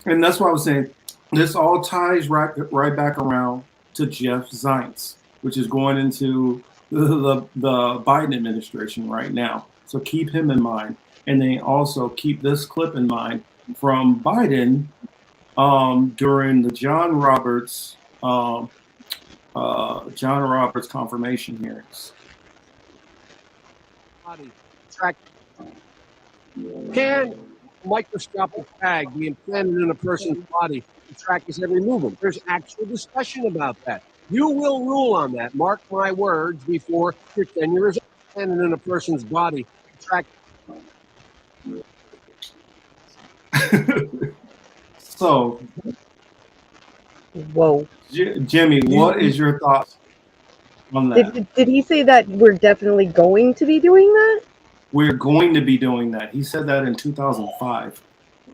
and that's what I was saying, this all ties right back around to Jeff Zients, which is going into the Biden administration right now. So keep him in mind. And then also keep this clip in mind from Biden during the John Roberts confirmation hearings. Can a microscopic tag be implanted in a person's body to track his every movement? There's actual discussion about that. You will rule on that. Mark my words before your tenure is implanted in a person's body to track. So, whoa, Jimmy, what is your thoughts on that? Did he say that we're definitely going to be doing that? We're going to be doing that. He said that in 2005.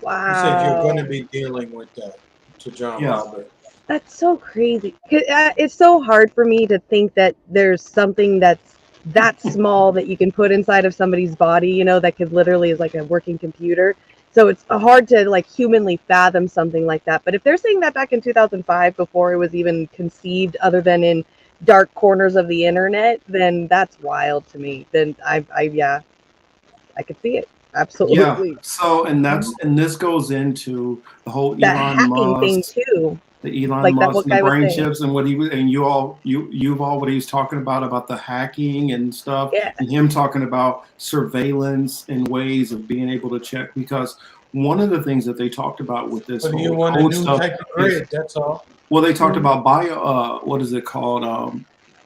Wow. You said you're going to be dealing with that to John Robert. That's so crazy. It's so hard for me to think that there's something that's that small that you can put inside of somebody's body, that could literally is like a working computer. So it's hard to like humanly fathom something like that. But if they're saying that back in 2005, before it was even conceived other than in dark corners of the internet, then that's wild to me. Then I could see it. Absolutely. Yeah. So, and this goes into the whole that Elon hacking Musk thing too. The Elon Like that Musk what and the guy was brain saying. chips and what he was, and what he was talking about the hacking and stuff, and him talking about surveillance and ways of being able to check. Because one of the things that they talked about with this But you whole want a code new stuff type of grid, that's all. well, they talked about what is it called?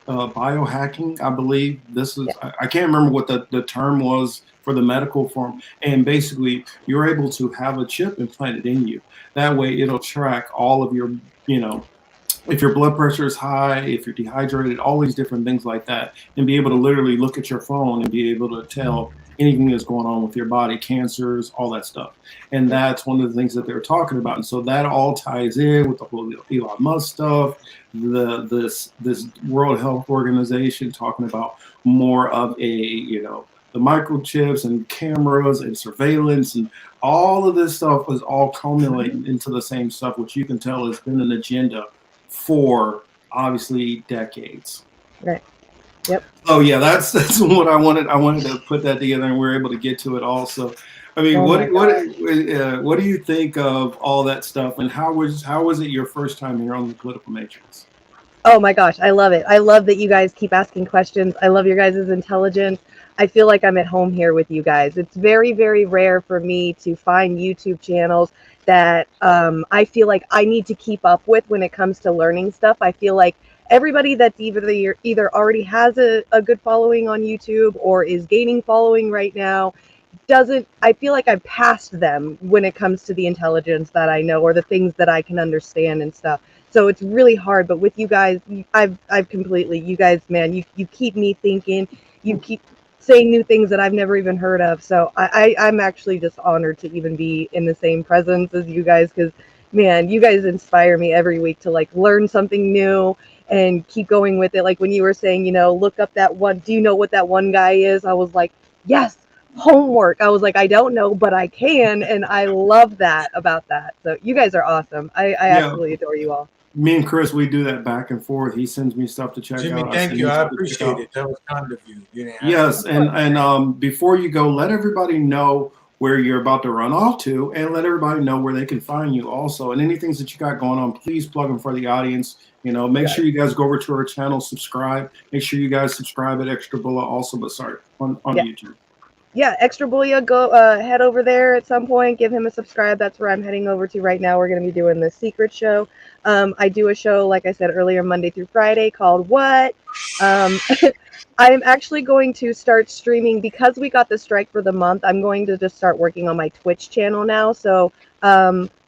Biohacking, I believe. This is, I can't remember what the term was for the medical form. And basically, you're able to have a chip implanted in you. That way, it'll track all of your, if your blood pressure is high, if you're dehydrated, all these different things like that, and be able to literally look at your phone and be able to tell anything that's going on with your body, cancers, all that stuff. And that's one of the things that they're talking about. And so that all ties in with the whole Elon Musk stuff, this World Health Organization talking about more of a, the microchips and cameras and surveillance and all of this stuff is all culminating into the same stuff, which you can tell has been an agenda for obviously decades. Right. Yep. Oh yeah, that's what I wanted. I wanted to put that together, and we were able to get to it also. I mean, what do you think of all that stuff, and how was it your first time here on the Political Matrix? Oh my gosh, I love it. I love that you guys keep asking questions. I love your guys' intelligence. I feel like I'm at home here with you guys. It's very, very rare for me to find YouTube channels that I feel like I need to keep up with when it comes to learning stuff. I feel like everybody that's either already has a good following on YouTube or is gaining following right now I feel like I've passed them when it comes to the intelligence that I know or the things that I can understand and stuff. So it's really hard, but with you guys, I've completely, you guys, man, you keep me thinking, you keep saying new things that I've never even heard of. So I'm actually just honored to even be in the same presence as you guys, because man, you guys inspire me every week to like learn something new and keep going with it. Like when you were saying, look up that one, do you know what that one guy is? I was like, yes, homework. I was like, I don't know, but I can. And I love that about that. So you guys are awesome. I absolutely adore you all. Me and Chris, we do that back and forth. He sends me stuff to check Jimmy, out. thank you. I appreciate it. That was kind of you. You didn't have Yes, to. and before you go, let everybody know where you're about to run off to, and let everybody know where they can find you also. And anything that you got going on, please plug them for the audience. Make sure you guys go over to our channel, subscribe. Make sure you guys subscribe at Extra Bulla also, but sorry, on YouTube. Yeah, Extra Bulla, go head over there at some point, give him a subscribe. That's where I'm heading over to right now. We're going to be doing the secret show. I do a show, like I said earlier, Monday through Friday called What? I'm actually going to start streaming because we got the strike for the month. I'm going to just start working on my Twitch channel now. So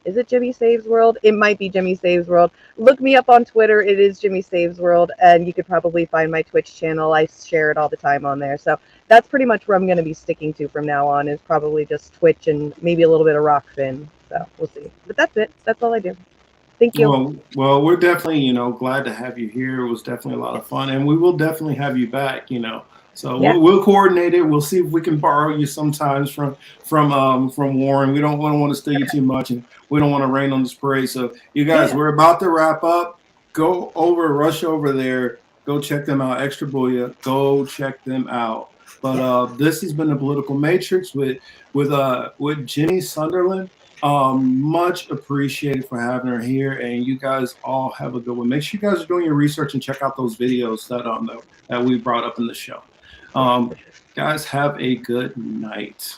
is it Jimmy Saves World? It might be Jimmy Saves World. Look me up on Twitter. It is Jimmy Saves World, and you could probably find my Twitch channel. I share it all the time on there. So that's pretty much where I'm going to be sticking to from now on, is probably just Twitch and maybe a little bit of Rockfin. So we'll see. But that's it. That's all I do. Thank you. Well, we're definitely, glad to have you here. It was definitely a lot of fun, and we will definitely have you back, So Yeah. we'll coordinate it. We'll see if we can borrow you sometimes from Warren. We don't want to steal you too much, and we don't want to rain on this parade. So you guys, we're about to wrap up. Rush over there. Go check them out. Extra Bulla. Go check them out. But this has been the Political Matrix with Jimi Sunderland. Much appreciated for having her here, and you guys all have a good one. Make sure you guys are doing your research and check out those videos that we brought up in the show. Guys, have a good night.